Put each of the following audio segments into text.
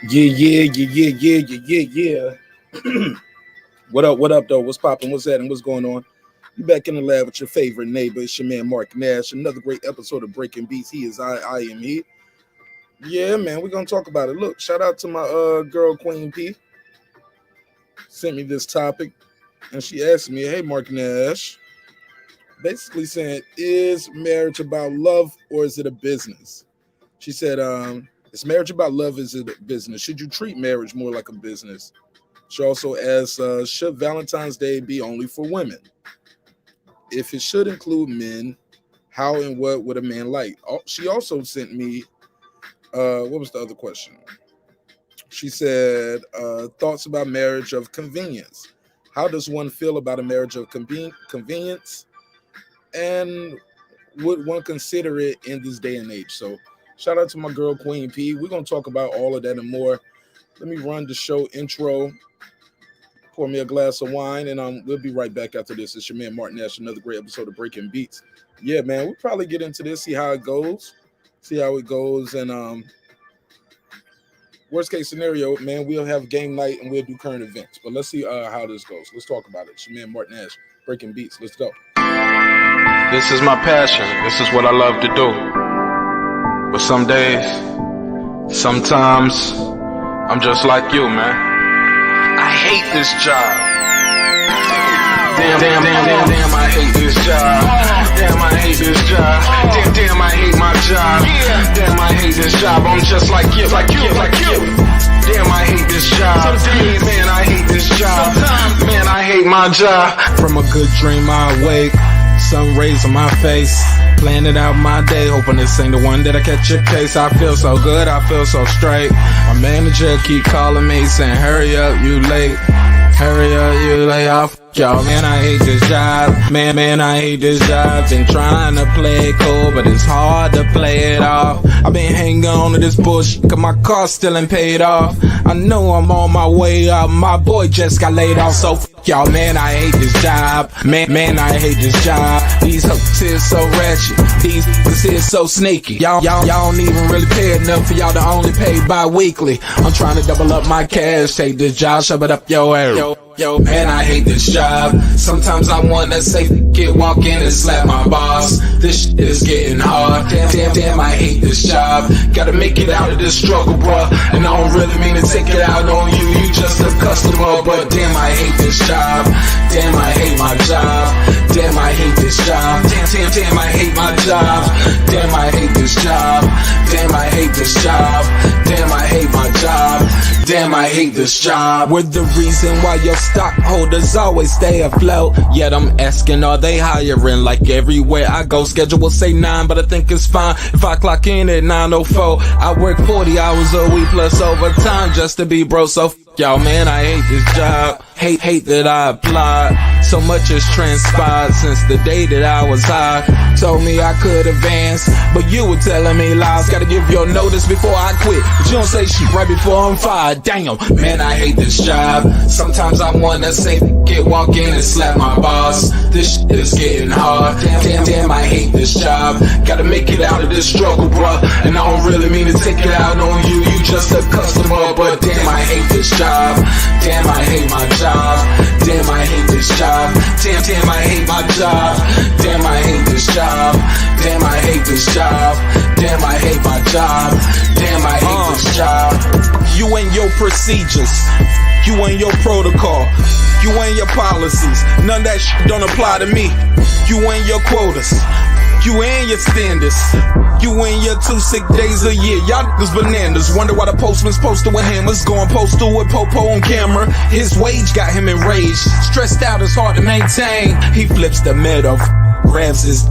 Yeah. What up, though? What's popping? What's that? And what's going on? You back in the lab with your favorite neighbor. It's your man, Marq Nash. Another great episode of Breaking Beats. He is I am he. Yeah, man, we're going to talk about it. Look, shout out to my girl, Queen P. Sent me this topic, and she asked me, hey, Marq Nash, basically saying, is marriage about love or is it a business? She said, is marriage about love? Is it a business? Should you treat marriage more like a business? She also asked, should Valentine's Day be only for women? If it should include men, how and what would a man like? She also sent me, what was the other question? She said, thoughts about marriage of convenience. How does one feel about a marriage of convenience? And would one consider it in this day and age? So shout out to my girl, Queen P. We're going to talk about all of that and more. Let me run the show intro. Pour me a glass of wine, and we'll be right back after this. It's your man, Marq Nash, another great episode of Breaking Beats. Yeah, man, we'll probably get into this, see how it goes. And worst case scenario, man, we'll have game night and we'll do current events. But let's see how this goes. Let's talk about it. It's your man, Marq Nash, Breaking Beats. Let's go. This is my passion. This is what I love to do. But some days, sometimes, I'm just like you, man. I hate this job. Damn, I hate this job. Damn, I hate this job. Damn, I hate my job. Damn, I hate this job. I'm just like you. Damn, I hate this job. Man, I hate this job. Man, I hate my job. From a good dream I awake, sun rays on my face, planning out my day, hoping this ain't the one that I catch a case. I feel so good, I feel so straight. My manager keep calling me saying, hurry up, you late. Hurry up, you lay off. Y'all, man, I hate this job. Man, I hate this job. Been trying to play it cool, but it's hard to play it off. I've been hanging on to this bullshit, cause my car still ain't paid off. I know I'm on my way up. My boy just got laid off, so y'all, man, I hate this job. Man, I hate this job. These hoes here so ratchet. These niggas here so sneaky. Y'all don't even really pay enough for y'all to only pay bi-weekly. I'm trying to double up my cash. Take this job, shove it up your area. Yo, man, I hate this job. Sometimes I wanna say, walk in and slap my boss. This shit is getting hard. Damn, I hate this job. Gotta make it out of this struggle, bruh. And I don't really mean to take it out on you. You just a customer, but damn, I hate this job. Damn, I hate my job. Damn, I hate this job. Damn, I hate my job. Damn, I hate this job. Damn, I hate this job. Damn, I hate my job. Damn, I hate this job. We're the reason why your stockholders always stay afloat. Yet I'm asking, are they hiring? Like everywhere I go, schedule will say 9, but I think it's fine if I clock in at 9:04. I work 40 hours a week plus overtime just to be bro. So y'all, man, I hate this job. Hate that I applied. So much has transpired since the day that I was high. Told me I could advance, but you were telling me lies. Gotta give your notice before I quit, but you don't say shit right before I'm fired. Damn, man, I hate this job. Sometimes I wanna say, walk in and slap my boss. This shit is getting hard. Damn, I hate this job. Gotta make it out of this struggle, bruh. And I don't really mean to take it out on you. You just a customer, but damn, I hate this job. Damn, I hate my job. Damn, I hate this job. Damn, I hate my job. Damn, I hate this job. Damn, I hate this job. Damn, I hate my job. Damn, I hate this job. You and your procedures, you and your protocol, you and your policies, none of that shit don't apply to me. You and your quotas, you and your standards, you and your 2 sick days a year. Y'all niggas bananas. Wonder why the postman's posted with hammers, going postal with Popo on camera. His wage got him enraged, stressed out, it's hard to maintain. He flips the middle, grabs his.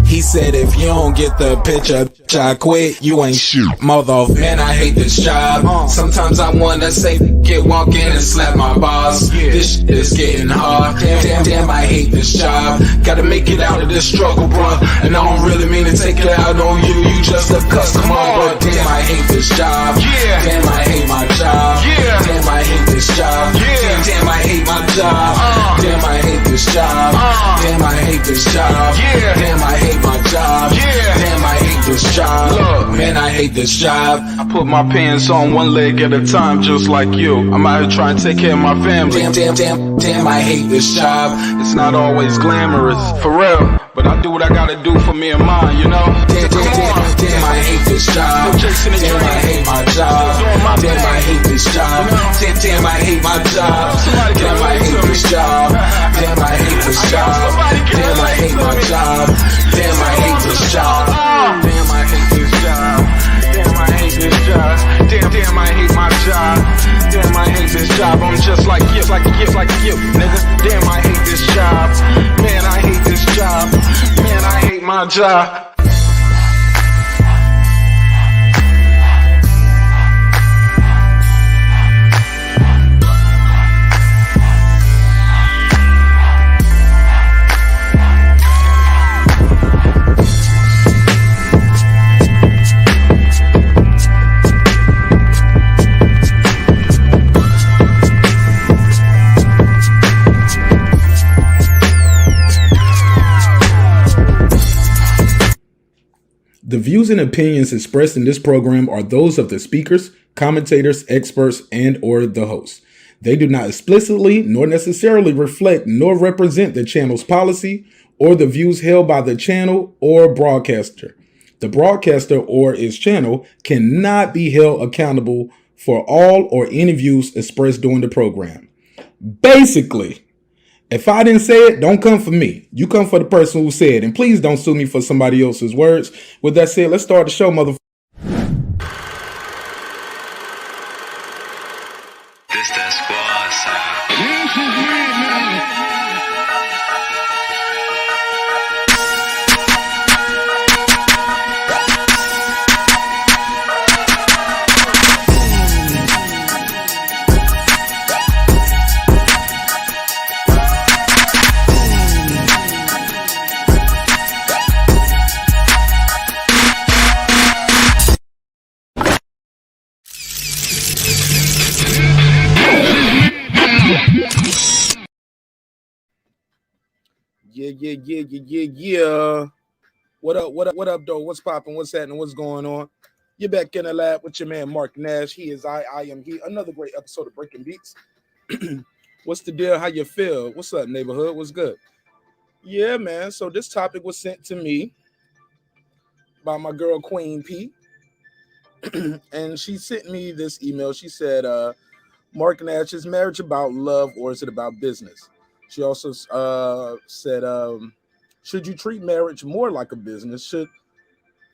He said, if you don't get the picture, I quit, you ain't shit, mother. Man, I hate this job. Sometimes I wanna say, walk in and slap my boss. This shit is getting hard. Damn, I hate this job. Gotta make it out of this struggle, bruh. And I don't really mean to take it out on you. You just a customer, but damn, I hate this job. Damn, I hate my job. Damn, I hate this job. Damn, I hate my job. Damn, I hate this job. Damn, I hate this job. Damn, I hate my job. Damn, I hate this job. Look, man, I hate this job. I put my pants on one leg at a time, just like you. I'm out here trying to take care of my family. Damn, I hate this job. It's not always glamorous, for real, but I do what I gotta do for me and mine, you know? Damn, I hate this job. Damn, I hate my job. Damn, I hate this job. Damn, I hate my job. Damn, I hate this job. Damn, I hate this job. Damn, I hate my job. Damn, I hate this job. Damn, I hate this job. Damn, I hate this job. Damn, I hate my job. Damn, I hate this job. I'm just like you, nigga. Damn, I hate this job. Man, I hate this job. Man, I hate my job. The views and opinions expressed in this program are those of the speakers, commentators, experts, and or the hosts. They do not explicitly nor necessarily reflect nor represent the channel's policy or the views held by the channel or broadcaster. The broadcaster or its channel cannot be held accountable for all or any views expressed during the program. Basically, if I didn't say it, don't come for me. You come for the person who said it. And please don't sue me for somebody else's words. With that said, let's start the show, motherfucker. This that squad sound. Yeah. What up, though? What's popping? What's happening? What's going on? You're back in the lab with your man, Marq Nash. He is I am he. Another great episode of Breaking Beats. What's the deal? How you feel? What's up, neighborhood? What's good? Yeah, man. So this topic was sent to me by my girl, Queen P. And she sent me this email. She said, Marq Nash, is marriage about love or is it about business? She also said, should you treat marriage more like a business?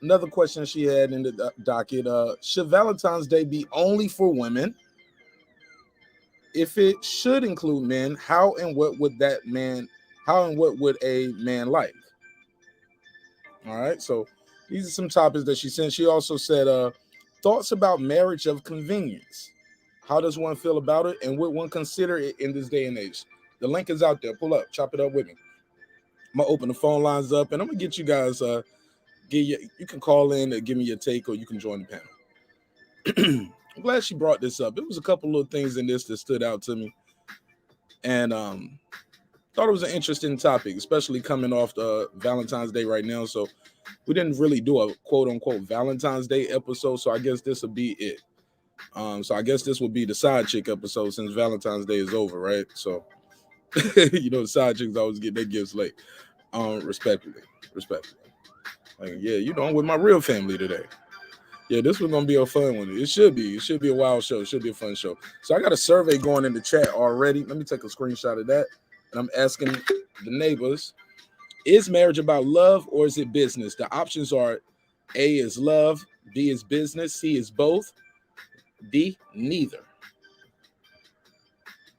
Another question she had in the docket, should Valentine's Day be only for women? If it should include men, how and what would a man like? All right, so these are some topics that she sent. She also said, thoughts about marriage of convenience. How does one feel about it, and would one consider it in this day and age? The link is out there. Pull up, chop it up with me. I'm gonna open the phone lines up, and I'm gonna get you guys. You can call in and give me your take, or you can join the panel. I'm glad she brought this up. There was a couple little things in this that stood out to me, and thought it was an interesting topic, especially coming off the Valentine's Day right now. So we didn't really do a quote unquote Valentine's Day episode, so I guess this will be it. So I guess this will be the side chick episode since Valentine's Day is over, right? So. You know, the side chicks always get their gifts late. Respectfully. Like, yeah, you know, I'm with my real family today. Yeah, this was gonna be a fun one. It should be a wild show. It should be a fun show. So I got a survey going in the chat already. Let me take a screenshot of that. And I'm asking the neighbors, is marriage about love or is it business? The options are A is love, B is business, C is both, D, neither.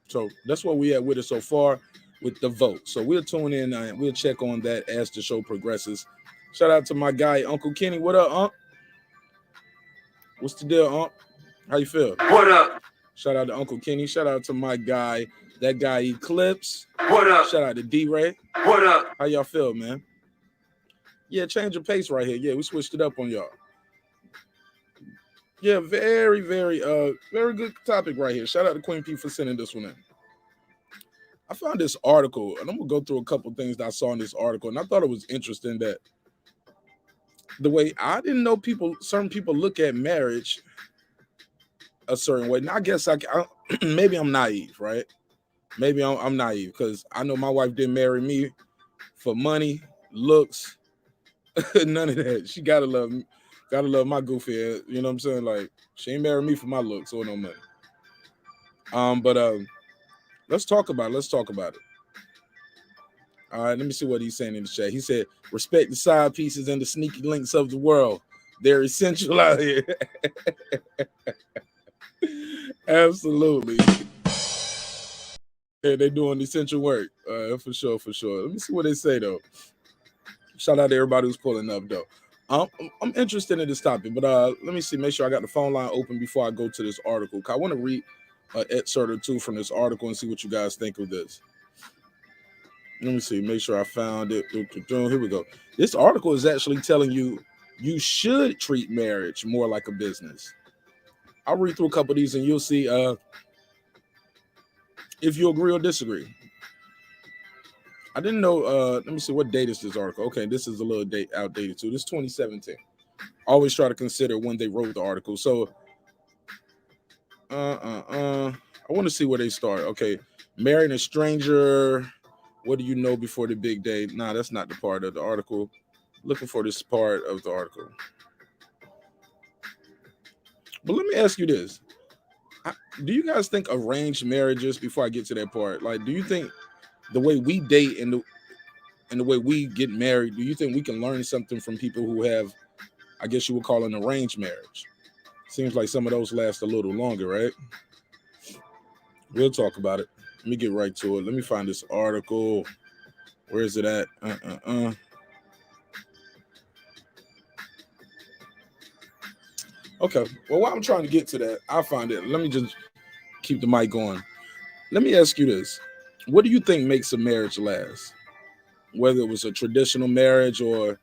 So that's what we have with it so far with the vote. So we'll tune in and we'll check on that as the show progresses. Shout out to my guy, Uncle Kenny. What up, Unc? What's the deal, Unc? How you feel? What up? Shout out to Uncle Kenny. Shout out to my guy, that guy Eclipse. What up? Shout out to D-Ray. What up? How y'all feel, man? Yeah, change of pace right here. Yeah, we switched it up on y'all. Yeah, very good topic right here. Shout out to Queen P for sending this one in. I found this article, and I'm gonna go through a couple things that I saw in this article, and I thought it was interesting that the way I didn't know certain people look at marriage a certain way. Now I guess maybe I'm naive, right? Maybe I'm naive because I know my wife didn't marry me for money, looks, none of that. She gotta love my goofy ass. You know what I'm saying? Like she ain't married me for my looks or no money. But let's talk about it. Let's talk about it. All right, let me see what he's saying in the chat. He said, respect the side pieces and the sneaky links of the world. They're essential out here. Absolutely. They're doing essential work. For sure, for sure. Let me see what they say, though. Shout out to everybody who's pulling up, though. I'm interested in this topic, but let me see. Make sure I got the phone line open before I go to this article. I want to read an excerpt or two from this article and see what you guys think of this. Let me see. Make sure I found it. Here we go. This article is actually telling you should treat marriage more like a business. I'll read through a couple of these and you'll see if you agree or disagree. I didn't know. Let me see. What date is this article? Okay, this is a little outdated too. This is 2017. Always try to consider when they wrote the article. So, I want to see where they start. Okay, marrying a stranger. What do you know before the big day? Nah, that's not the part of the article. Looking for this part of the article. But let me ask you this. Do you guys think arranged marriages, before I get to that part, like, do you think the way we date and the way we get married, do you think we can learn something from people who have, I guess you would call an arranged marriage? Seems like some of those last a little longer, right? We'll talk about it. Let me get right to it. Let me find this article. Where is it at? Okay. Well, while I'm trying to get to that, I'll find it. Let me just keep the mic going. Let me ask you this. What do you think makes a marriage last? Whether it was a traditional marriage or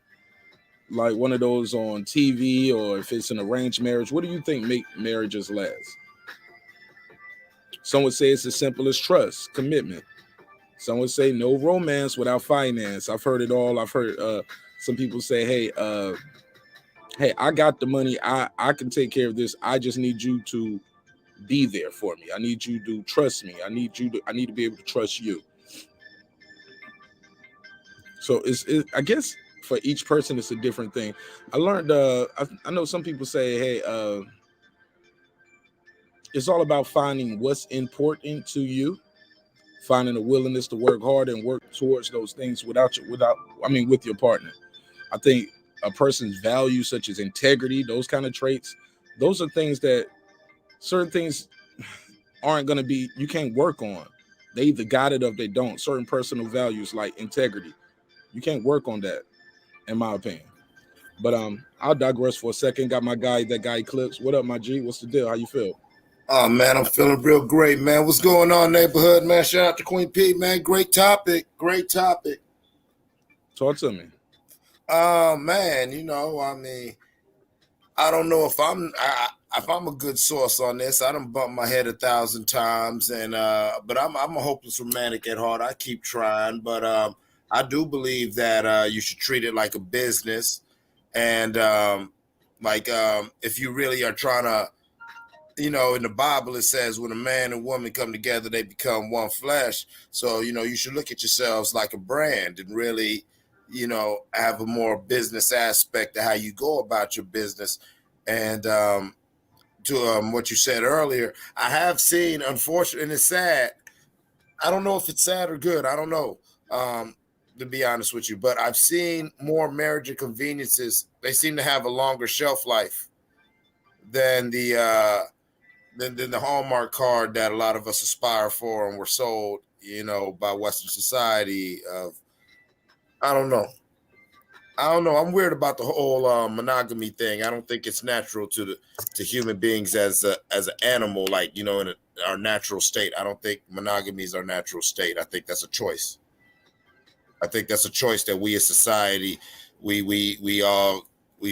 like one of those on TV, or if it's an arranged marriage, what do you think make marriages last? Some would say it's as simple as trust, commitment. Some would say no romance without finance. I've heard it all. I've heard some people say, hey, I got the money. I can take care of this. I just need you to be there for me. I need you to trust me. I need to be able to trust you. So I guess for each person, it's a different thing. I learned, I know some people say, hey, it's all about finding what's important to you, finding a willingness to work hard and work towards those things with your partner. I think a person's values, such as integrity, those kind of traits, those are things that certain things aren't going to be, you can't work on. They either got it or they don't. Certain personal values like integrity, you can't work on that, in my opinion. But I'll digress for a second. Got my guy, that guy Eclipse. What up, my G? What's the deal? How you feel? Oh, man, I'm feeling real great, man. What's going on, neighborhood, man? Shout out to Queen P, man. Great topic. Great topic. Talk to me. Man, I don't know if I'm a good source on this. I done bumped my head 1,000 times, but I'm a hopeless romantic at heart. I keep trying, but I do believe that you should treat it like a business, and if you really are trying to, in the Bible it says when a man and woman come together, they become one flesh. So you should look at yourselves like a brand and really, have a more business aspect to how you go about your business. And to what you said earlier, I have seen, unfortunately, and it's sad. I don't know if it's sad or good. I don't know, to be honest with you. But I've seen more marriage and conveniences. They seem to have a longer shelf life than the Hallmark card that a lot of us aspire for and were sold, by Western society. I don't know. I'm weird about the whole monogamy thing. I don't think it's natural to human beings as an animal, like in our natural state. I don't think monogamy is our natural state. I think that's a choice. I think that's a choice that we as society, we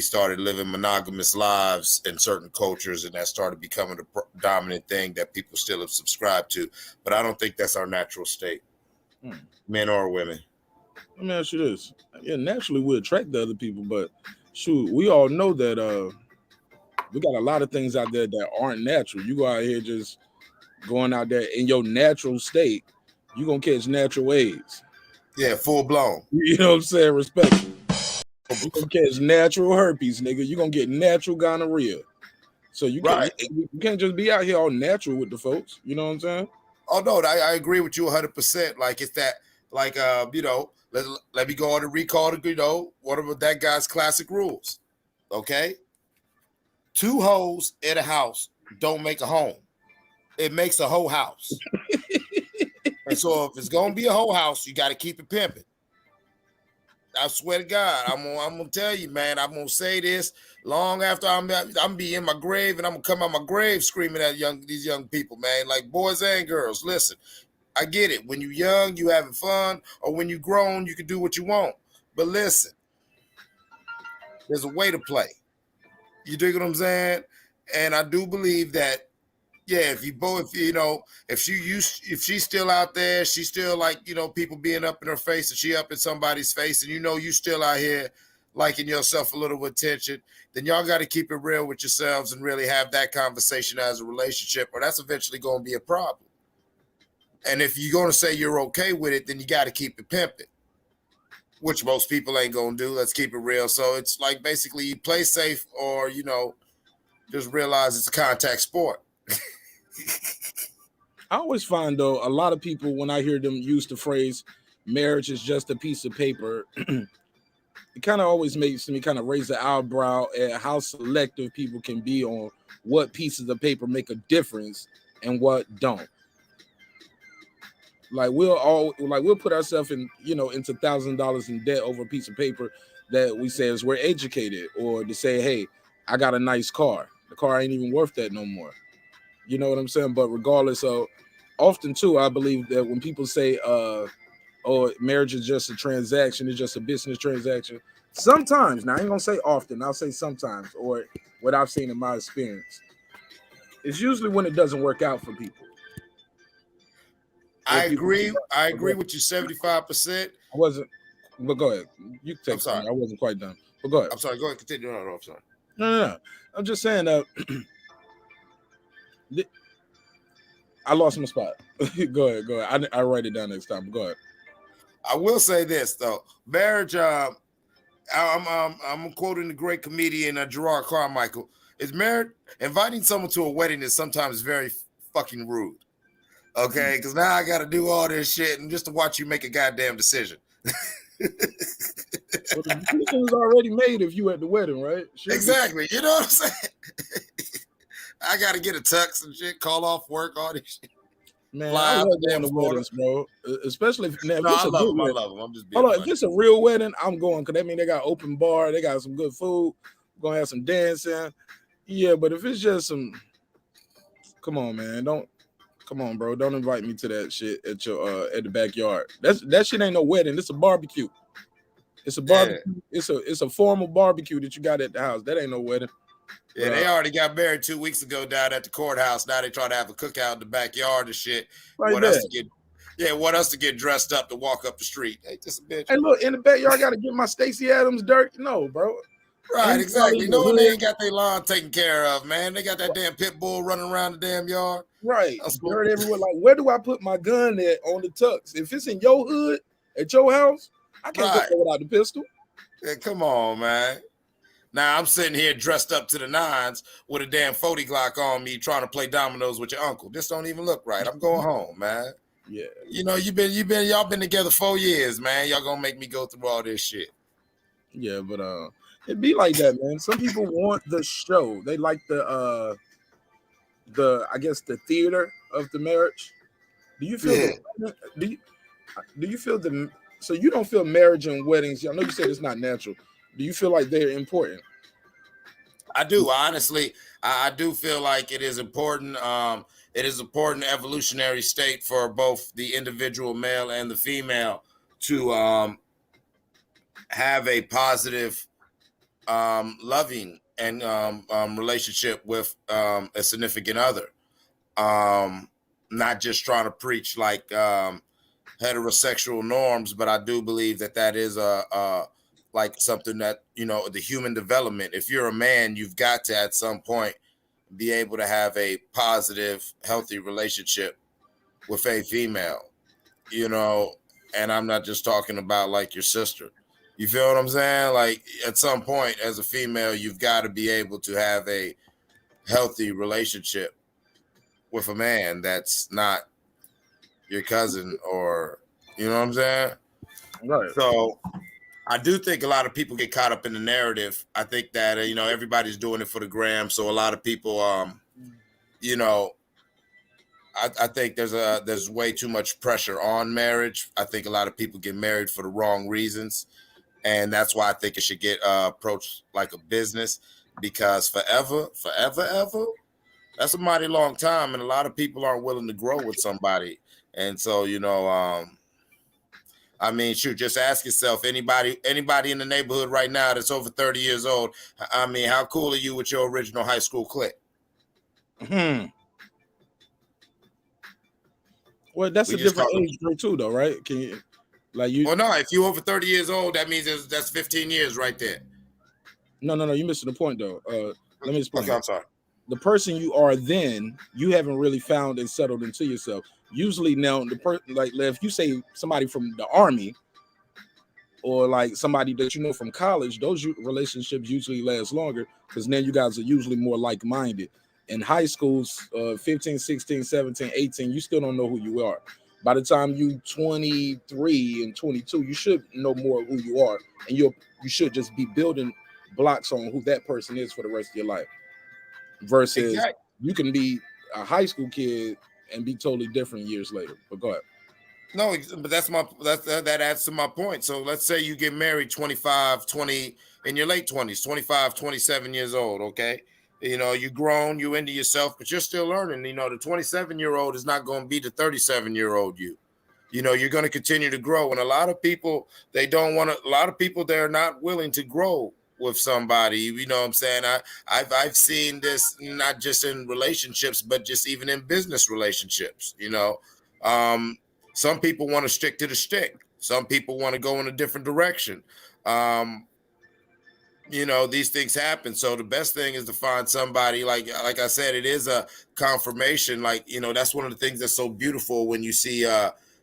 started living monogamous lives in certain cultures, and that started becoming a dominant thing that people still have subscribed to. But I don't think that's our natural state, men or women. Let me ask you this. Yeah, naturally we attract to other people, but shoot, we all know that we got a lot of things out there that aren't natural. You go out here just going out there in your natural state, you gonna catch natural AIDS. Yeah, full blown. You know what I'm saying? Respectfully. You gonna catch natural herpes, nigga. You gonna get natural gonorrhea. So Right. you can't just be out here all natural with the folks. You know what I'm saying? Oh no, I agree with you 100%. Like it's that, like let me go on and recall the one of that guy's classic rules. Okay, 2 hoes in a house don't make a home. It makes a whole house. And so if it's gonna be a whole house, you got to keep it pimping. I swear to God, I'm gonna tell you, man. I'm gonna say this long after I'm be in my grave, and I'm gonna come out my grave screaming at these young people, man. Like boys and girls, listen. I get it. When you're young, you having fun, or when you're grown, you can do what you want. But listen, there's a way to play. You dig what I'm saying? And I do believe that, yeah, if she's still out there, she's still like, people being up in her face, and she up in somebody's face, and you still out here liking yourself a little attention, then y'all got to keep it real with yourselves and really have that conversation as a relationship, or that's eventually going to be a problem. And if you're going to say you're okay with it, then you got to keep it pimping, which most people ain't going to do. Let's keep it real. So it's like basically you play safe, or, just realize it's a contact sport. I always find, though, a lot of people, when I hear them use the phrase marriage is just a piece of paper, it kind of always makes me kind of raise the eyebrow at how selective people can be on what pieces of paper make a difference and what don't. Like we'll put ourselves in, into $1,000 in debt over a piece of paper that we say is we're educated, or to say, hey, I got a nice car. The car ain't even worth that no more. You know what I'm saying? But regardless of, often too, I believe that when people say, oh, marriage is just a transaction, it's just a business transaction. Sometimes, now I ain't gonna say often, I'll say sometimes, or what I've seen in my experience. It's usually when it doesn't work out for people. I agree with you 75%. I wasn't, but go ahead. You take it. I wasn't quite done. But go ahead. I'm sorry. Go ahead. Continue. No, I'm sorry. No. I'm just saying I lost my spot. Go ahead. I write it down next time. Go ahead. I will say this though, marriage. I'm quoting the great comedian Gerard Carmichael. Is marriage, inviting someone to a wedding is sometimes very fucking rude. Okay, because now I got to do all this shit and just to watch you make a goddamn decision. Well, the decision is already made if you at the wedding, right? Exactly. You know what I'm saying? I got to get a tux and shit, call off work, all this shit. Man, I love going to weddings, bro. Especially if I love them. I'm just being funny. If it's a real wedding, I'm going, because that means they got open bar, they got some good food, we're gonna have some dancing. Yeah, but if it's just some, come on, man, come on, bro, don't invite me to that shit at your at the backyard. That shit ain't no wedding. It's a barbecue. It's a barbecue. Yeah. It's a formal barbecue that you got at the house. That ain't no wedding. Yeah, they already got married 2 weeks ago down at the courthouse. Now they try to have a cookout in the backyard and shit. Right want us to get dressed up to walk up the street. Hey, just a bitch. Hey, look, in the backyard, I got to get my Stacey Adams dirt. No, bro. Right, exactly. No, they ain't got their lawn taken care of, man. They got that damn pit bull running around the damn yard. Right. Dirt everywhere. Like, where do I put my gun at on the tux? If it's in your hood, at your house, I can't go without the pistol. Yeah, come on, man. Now I'm sitting here dressed up to the nines with a damn 40 Glock on me, trying to play dominoes with your uncle. This don't even look right. I'm going home, man. Yeah. Y'all been together 4 years, man. Y'all gonna make me go through all this shit. Yeah, but it be like that, man. Some people want the show. They like the I guess the theater of the marriage. Do you feel do you feel so you don't feel marriage and weddings? I know you said it's not natural. Do you feel like they're important? I do. Honestly, I do feel like it is important. It is important evolutionary state for both the individual male and the female to have a positive, loving and relationship with a significant other. Not just trying to preach like heterosexual norms, but I do believe that is a like something that, you know, the human development. If you're a man, you've got to at some point be able to have a positive, healthy relationship with a female, you know, and I'm not just talking about like your sister. You feel what I'm saying? Like at some point as a female, you've got to be able to have a healthy relationship with a man that's not your cousin, or, you know what I'm saying? Right. So I do think a lot of people get caught up in the narrative. I think that, you know, everybody's doing it for the gram. So a lot of people, you know, I think there's way too much pressure on marriage. I think a lot of people get married for the wrong reasons. And that's why I think it should get approached like a business, because forever, ever, that's a mighty long time. And a lot of people aren't willing to grow with somebody. And so, you know, I mean, shoot, just ask yourself, anybody in the neighborhood right now that's over 30 years old, I mean, how cool are you with your original high school clique? Well, that's a different age group too, though, right? Can you, like you? Well, no, if you're over 30 years old, that means that's 15 years right there. No, you're missing the point, though. Let me explain. Okay, I'm sorry. The person you are then, you haven't really found and settled into yourself. Usually now, like if you say somebody from the army or like somebody that you know from college, those relationships usually last longer because now you guys are usually more like-minded. In high schools, 15, 16, 17, 18, you still don't know who you are. By the time you 23 and 22, you should know more who you are, and you should just be building blocks on who that person is for the rest of your life. Versus you can be a high school kid and be totally different years later. But go ahead. No, but that adds to my point. So let's say you get married 25, 20 in your late 20s, 25, 27 years old, okay? You know, you're grown, you into yourself, but you're still learning. You know, the 27-year-old is not going to be the 37-year-old you. You know, you're going to continue to grow. And a lot of people, they're not willing to grow with somebody. You know what I'm saying? I've seen this not just in relationships, but just even in business relationships, you know. Some people want to stick to the stick. Some people want to go in a different direction. You know, these things happen. So the best thing is to find somebody, like I said, it is a confirmation. Like, you know, that's one of the things that's so beautiful when you see,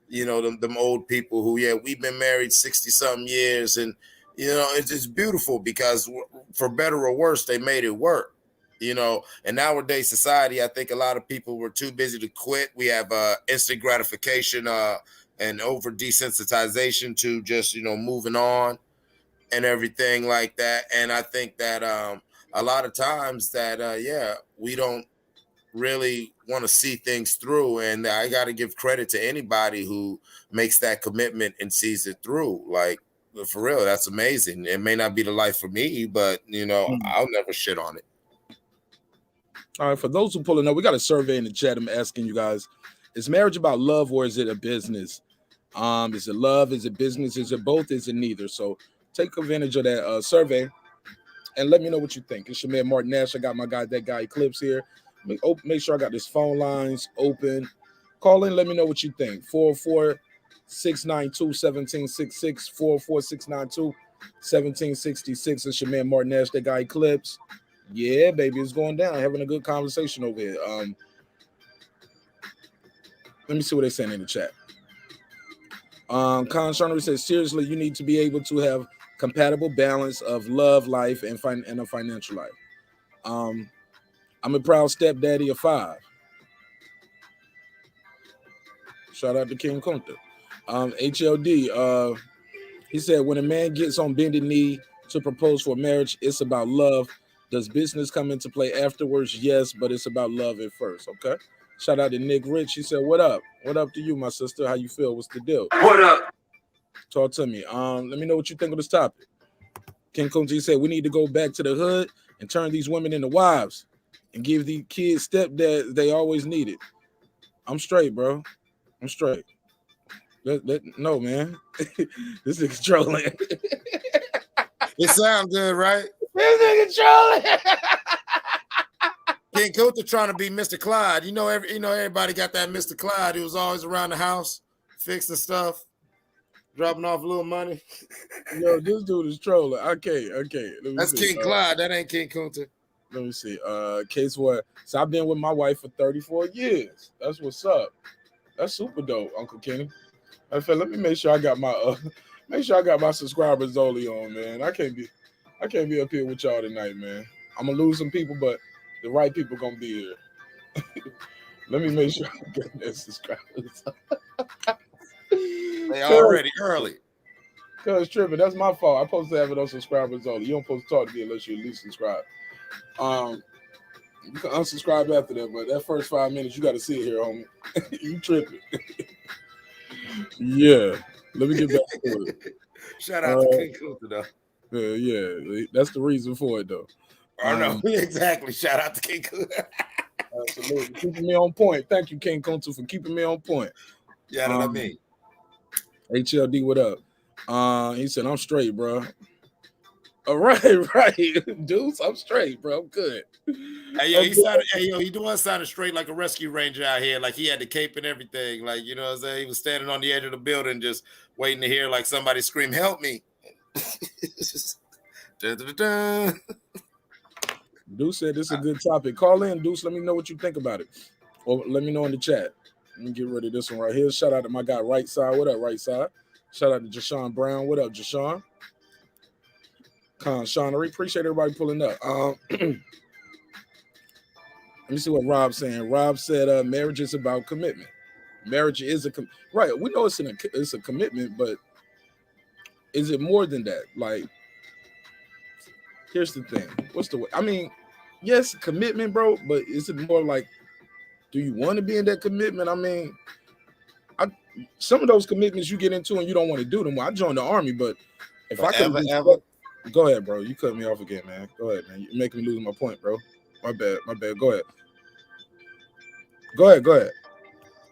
you know, them old people who, we've been married 60 something years. And, you know, it's beautiful because for better or worse, they made it work, you know. And nowadays society, I think a lot of people were too busy to quit. We have instant gratification and over desensitization to just, you know, moving on and everything like that. And I think that a lot of times that, we don't really want to see things through. And I got to give credit to anybody who makes that commitment and sees it through. Like, for real, that's amazing. It may not be the life for me, but, you know, I'll never shit on it. All right, for those who pulling up, we got a survey in the chat. I'm asking you guys, is marriage about love or is it a business? Is it love? Is it business? Is it both? Is it neither? So take advantage of that survey and let me know what you think. It's your man marqnash. I got my guy, that guy Eclipse here. Make sure I got this phone lines open. Call in, let me know what you think. 44692-1766, 44692-1766. It's your man marqnash, that guy Eclipse. Yeah, baby, it's going down. Having a good conversation over here. Let me see what they're saying in the chat. Con Sharner says, seriously, you need to be able to have compatible balance of love life and a financial life. I'm a proud stepdaddy of 5. Shout out to King Kunta. HLD, he said, when a man gets on bended knee to propose for marriage, it's about love. Does business come into play afterwards? Yes, but it's about love at first. Okay. Shout out to Nick Rich. He said, what up? What up to you, my sister? How you feel? What's the deal? What up? Talk to me. Let me know what you think of this topic. King Kunta said, we need to go back to the hood and turn these women into wives and give the kids stepdad they always needed. I'm straight, bro. I'm straight. No, man. This is controlling. It sounds good, right? This is controlling. King Kunta trying to be Mr. Clyde. You know, everybody got that Mr. Clyde who was always around the house fixing stuff. dropping off a little money. Yo, this dude is trolling. Okay. Let me That's see. King Clyde. That ain't King Kunta. Let me see. Case what? So I've been with my wife for 34 years. That's what's up. That's super dope, Uncle Kenny. I feel. Let me make sure I got my subscribers only on, man. I can't be up here with y'all tonight, man. I'm gonna lose some people, but the right people gonna be here. Let me make sure I get that subscribers. They already early. Cause tripping, that's my fault. I'm supposed to have it on subscribers only. You don't supposed to talk to me unless you at least subscribe. You can unsubscribe after that, but that first 5 minutes you got to sit here, homie. You tripping? Yeah. Let me get back to it. Shout out to King Kunta though. Yeah, that's the reason for it though. I know exactly. Shout out to King Kunta. Absolutely, keeping me on point. Thank you, King Kunta, for keeping me on point. Yeah, what I mean. HLD, what up? He said I'm straight, bro. All right, dudes, I'm straight, bro. I'm good. Hey yo, he the one sounded straight like a rescue ranger out here, like he had the cape and everything. Like, you know what I'm saying? He was standing on the edge of the building just waiting to hear like somebody scream, "Help me." Dun, dun, dun. Deuce said this is a good topic. Call in, Deuce. Let me know what you think about it. Or let me know in the chat. Let me get rid of this one right here. Shout out to my guy, Right Side. What up, Right Side? Shout out to Jashawn Brown. What up, Jashawn? Shawnery. Appreciate everybody pulling up. Let me see what Rob's saying. Rob said marriage is about commitment. Marriage is right. We know it's a commitment, but is it more than that? Like, here's the thing. What's the way? I mean, yes, commitment, bro, but is it more like, do you want to be in that commitment? I mean, some of those commitments you get into and you don't want to do them. Well, I joined the army, but if I could go ahead, bro. You cut me off again, man. Go ahead, man. You're making me lose my point, bro. My bad. Go ahead. Go ahead.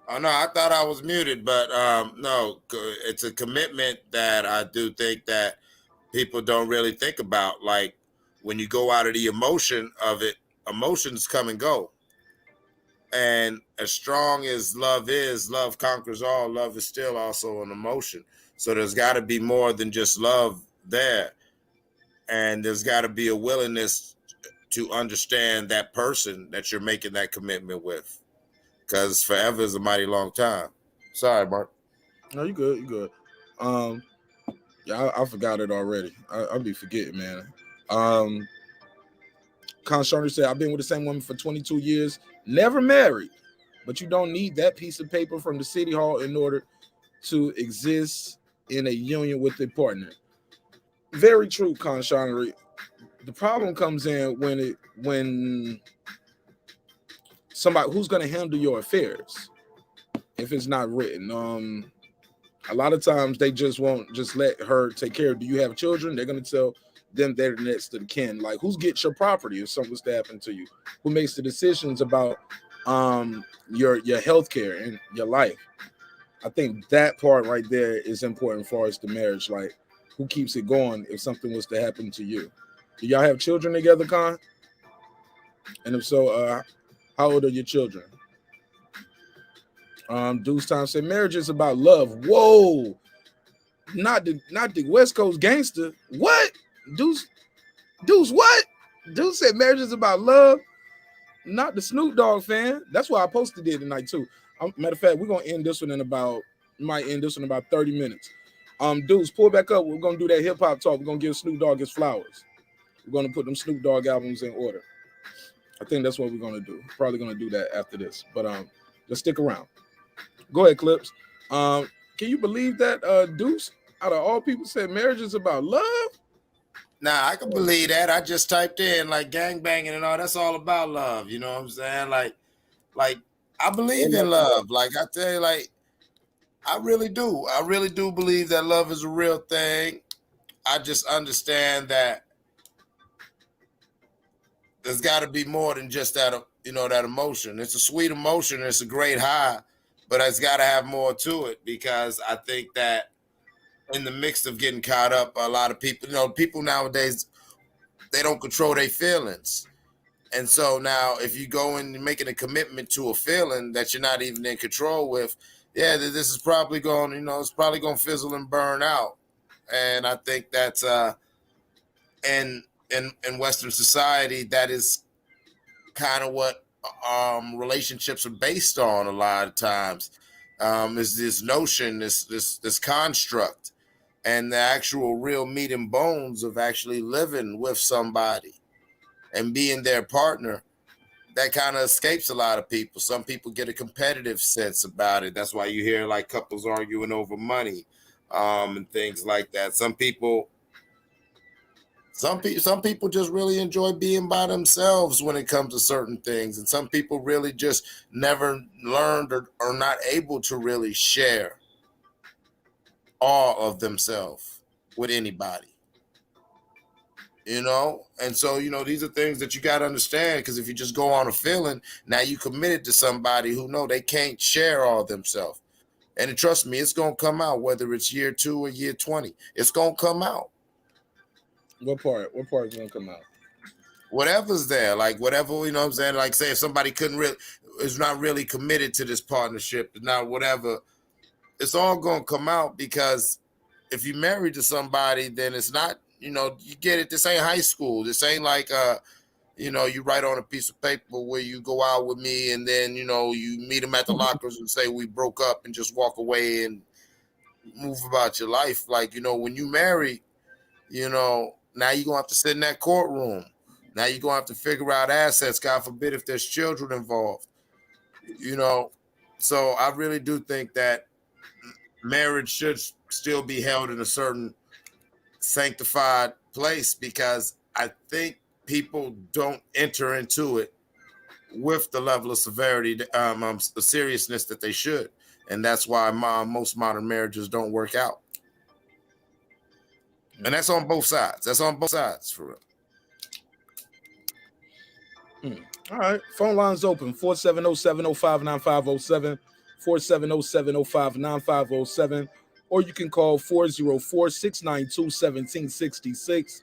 Oh no, I thought I was muted, but no, it's a commitment that I do think that people don't really think about. Like when you go out of the emotion of it, emotions come and go. And as strong as love is, love conquers all. Love is still also an emotion. So there's got to be more than just love there. And there's got to be a willingness to understand that person that you're making that commitment with. Because forever is a mighty long time. Sorry, Mark. No, you good. You good. Yeah, I forgot it already. I'll be forgetting, man. Conshawner said, I've been with the same woman for 22 years, never married, but you don't need that piece of paper from the city hall in order to exist in a union with a partner. Very true, Conshawner. The problem comes in when somebody who's going to handle your affairs if it's not written. A lot of times they just won't just let her take care of. Do you have children? They're going to tell them they're next to the kin. Like, who gets your property if something's to happen to you? Who makes the decisions about your health care and your life? I think that part right there is important as far as the marriage. Like, who keeps it going if something was to happen to you? Do y'all have children together, Con? And if so, how old are your children? Deuce Time said marriage is about love. Whoa, not the West Coast gangster. What? Deuce what? Deuce said marriage is about love, not the Snoop Dogg fan. That's why I posted it tonight too. Matter of fact, we're gonna end this one in about 30 minutes. Deuce, pull back up. We're gonna do that hip hop talk. We're gonna give Snoop Dogg his flowers. We're gonna put them Snoop Dogg albums in order. I think that's what we're gonna do. Probably gonna do that after this, but just stick around. Go ahead, Clips. Can you believe that Deuce, out of all people, said marriage is about love? Nah, I can believe that. I just typed in like gang banging and all. That's all about love. You know what I'm saying? Like I believe in love. Like I tell you, like I really do. I really do believe that love is a real thing. I just understand that there's got to be more than just that. That emotion. It's a sweet emotion. It's a great high, but it's got to have more to it because I think that in the mix of getting caught up, a lot of people, people nowadays, they don't control their feelings. And so now, if you go and making a commitment to a feeling that you're not even in control with, yeah, this is probably going, it's probably going to fizzle and burn out. And I think that's in Western society, that is kind of what relationships are based on a lot of times. Is this notion, this construct, and the actual real meat and bones of actually living with somebody and being their partner, that kind of escapes a lot of people. Some people get a competitive sense about it. That's why you hear like couples arguing over money, and things like that. Some people just really enjoy being by themselves when it comes to certain things, and some people really just never learned or are not able to really share all of themselves with anybody. And so these are things that you got to understand, because if you just go on a feeling, now you committed to somebody who know they can't share all themselves, and trust me, it's gonna come out, whether it's year 2 or year 20, it's gonna come out. What part is gonna come out? Whatever's there, like whatever, what I'm saying, like say if somebody is not really committed to this partnership, now whatever, it's all gonna come out, because if you're married to somebody, then it's not, you get it. This ain't high school. This ain't like, you write on a piece of paper where you go out with me and then, you meet them at the lockers and say we broke up and just walk away and move about your life. Like, when you marry, now you're going to have to sit in that courtroom. Now you're going to have to figure out assets, God forbid, if there's children involved, So I really do think that marriage should still be held in a certain sanctified place, because I think people don't enter into it with the level of severity, seriousness that they should, and that's why most modern marriages don't work out. And that's on both sides. That's on both sides, for real. All right, phone lines open: 470-705-9507, 470-705-9507, or you can call 404-692-1766.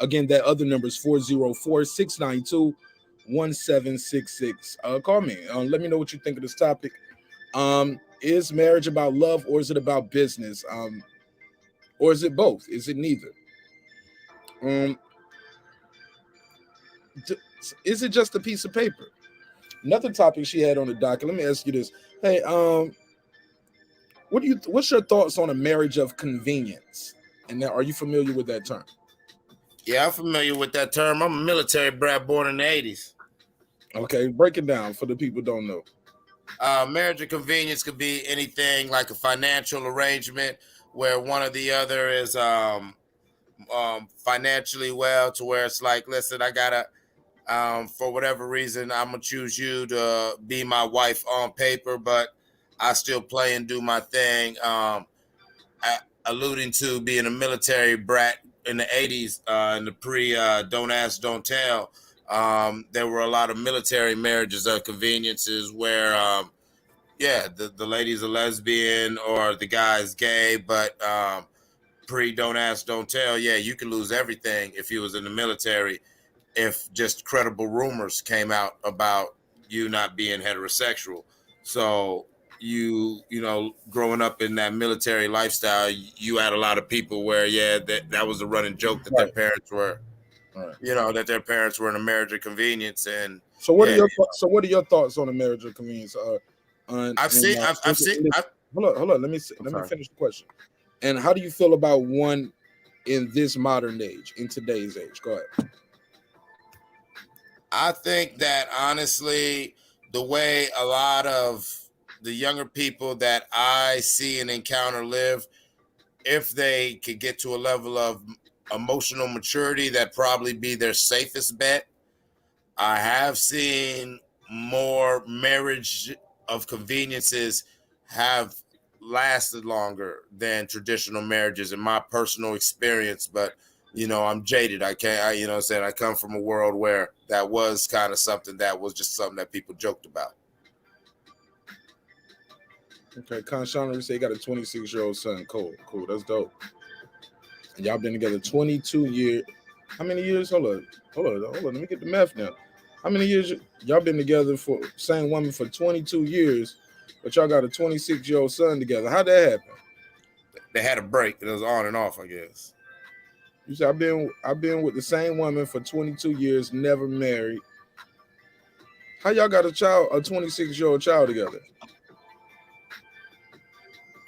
Again, that other number is 404-692-1766. Call me. Let me know what you think of this topic. Is marriage about love, or is it about business? Or is it both? Is it neither? Is it just a piece of paper? Another topic she had on the docket. Let me ask you this. Hey, what's your thoughts on a marriage of convenience? And now, are you familiar with that term? Yeah, I'm familiar with that term. I'm a military brat born in the 80s. Okay, break it down for the people who don't know. Marriage of convenience could be anything like a financial arrangement where one or the other is financially well, to where it's like, listen, I gotta, for whatever reason, I'm gonna choose you to be my wife on paper, but I still play and do my thing. Alluding to being a military brat in the 80s, in the pre Don't Ask, Don't Tell, there were a lot of military marriages of conveniences where, the lady's a lesbian or the guy's gay, but pre Don't Ask, Don't Tell, you could lose everything if you was in the military, if just credible rumors came out about you not being heterosexual. So growing up in that military lifestyle, you had a lot of people where, that was a running joke that their parents were, that their parents were in a marriage of convenience. And so what are your thoughts on a marriage of convenience? I've seen. Hold on. Let me finish the question. And how do you feel about one in this modern age, in today's age? Go ahead. I think that honestly, the way a lot of the younger people that I see and encounter live, if they could get to a level of emotional maturity, that probably be their safest bet. I have seen more marriage of conveniences have lasted longer than traditional marriages in my personal experience, but I'm jaded. I come from a world where that was kind of something that was just something that people joked about. Okay, Conshana say you got a 26-year-old son. Cool. That's dope. And y'all been together 22 years. How many years? Hold on. Let me get the math now. How many years y'all been together for same woman for 22 years, but y'all got a 26-year-old son together? How'd that happen? They had a break. It was on and off, I guess. You said I've been with the same woman for 22 years, never married. How y'all got a 26-year-old child together?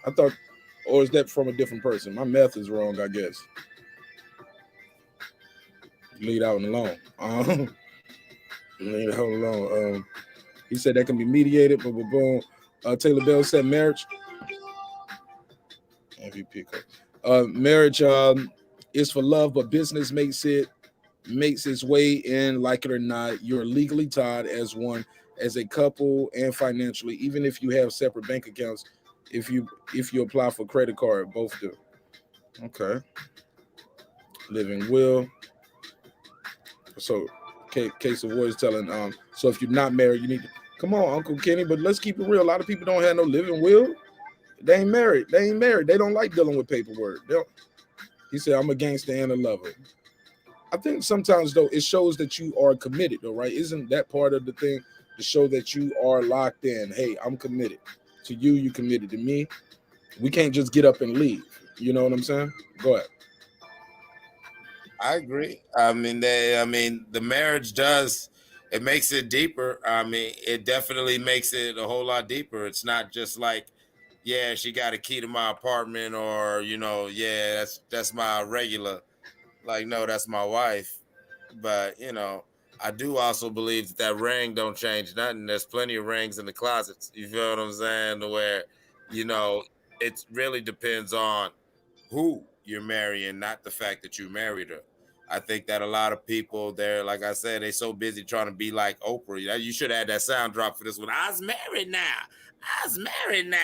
I thought, or is that from a different person? My math is wrong, I guess. Lead out and alone. Lead out alone. He said that can be mediated, but boom. Taylor Bell said marriage. MVP. Marriage is for love, but business makes its way in. Like it or not, you're legally tied as one, as a couple, and financially. Even if you have separate bank accounts, if you apply for credit card, both do. Okay. Living will. So, case of voice telling. So if you're not married, you need to come on, Uncle Kenny. But let's keep it real. A lot of people don't have no living will. They ain't married. They don't like dealing with paperwork. He said, I'm a gangster and a lover. I think sometimes, though, it shows that you are committed, though, right? Isn't that part of the thing to show that you are locked in? Hey, I'm committed to you. You committed to me. We can't just get up and leave. You know what I'm saying? Go ahead. I agree. I mean, the marriage does. It makes it deeper. I mean, it definitely makes it a whole lot deeper. It's not just like, yeah, she got a key to my apartment, or yeah, that's my regular. Like, no, that's my wife. But I do also believe that ring don't change nothing. There's plenty of rings in the closets. You feel what I'm saying? Where you know it really depends on who you're marrying, not the fact that you married her. I think that a lot of people, they're like I said, they so busy trying to be like Oprah. You should have had that sound drop for this one. I was married now. I was married now.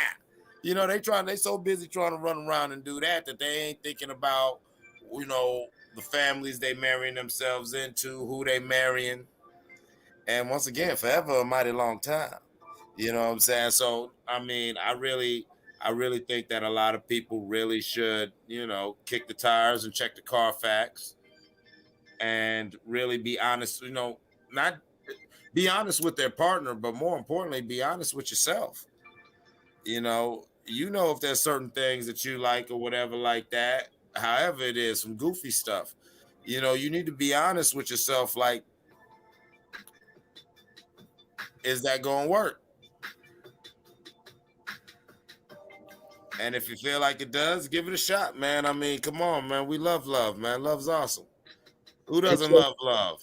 They so busy trying to run around and do that they ain't thinking about, the families they marrying themselves into, who they marrying. And once again, forever a mighty long time. You know what I'm saying? So, I mean, I really think that a lot of people really should, kick the tires and check the Carfax and really be honest, not be honest with their partner, but more importantly, be honest with yourself. If there's certain things that you like or whatever like that, however it is, some goofy stuff. You need to be honest with yourself. Like, is that going to work? And if you feel like it does, give it a shot, man. I mean, come on, man. We love love, man. Love's awesome. Who doesn't love love?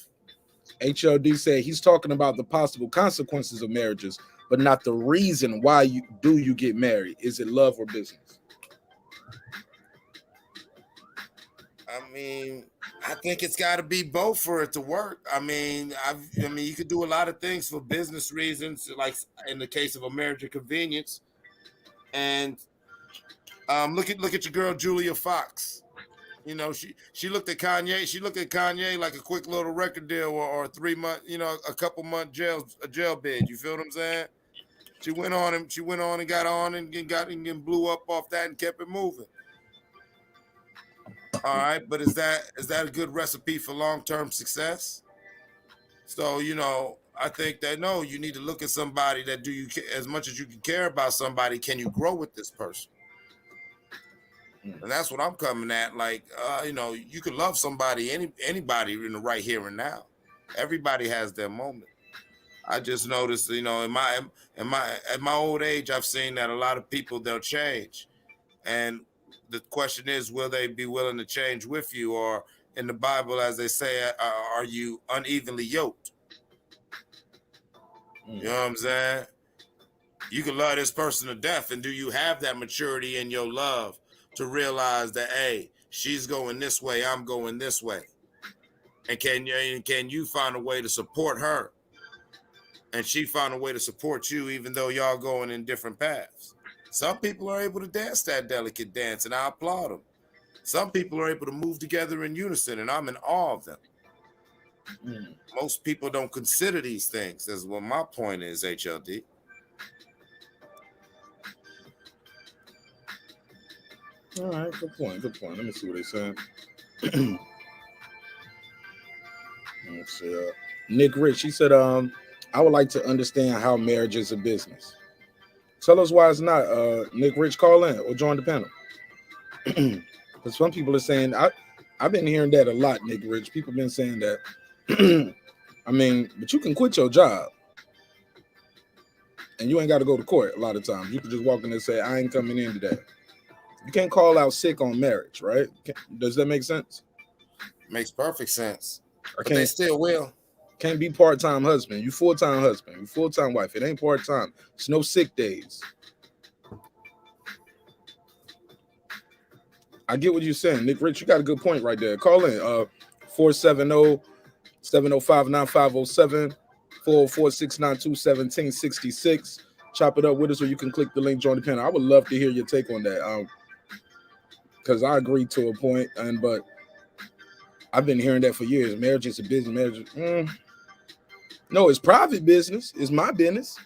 HLD said he's talking about the possible consequences of marriages, but not the reason why you get married. Is it love or business? I mean, I think it's got to be both for it to work. I mean, you could do a lot of things for business reasons, like in the case of a marriage of convenience. And look at your girl Julia Fox. She looked at Kanye. She looked at Kanye like a quick little record deal or a 3-month, a couple month jail bid. You feel what I'm saying? She went on and got on and blew up off that and kept it moving. All right, but is that a good recipe for long-term success? So, I think that no, you need to look at somebody that as much as you can care about somebody, can you grow with this person? And that's what I'm coming at. Like, you could love somebody, anybody in the right here and now. Everybody has their moment. I just noticed, in my at my old age, I've seen that a lot of people, they'll change. And the question is, will they be willing to change with you? Or in the Bible, as they say, are you unevenly yoked? You know what I'm saying? You can love this person to death, and do you have that maturity in your love to realize that, hey, she's going this way, I'm going this way? And can you find a way to support her? And she found a way to support you, even though y'all going in different paths. Some people are able to dance that delicate dance, and I applaud them. Some people are able to move together in unison, and I'm in awe of them. Most people don't consider these things. That's what my point is, HLD. All right, good point. Let me see what they saying. Let's see. Nick Rich, he said, I would like to understand how marriage is a business. Tell us why it's not. Nick Rich, call in or join the panel. Because some people are saying, I've been hearing that a lot, Nick Rich. People been saying that. I mean, but you can quit your job and you ain't got to go to court a lot of times. You can just walk in and say, I ain't coming in today. You can't call out sick on marriage, right? Does that make sense? Makes perfect sense. Or But they still will. Can't be part-time husband. You full-time husband. You full-time wife. It ain't part-time. It's no sick days. I get what you're saying. Nick Rich, you got a good point right there. Call in 470-705-9507, 404-692-1766. Chop it up with us, or you can click the link, join the panel. I would love to hear your take on that. Because I agree to a point, but I've been hearing that for years. Marriage is a business. No, it's private business. It's my business.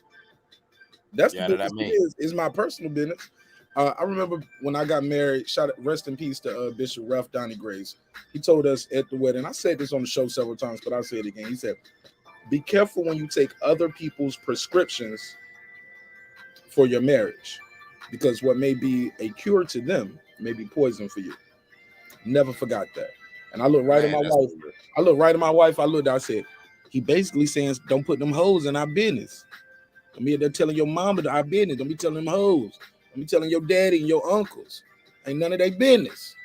That's the business it is. It's my personal business. I remember when I got married, rest in peace to Bishop Ralph Donnie Grace. He told us at the wedding, I said this on the show several times, but I'll say it again. He said, be careful when you take other people's prescriptions for your marriage, because what may be a cure to them may be poison for you. Never forgot that. And I looked right at my wife. I said, he basically saying, don't put them hoes in our business. Don't be there telling your mama our business. Don't be telling them hoes. Don't be telling your daddy and your uncles. Ain't none of their business.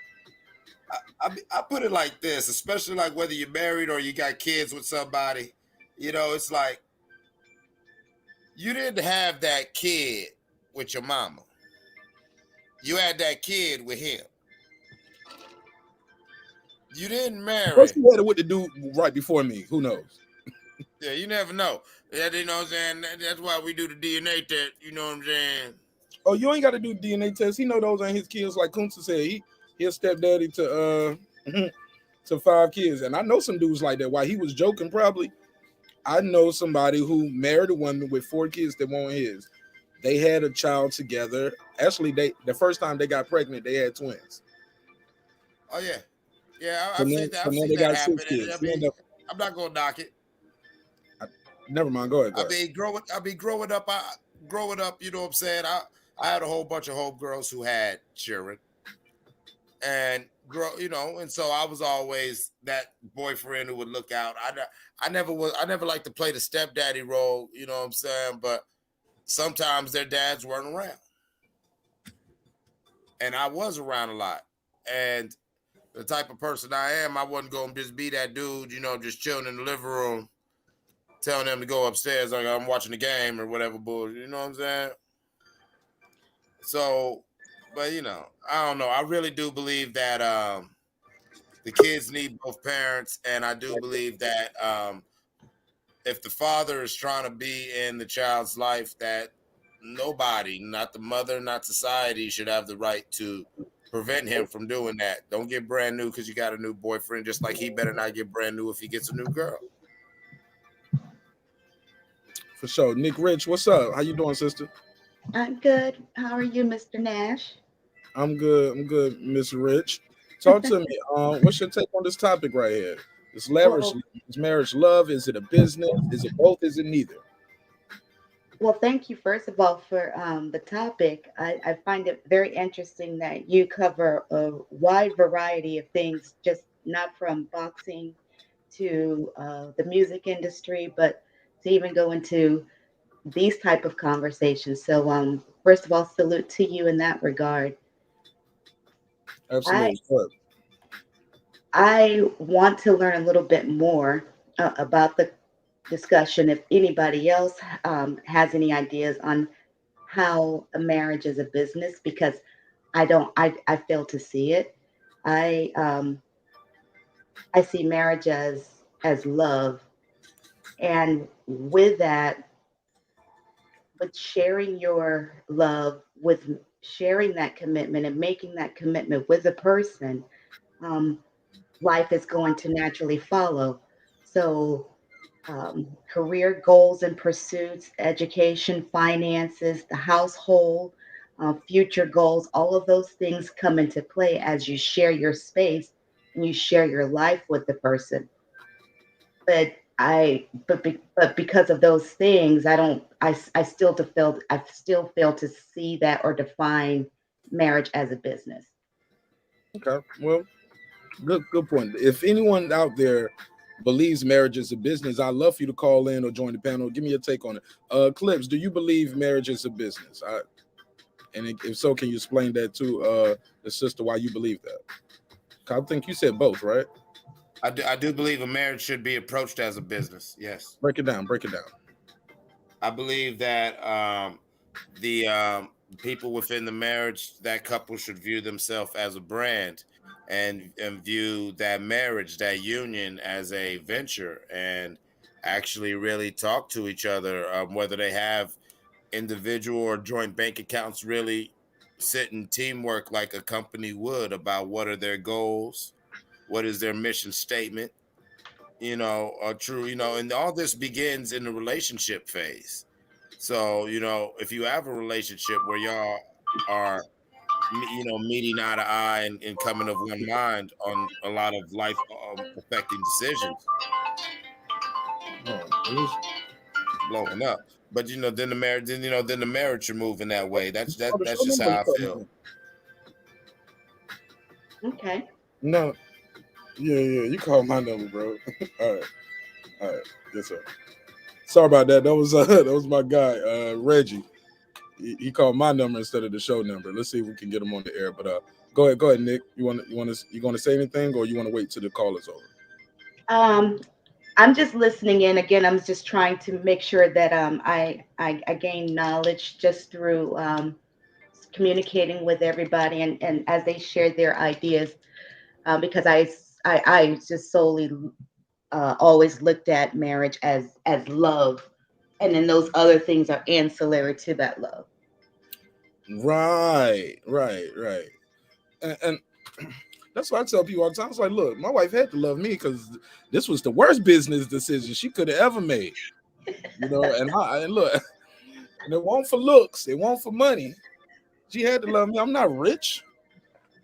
I put it like this, especially like whether you're married or you got kids with somebody. You know, it's like you didn't have that kid with your mama. You had that kid with him. You didn't marry. What's the matter with the dude right before me? Who knows? Yeah, you never know. Yeah, you know what I'm saying? That's why we do the DNA test. You know what I'm saying? Oh, you ain't got to do DNA tests. He know those ain't his kids. Like Kunta said, he a stepdaddy to to 5 kids. And I know some dudes like that. While he was joking, probably. I know somebody who married a woman with 4 kids that weren't his. They had a child together. Actually, the first time they got pregnant, they had twins. Oh yeah, yeah. I've seen that happen. I mean, I'm not gonna knock it. Never mind. Go ahead. I mean, growing up. You know what I'm saying? I had a whole bunch of homegirls who had children, and and so I was always that boyfriend who would look out. I never liked to play the stepdaddy role. You know what I'm saying? But sometimes their dads weren't around, and I was around a lot, and the type of person I am, I wasn't going to just be that dude, just chilling in the living room, telling them to go upstairs like I'm watching the game or whatever bullshit. You know what I'm saying? So, but I don't know. I really do believe that the kids need both parents, and I do believe that if the father is trying to be in the child's life, that nobody, not the mother, not society, should have the right to prevent him from doing that. Don't get brand new because you got a new boyfriend, just like he better not get brand new if he gets a new girl. For sure. Nick Rich, what's up? How you doing, sister? I'm good. How are you, Mr. Nash? I'm good, Miss Rich. Talk to me. What's your take on this topic right here? Is marriage love? Is it a business? Is it both? Is it neither? Well, thank you, first of all, for the topic. I find it very interesting that you cover a wide variety of things, just not from boxing to the music industry, but to even go into these type of conversations. So, first of all, salute to you in that regard. I Absolutely. I want to learn a little bit more about the discussion. If anybody else has any ideas on how a marriage is a business, because I don't, I fail to see it. I I see marriage as love, and with that, with sharing your love, with sharing that commitment and making that commitment with a person, um, life is going to naturally follow. So, career goals and pursuits, education, finances, the household, future goals, all of those things come into play as you share your space and you share your life with the person. But but because of those things, I don't, I still to feel, I still fail to see that or define marriage as a business. Okay, well, good point. If anyone out there believes marriage is a business, I'd love for you to call in or join the panel. Give me your take on it. Clips, do you believe marriage is a business? And if so, can you explain that to the sister why you believe that? I think you said both, right? I do believe a marriage should be approached as a business. Yes. Break it down. Break it down. I believe that the people within the marriage, that couple should view themselves as a brand, and view that marriage, that union, as a venture, and actually really talk to each other, whether they have individual or joint bank accounts, really sit in teamwork like a company would about what are their goals, what is their mission statement, true, and all this begins in the relationship phase. So, if you have a relationship where y'all are, meeting eye to eye, and coming of one mind on a lot of life affecting decisions, Oh, it was, blowing up. But then the marriage should move in that way. That's oh, the show that's just number you how I called me feel. on. Okay. No, yeah, you called my number, bro. All right, yes, sir. Sorry about that. That was that was my guy, Reggie. He called my number instead of the show number. Let's see if we can get him on the air. But go ahead, Nick. You want to say anything, or you want to wait till the call is over? Um, I'm just listening in. Again, I'm just trying to make sure that I gain knowledge just through communicating with everybody and as they share their ideas, because I just solely always looked at marriage as love, and then those other things are ancillary to that love. Right. And that's what I tell people all the time. It's like, look, my wife had to love me because this was the worst business decision she could have ever made. And look, and it won't for looks, it won't for money. She had to love me. I'm not rich.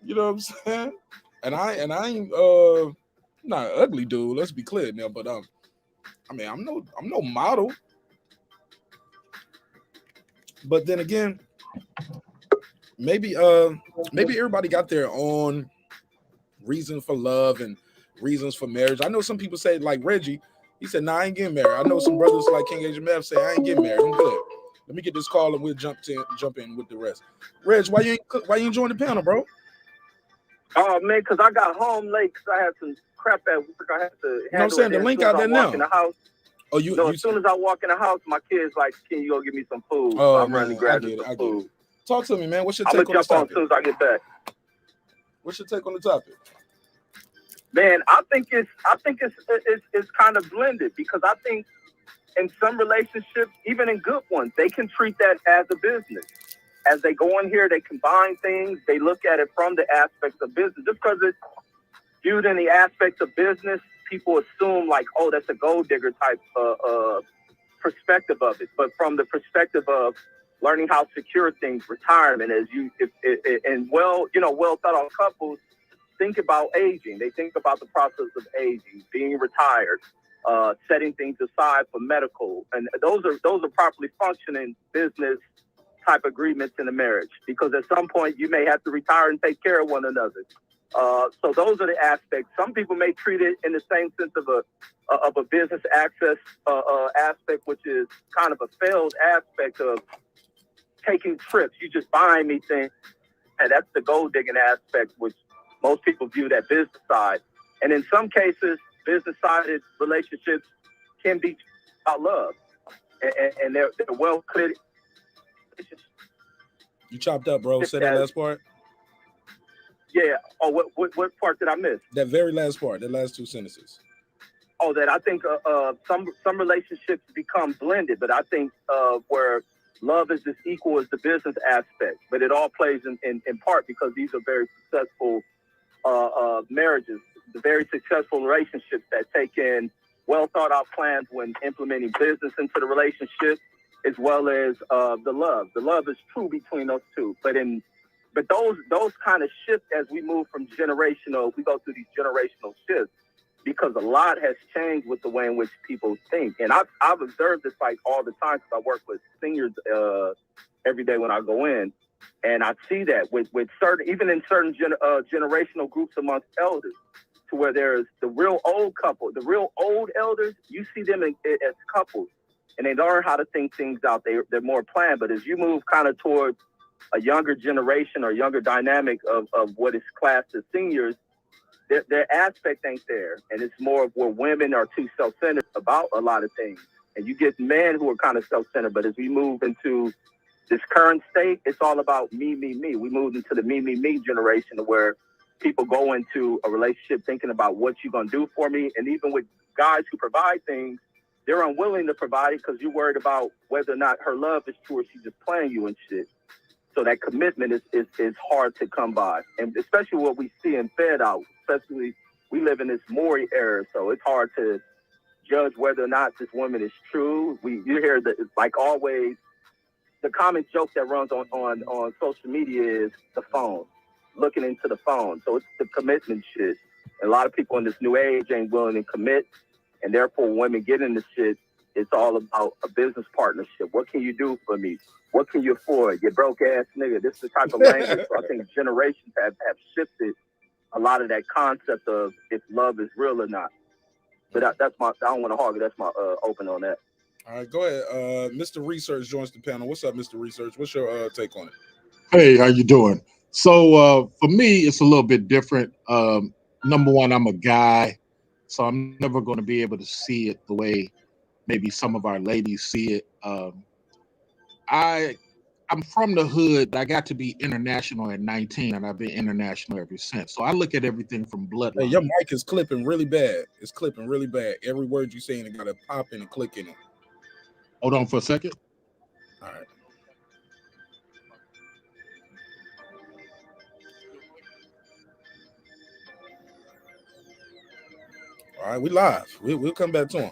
You know what I'm saying? And I ain't not an ugly dude. Let's be clear now. But I mean, I'm no model. But then again, maybe everybody got their own reason for love and reasons for marriage. I know some people say, like Reggie, he said, "Nah, I ain't getting married." I know some brothers like King Agent Mav say, "I ain't getting married. I'm good. Let me get this call and we'll jump in with the rest." Reg, why you ain't join the panel, bro? Oh man, because I got home late because I had some crap at work. I had to handle. You know what I'm saying? The link out there now. In the house. Oh, as soon as I walk in the house, my kid's like, "Can you go get me some food?" Oh, so I'm running to grab some food. Talk to me, man. What's your I'm take gonna on this jump on topic? as soon as I get back. What's your take on the topic? Man, I think it's kind of blended, because I think in some relationships, even in good ones, they can treat that as a business. As they go in here, they combine things. They look at it from the aspects of business. Just because it's viewed in the aspects of business, people assume like, oh, that's a gold digger type perspective of it. But from the perspective of learning how to secure things, retirement, well thought out couples think about aging. They think about the process of aging, being retired, setting things aside for medical, and those are properly functioning business type agreements in a marriage. Because at some point you may have to retire and take care of one another. So those are the aspects. Some people may treat it in the same sense of a business access aspect, which is kind of a failed aspect of taking trips. You just buying me things, and that's the gold digging aspect, which most people view that business side. And in some cases, business-sided relationships can be about love, and they're well clear. You chopped up, bro. Say that last part. Yeah. Oh, what part did I miss? That very last part. The last two sentences. Oh, that I think some relationships become blended, but I think where love is as equal as the business aspect, but it all plays in part because these are very successful marriages, the very successful relationships that take in well thought out plans when implementing business into the relationship, as well as the love. The love is true between those two, but those kind of shift as we move from generational. We go through these generational shifts. because a lot has changed with the way in which people think. And I've observed this like all the time because I work with seniors every day when I go in. And I see that with certain, even in certain generational groups amongst elders, to where there's the real old couple, the real old elders, you see them as couples, and they learn how to think things out. They're more planned. But as you move kind of towards a younger generation or younger dynamic of what is classed as seniors, their aspect ain't there. And it's more of where women are too self-centered about a lot of things. And you get men who are kind of self-centered. But as we move into this current state, it's all about me, me, me. We moved into the me, me, me generation where people go into a relationship thinking about what you're going to do for me. And even with guys who provide things, they're unwilling to provide it because you're worried about whether or not her love is true or she's just playing you and shit. So that commitment is hard to come by. And especially what we see in Fed out, especially we live in this Maury era. So it's hard to judge whether or not this woman is true. You hear that, like always, the common joke that runs on social media is the phone, looking into the phone. So it's the commitment shit. And a lot of people in this new age ain't willing to commit. And therefore, women get into shit, it's all about a business partnership. What can you do for me? What can you afford? You broke ass nigga. This is the type of language. So I think generations have shifted a lot of that concept of if love is real or not. But that's my, I don't want to hog it. That's my open on that. All right, go ahead. Mr. Research joins the panel. What's up, Mr. Research? What's your take on it? Hey, how you doing? So for me, it's a little bit different. Number one, I'm a guy, so I'm never going to be able to see it the way maybe some of our ladies see it. I'm from the hood, but I got to be international at 19, and I've been international ever since. So I look at everything from Hey, bloodline. your mic is clipping really bad. It's clipping really bad. Every word you're saying, it got to pop in and click in it. Hold on for a second. All right. All right, we live. We'll come back to him.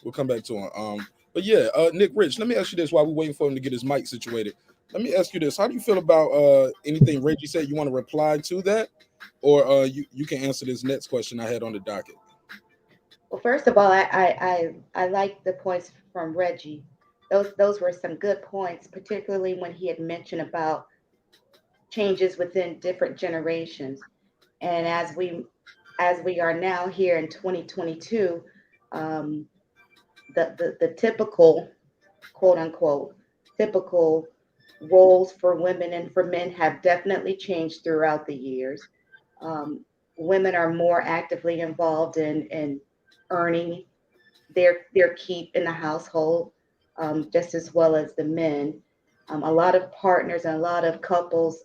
We'll come back to him. But yeah, Nick Rich, let me ask you this while we're waiting for him to get his mic situated. Let me ask you this. How do you feel about anything Reggie said? You want to reply to that? Or you can answer this next question I had on the docket. Well, first of all, I like the points from Reggie. Those were some good points, particularly when he had mentioned about changes within different generations. And as we are now here in 2022, the typical, quote unquote, typical roles for women and for men have definitely changed throughout the years. Women are more actively involved in earning their keep in the household, just as well as the men. A lot of partners and a lot of couples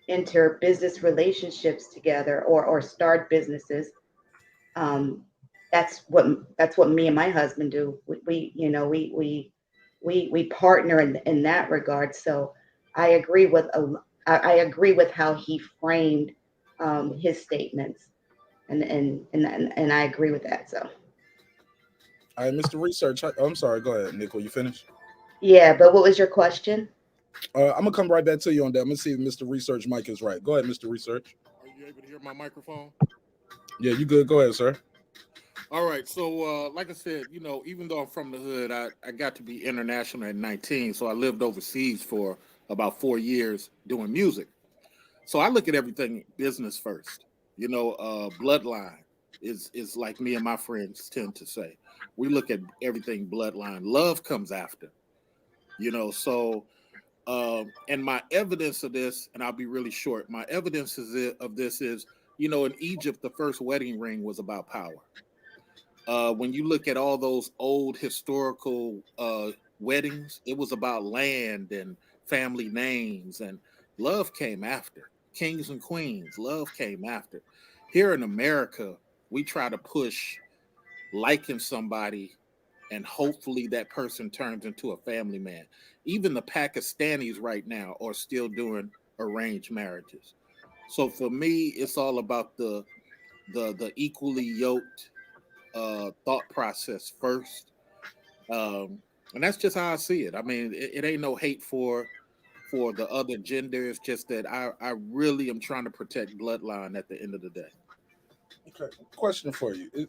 enter business relationships together or start businesses. Um, that's what me and my husband do. We partner in that regard. So I agree with I agree with how he framed his statements, and I agree with that. So. All right, Mr. Research. I'm sorry. Go ahead, Nick. Will you finish? Yeah, but what was your question? I'm gonna come right back to you on that. I'm gonna see if Mr. Research mic is right. Go ahead, Mr. Research. Are you able to hear my microphone? Yeah, you good? Go ahead, sir. All right. So, like I said, even though I'm from the hood, I got to be international at 19. So I lived overseas for about 4 years doing music. So I look at everything business first. Bloodline is like me and my friends tend to say. We look at everything bloodline. Love comes after. So and my evidence of this, and I'll be really short. My evidence of this is, in Egypt, the first wedding ring was about power. When you look at all those old historical weddings, it was about land and family names, and love came after. Kings and queens, love came after. Here in America, we try to push liking somebody, and hopefully that person turns into a family man. Even the Pakistanis right now are still doing arranged marriages. So for me, it's all about the equally yoked thought process first, and that's just how I see it. I mean, it ain't no hate for the other gender. It's just that I really am trying to protect bloodline at the end of the day. Okay. Question for you: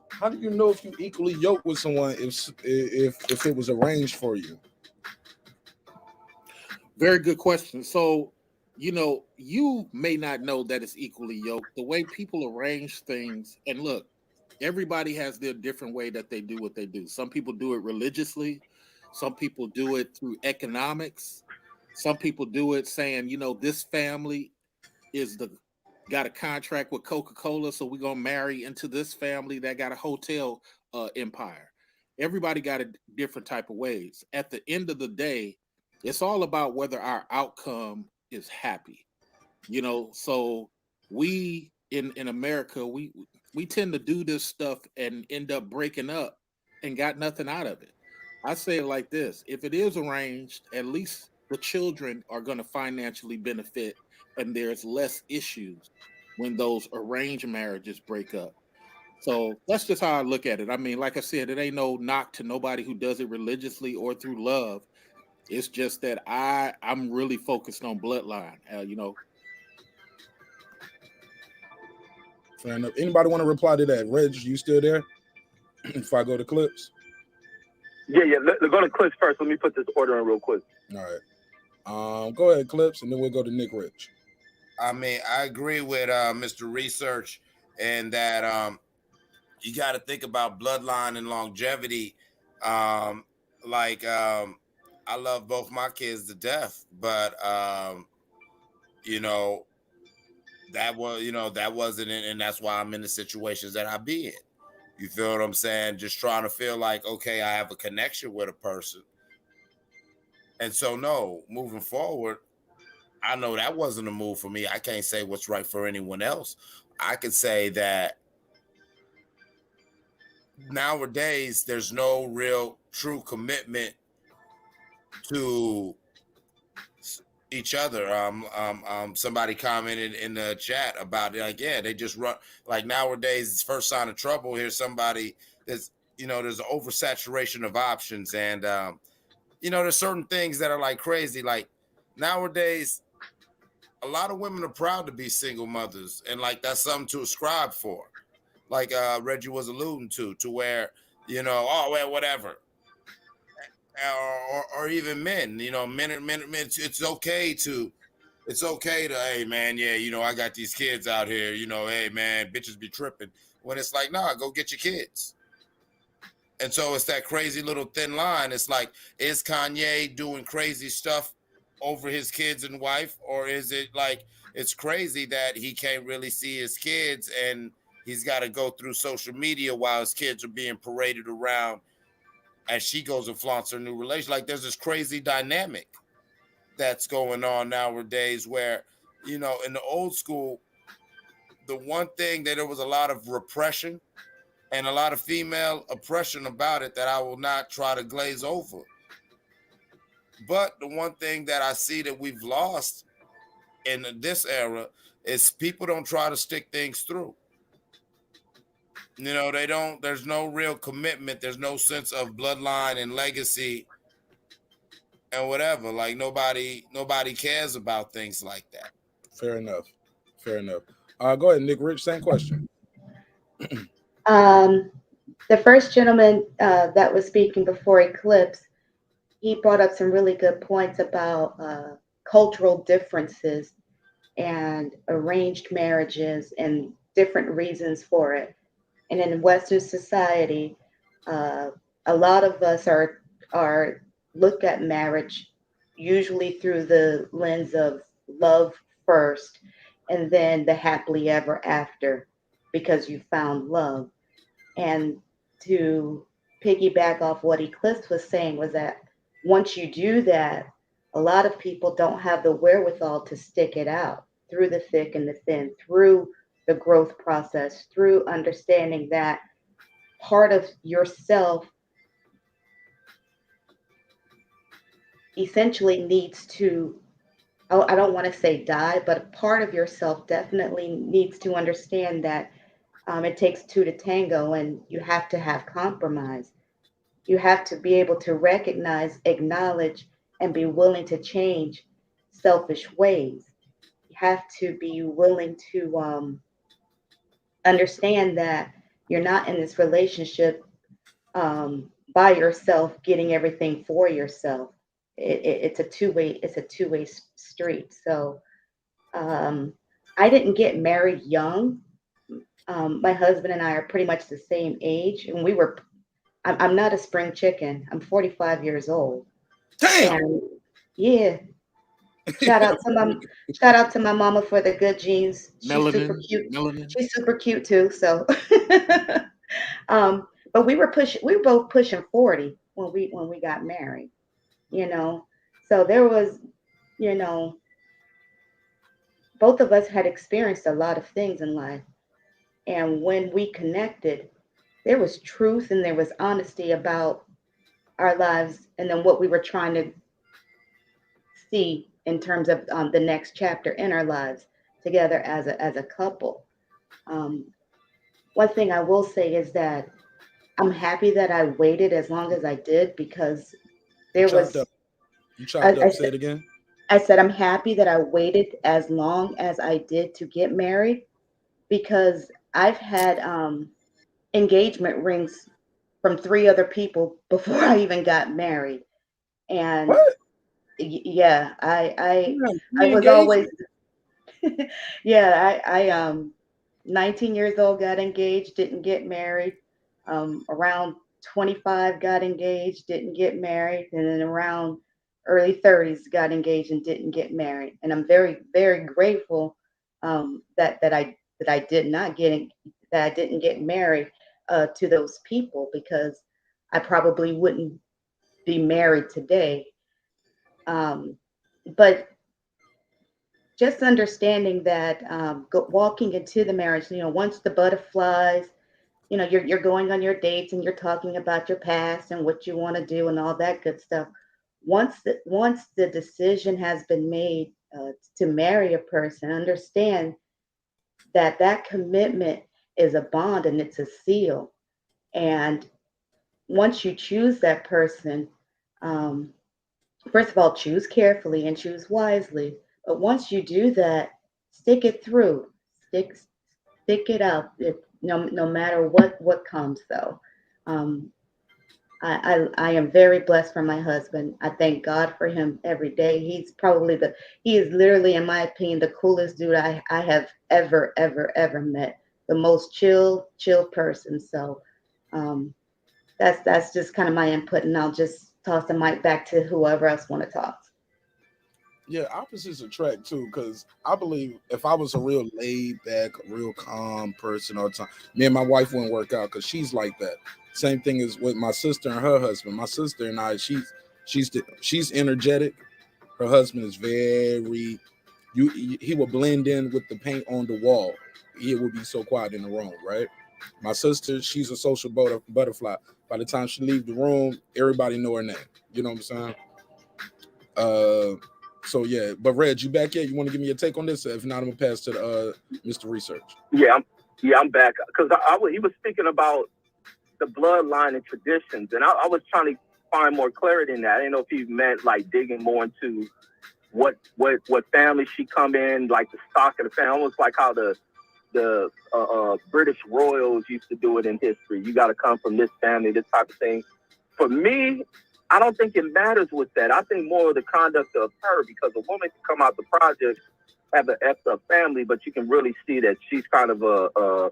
how do you know if you equally yoked with someone if it was arranged for you? Very good question. So, you may not know that it's equally yoked. The way people arrange things, and look, everybody has their different way that they do what they do. Some people do it religiously, some people do it through economics, some people do it saying, this family is the got a contract with Coca-Cola, so we're gonna marry into this family that got a hotel empire. Everybody got a different type of ways. At the end of the day, it's all about whether our outcome is happy. So we in America, we tend to do this stuff and end up breaking up and got nothing out of it. I say it like this: if it is arranged, at least the children are going to financially benefit, and there's less issues when those arranged marriages break up. So that's just how I look at it. I mean, like I said, it ain't no knock to nobody who does it religiously or through love. It's just that I'm really focused on bloodline. Fair enough. Anybody want to reply to that? Reg, you still there? If I go to clips. Yeah. Let's go to Clips first. Let me put this order in real quick. All right. Go ahead, clips, and then we'll go to Nick Rich. I mean, I agree with Mr. Research, and that you got to think about bloodline and longevity. Um, I love both my kids to death, but you know, that wasn't it, and that's why I'm in the situations that I be in. You feel what I'm saying? Just trying to feel like, okay, I have a connection with a person. And so no, moving forward, I know that wasn't a move for me. I can't say what's right for anyone else. I could say that nowadays there's no real true commitment to each other. Somebody commented in the chat about it, like, yeah, they just run like nowadays. It's first sign of trouble. Here's somebody that's there's an oversaturation of options, and there's certain things that are like crazy. Like nowadays, a lot of women are proud to be single mothers, and like that's something to ascribe for. Like Reggie was alluding to where oh well, whatever. Or even men, men, it's okay to, hey man, yeah, I got these kids out here, hey man, bitches be tripping. When it's like, nah, go get your kids. And so it's that crazy little thin line. It's like, is Kanye doing crazy stuff over his kids and wife, or is it like it's crazy that he can't really see his kids and he's got to go through social media while his kids are being paraded around as she goes and flaunts her new relationship? Like there's this crazy dynamic that's going on nowadays where, in the old school, the one thing that there was a lot of repression and a lot of female oppression about it that I will not try to glaze over. But the one thing that I see that we've lost in this era is people don't try to stick things through. They don't, there's no real commitment. There's no sense of bloodline and legacy and whatever. Like nobody cares about things like that. Fair enough. Fair enough. Go ahead, Nick Rich. Same question. The first gentleman that was speaking before Eclipse, he brought up some really good points about cultural differences and arranged marriages and different reasons for it. And in Western society, uh, a lot of us are look at marriage usually through the lens of love first, and then the happily ever after because you found love. And to piggyback off what Eclipse was saying was that once you do that, a lot of people don't have the wherewithal to stick it out through the thick and the thin, through the growth process, through understanding that part of yourself essentially needs to, I don't want to say die, but part of yourself definitely needs to understand that it takes two to tango and you have to have compromise. You have to be able to recognize, acknowledge, and be willing to change selfish ways. You have to be willing to understand that you're not in this relationship by yourself, getting everything for yourself. It's a two-way street. So I didn't get married young. My husband and I are pretty much the same age, and I'm not a spring chicken. I'm 45 years old, Damn. and yeah, shout out to my mama for the good genes. She's super cute. Melanin. She's super cute too. So, but we were both pushing 40 when we got married. You know, so there was, you know, both of us had experienced a lot of things in life, and when we connected, there was truth and there was honesty about our lives, and then what we were trying to see in terms of the next chapter in our lives together as a couple. Um, One thing I will say is that I'm happy that I waited as long as I did because there Chopped was up. You chopped I up. Say it again. I said I'm happy that I waited as long as I did to get married because I've had engagement rings from three other people before I even got married, and What? yeah, You got I three was always engagements? yeah, I 19 years old got engaged, didn't get married. Around 25 got engaged, didn't get married, and then around early 30s got engaged and didn't get married. And I'm very, very grateful that I did not get that I didn't get married to those people because I probably wouldn't be married today. Um, but just understanding that walking into the marriage, once the butterflies, you're going on your dates and you're talking about your past and what you want to do and all that good stuff. Once the decision has been made to marry a person, understand that that commitment is a bond and it's a seal. And once you choose that person, um, first of all, choose carefully and choose wisely. But once you do that, stick it through. Stick it out. No matter what comes though. Um, I am very blessed for my husband. I thank God for him every day. He is literally, in my opinion, the coolest dude I have ever met. The most chill person. So um, that's just kind of my input, and I'll just toss the mic back to whoever else want to talk. Yeah, opposites attract too, because I believe if I was a real laid back, real calm person all the time, me and my wife wouldn't work out because she's like that. Same thing as with my sister and her husband. My sister and I, she's energetic. Her husband is very he will blend in with the paint on the wall. He would be so quiet in the room, right? My sister, she's a social butterfly. By the time she leave the room, everybody know her name. You know what I'm saying? Uh, so yeah, but Reg, you back yet? You want to give me a take on this? If not, I'm gonna pass to the Mr. Research. I'm back because he was speaking about the bloodline and traditions, and I was trying to find more clarity in that. I didn't know if he meant like digging more into what family she come in, like the stock of the family, almost like how the British royals used to do it in history. You got to come from this family, this type of thing. For me, I don't think it matters with that. I think more of the conduct of her, because a woman can come out the project, have an effed up family, but you can really see that she's kind of the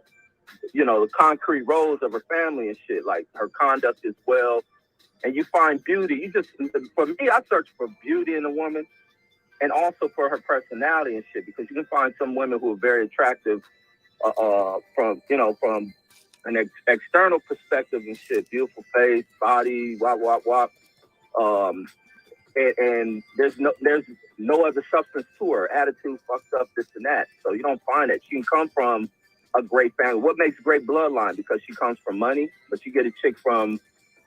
concrete roles of her family and shit. Like her conduct is well, and you find beauty. For me, I search for beauty in a woman, and also for her personality and shit, because you can find some women who are very attractive from an external perspective and shit, beautiful face, body, wop. And there's no other substance to her. Attitude fucked up, this and that. So you don't find that. She can come from a great family. What makes a great bloodline? Because she comes from money, but you get a chick from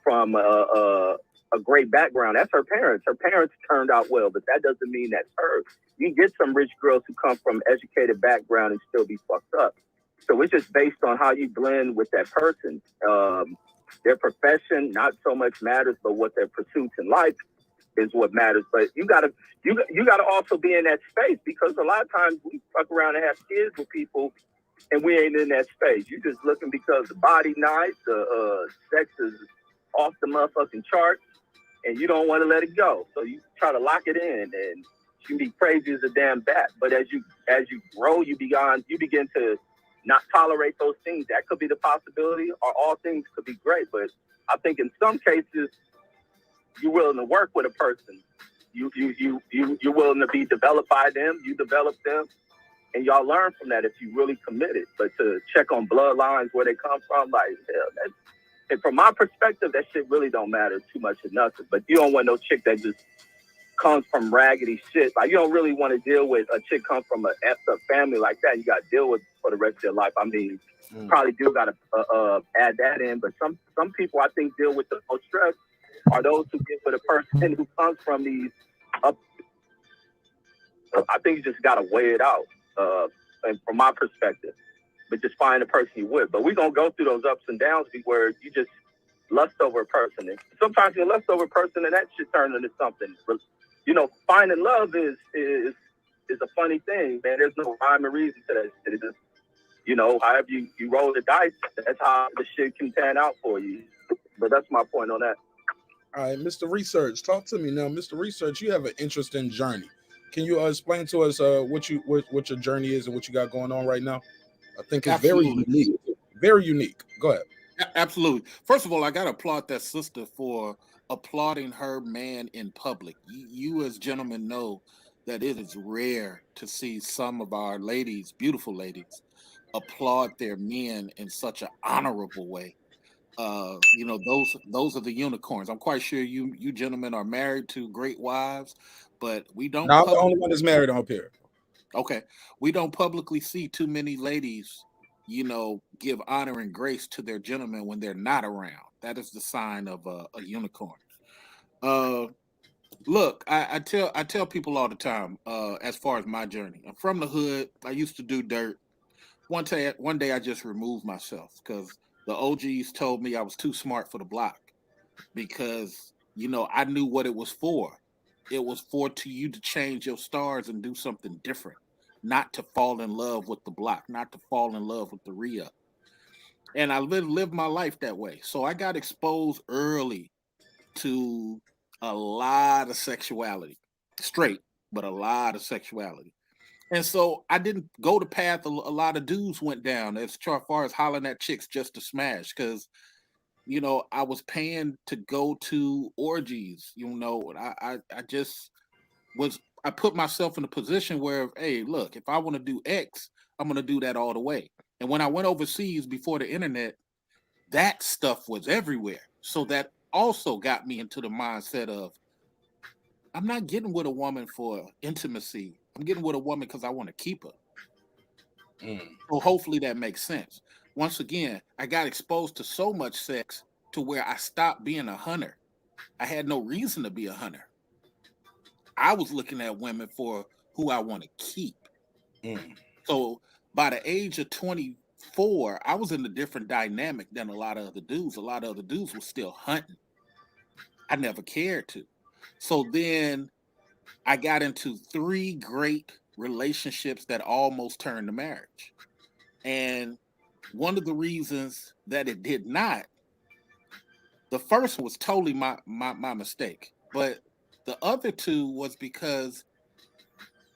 a great background. That's her parents. Her parents turned out well, but that doesn't mean that's her. You can get some rich girls who come from educated background and still be fucked up. So it's just based on how you blend with that person. Their profession not so much matters, but what their pursuits in life is what matters. But you gotta also be in that space, because a lot of times we fuck around and have kids with people and we ain't in that space. You just looking because the body nice, the sex is off the motherfucking charts, and you don't want to let it go. So you try to lock it in, and you be crazy as a damn bat. But as you grow, you begin to not tolerate those things. That could be the possibility, or all things could be great. But I think in some cases, you're willing to work with a person. You're willing to be developed by them. You develop them, and y'all learn from that if you really committed. But to check on bloodlines, where they come from, like, hell, and from my perspective, that shit really don't matter too much or nothing. But you don't want no chick that just comes from raggedy shit. Like, you don't really want to deal with a chick come from an effed up family like that. You got to deal with for the rest of your life. I mean, probably do got to add that in. But some people, I think, deal with the most stress are those who get with a person who comes from these up. I think you just got to weigh it out. And from my perspective, but just find the person you with. But we're going to go through those ups and downs where you just lust over a person. And sometimes you lust over a person and that shit turns into something. You know, finding love is a funny thing, man. There's no rhyme or reason to that shit. It's just, you know, however you roll the dice, that's how the shit can pan out for you. But that's my point on that. All right, Mr. Research, talk to me now. Mr. Research, you have an interesting journey. Can you explain to us what your journey is and what you got going on right now? I think it's very unique. Very unique. Go ahead. Absolutely. First of all, I got to applaud that sister for applauding her man in public. You as gentlemen know that it is rare to see some of our ladies, beautiful ladies, applaud their men in such an honorable way. You know, those are the unicorns. I'm quite sure you gentlemen are married to great wives, but we don't. No, I'm the only one that's married up here. Okay, we don't publicly see too many ladies, you know, give honor and grace to their gentlemen when they're not around. That is the sign of a unicorn. Look, I tell people all the time. As far as my journey, I'm from the hood. I used to do dirt. One day I just removed myself because the OGs told me I was too smart for the block because, you know, I knew what it was for. It was for you to change your stars and do something different, not to fall in love with the block, not to fall in love with the re-up. And I lived my life that way. So I got exposed early to a lot of sexuality, straight, but a lot of sexuality. And so I didn't go the path a lot of dudes went down as far as hollering at chicks just to smash, because, you know, I was paying to go to orgies. You know, I just was, I put myself in a position where, hey, look, if I want to do X, I'm going to do that all the way. And when I went overseas before the internet, that stuff was everywhere. So that also got me into the mindset of, I'm not getting with a woman for intimacy. I'm getting with a woman because I want to keep her. So hopefully that makes sense. Once again, I got exposed to so much sex to where I stopped being a hunter. I had no reason to be a hunter. I was looking at women for who I want to keep. So by the age of 24, I was in a different dynamic than a lot of other dudes. A lot of other dudes were still hunting. I never cared to. So then I got into 3 great relationships that almost turned to marriage. And one of the reasons that it did not, the first was totally my mistake. But the other 2 was because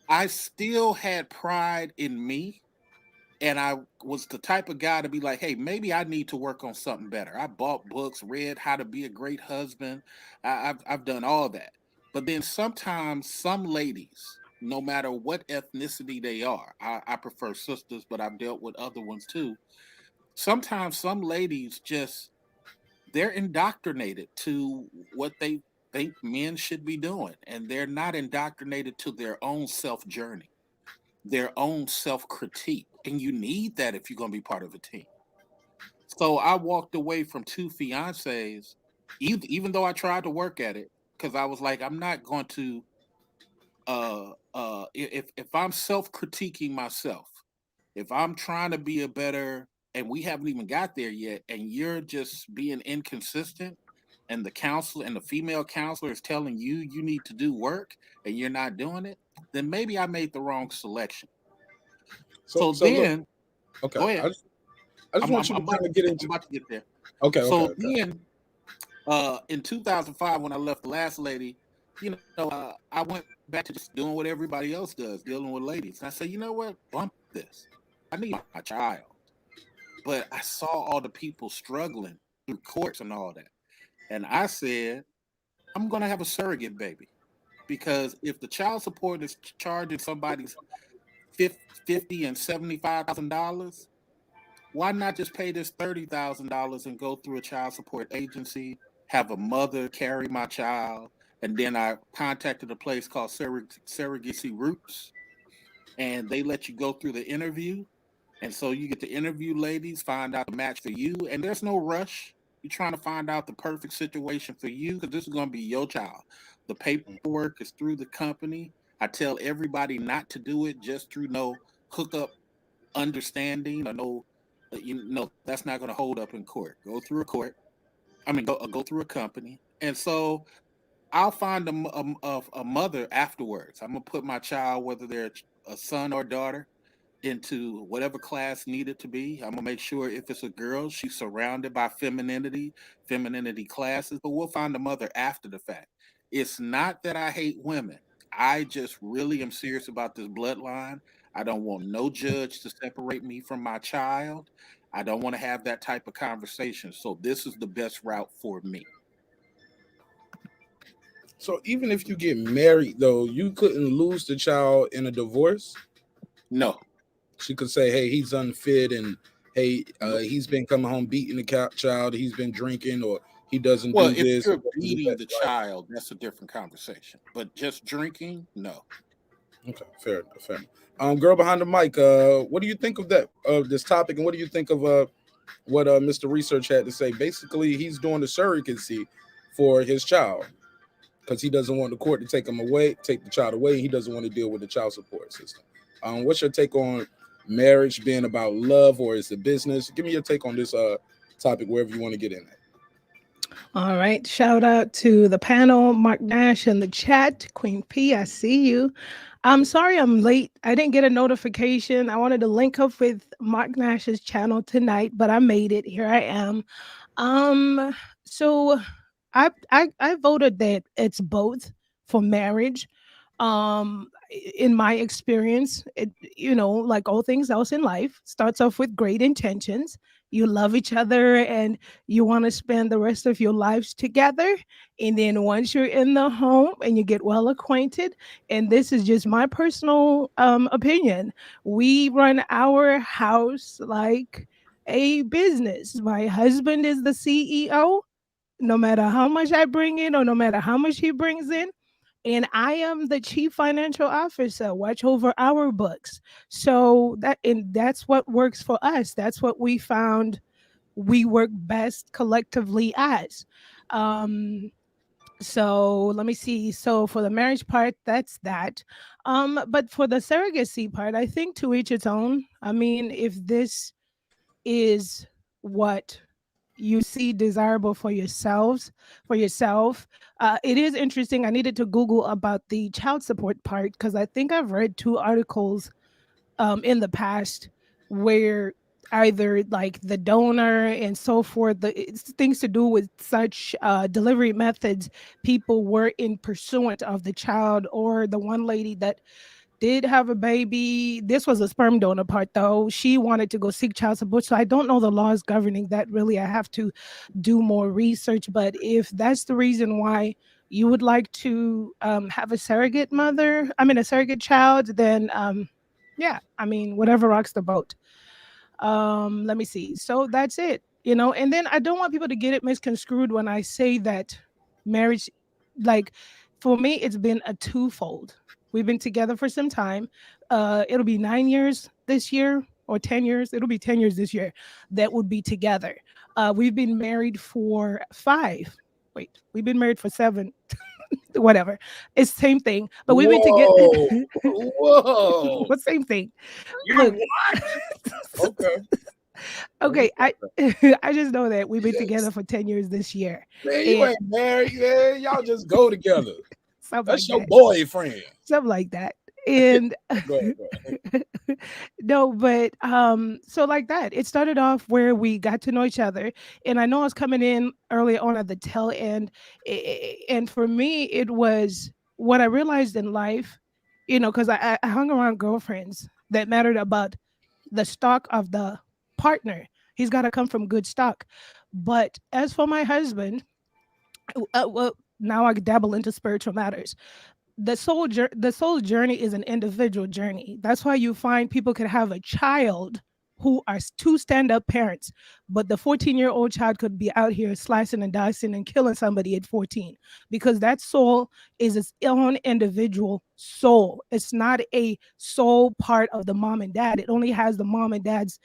I still had pride in me. And I was the type of guy to be like, hey, maybe I need to work on something better. I bought books, read how to be a great husband. I've done all that. But then sometimes some ladies, no matter what ethnicity they are, I prefer sisters, but I've dealt with other ones too. Sometimes some ladies just, they're indoctrinated to what they think men should be doing. And they're not indoctrinated to their own self journey, their own self-critique. And you need that if you're going to be part of a team. So I walked away from 2 fiancés, even though I tried to work at it, because I was like, I'm not going to, if I'm self-critiquing myself, if I'm trying to be a better, and we haven't even got there yet, and you're just being inconsistent, and the counselor and the female counselor is telling you you need to do work and you're not doing it, then maybe I made the wrong selection. So then, Okay. Go ahead. I just want you to kind of get I'm into. about to get there. Okay. So Okay. then, in 2005, when I left the last lady, I went back to just doing what everybody else does, dealing with ladies. And I said, you know what? Bump this. I need my child. But I saw all the people struggling through courts and all that. And I said, I'm going to have a surrogate baby. Because if the child support is charging somebody's $50,000 and $75,000, why not just pay this $30,000 and go through a child support agency, have a mother carry my child, and then I contacted a place called Surrogacy Roots, and they let you go through the interview, and so you get to interview ladies, find out the match for you, and there's no rush. You're trying to find out the perfect situation for you because this is going to be your child. The paperwork is through the company. I tell everybody not to do it just through no hookup understanding or no, that's not going to hold up in court. Go through a court. I mean, go through a company, and so I'll find a mother afterwards. I'm gonna put my child, whether they're a son or daughter, into whatever class needed to be. I'm gonna make sure if it's a girl, she's surrounded by femininity classes, but we'll find a mother after the fact. It's not that I hate women. I just really am serious about this bloodline. I don't want no judge to separate me from my child. I don't want to have that type of conversation. So this is the best route for me. So even if you get married, though, you couldn't lose the child in a divorce. No. She could say, "Hey, he's unfit, and hey, Nope. he's been coming home beating the child. He's been drinking, or he doesn't Well, do if this." you're beating the child, that's a different conversation. But just drinking, no. Okay, fair enough. Fair enough. Girl behind the mic, what do you think of that this topic, and what do you think of what Mr. Research had to say? Basically, he's doing the surrogacy for his child because he doesn't want the court to take the child away. He doesn't want to deal with the child support system. What's your take on marriage being about love, or is it business? Give me your take on this topic, wherever you want to get in it. All right. Shout out to the panel, Marq Nash in the chat. Queen P, I see you. I'm sorry I'm late. I didn't get a notification. I wanted to link up with Marq Nash's channel tonight, but I made it. Here I am. So I voted that it's both for marriage. In my experience, it, like all things else in life, starts off with great intentions. You love each other and you want to spend the rest of your lives together. And then once you're in the home and you get well acquainted, and this is just my personal opinion, we run our house like a business. My husband is the CEO. No matter how much I bring in or no matter how much he brings in, and I am the chief financial officer, watch over our books. So that's what works for us. That's what we found we work best collectively as. So let me see. So for the marriage part, that's that. But for the surrogacy part, I think to each its own. I mean, if this is what you see desirable for yourself. It is interesting. I needed to Google about the child support part because I think I've read two articles in the past where either like the donor and so forth, it's things to do with such delivery methods, people were in pursuit of the child, or the one lady that did have a baby. This was a sperm donor part, though. She wanted to go seek child support. So I don't know the laws governing that really. I have to do more research. But if that's the reason why you would like to have a surrogate a surrogate child, then yeah, I mean, whatever rocks the boat. Let me see. So that's it, and then I don't want people to get it misconstrued when I say that marriage, like for me, it's been a twofold. We've been together for some time. It'll be 9 years this year, or 10 years. It'll be 10 years this year that would be together. We've been married for 5. Wait, we've been married for 7. Whatever. It's the same thing. But we've been together. Whoa. What same thing? You Look. what? Okay. Okay, I just know that we've been together for 10 years this year. Man, you ain't married, man. Y'all just go together. Something That's like your that. boyfriend. Something like that. And Go ahead, go ahead. no, but so like that, it started off where we got to know each other, and I know I was coming in early on at the tail end, and for me, it was what I realized in life, because I hung around girlfriends that mattered about the stock of the partner. He's got to come from good stock. But as for my husband, well, now I dabble into spiritual matters. The soul journey is an individual journey. That's why you find people can have a child who are two stand-up parents, but the 14-year-old child could be out here slicing and dicing and killing somebody at 14, because that soul is its own individual soul. It's not a soul part of the mom and dad. It only has the mom and dad's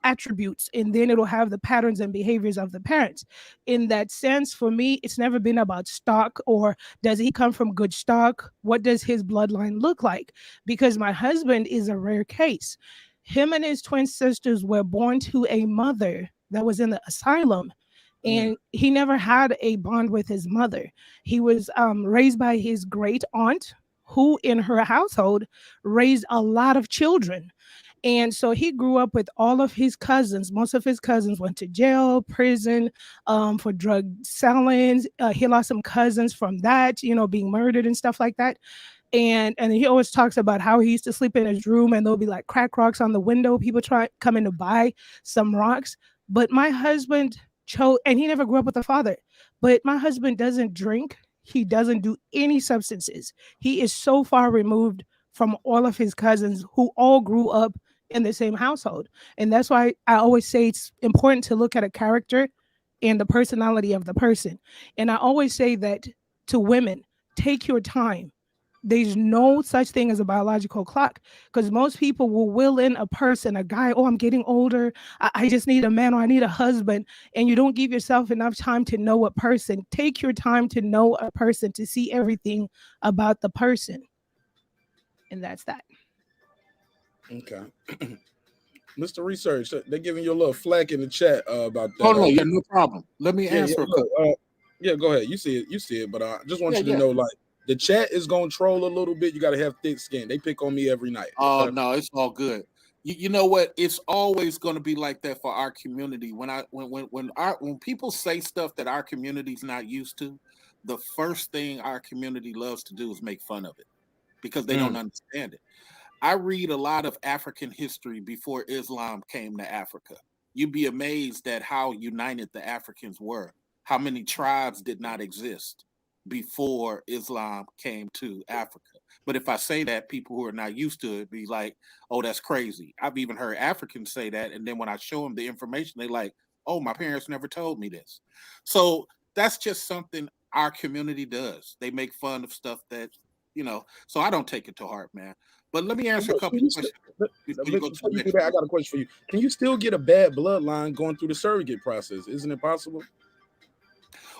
attributes, and then it'll have the patterns and behaviors of the parents. In that sense, for me, it's never been about stock or does he come from good stock? What does his bloodline look like? Because my husband is a rare case. Him and his twin sisters were born to a mother that was in the asylum, and he never had a bond with his mother. He was raised by his great aunt, who in her household raised a lot of children. And so he grew up with all of his cousins. Most of his cousins went to jail, prison, for drug selling. He lost some cousins from that, being murdered and stuff like that. And he always talks about how he used to sleep in his room and there'll be like crack rocks on the window. People try coming to buy some rocks. But my husband chose, and he never grew up with a father. But my husband doesn't drink. He doesn't do any substances. He is so far removed from all of his cousins who all grew up in the same household. And that's why I always say it's important to look at a character and the personality of the person. And I always say that to women, take your time. There's no such thing as a biological clock, because most people will will in a person, a guy. Oh, I'm getting older. I just need a man, or I need a husband. And you don't give yourself enough time to know a person. Take your time to know a person, to see everything about the person. And that's that. Okay. Mr. Research, they're giving you a little flack in the chat about that. Oh no, yeah, no problem. Let me yeah, answer a look, couple. yeah, go ahead. You see it, but I just want Yeah, you to yeah. know, like, the chat is gonna troll a little bit. You gotta have thick skin. They pick on me every night. Oh Okay. no, it's all good. You know what? It's always going to be like that for our community. When people say stuff that our community's not used to, the first thing our community loves to do is make fun of it because they don't understand it. I read a lot of African history before Islam came to Africa. You'd be amazed at how united the Africans were, how many tribes did not exist before Islam came to Africa. But if I say that, people who are not used to it be like, oh, that's crazy. I've even heard Africans say that. And then when I show them the information, they like, oh, my parents never told me this. So that's just something our community does. They make fun of stuff that. So I don't take it to heart, man. But let me answer a Look, couple of questions before you go to before the you do next that, I one. got a question for you. Can you still get a bad bloodline going through the surrogate process? Isn't it possible?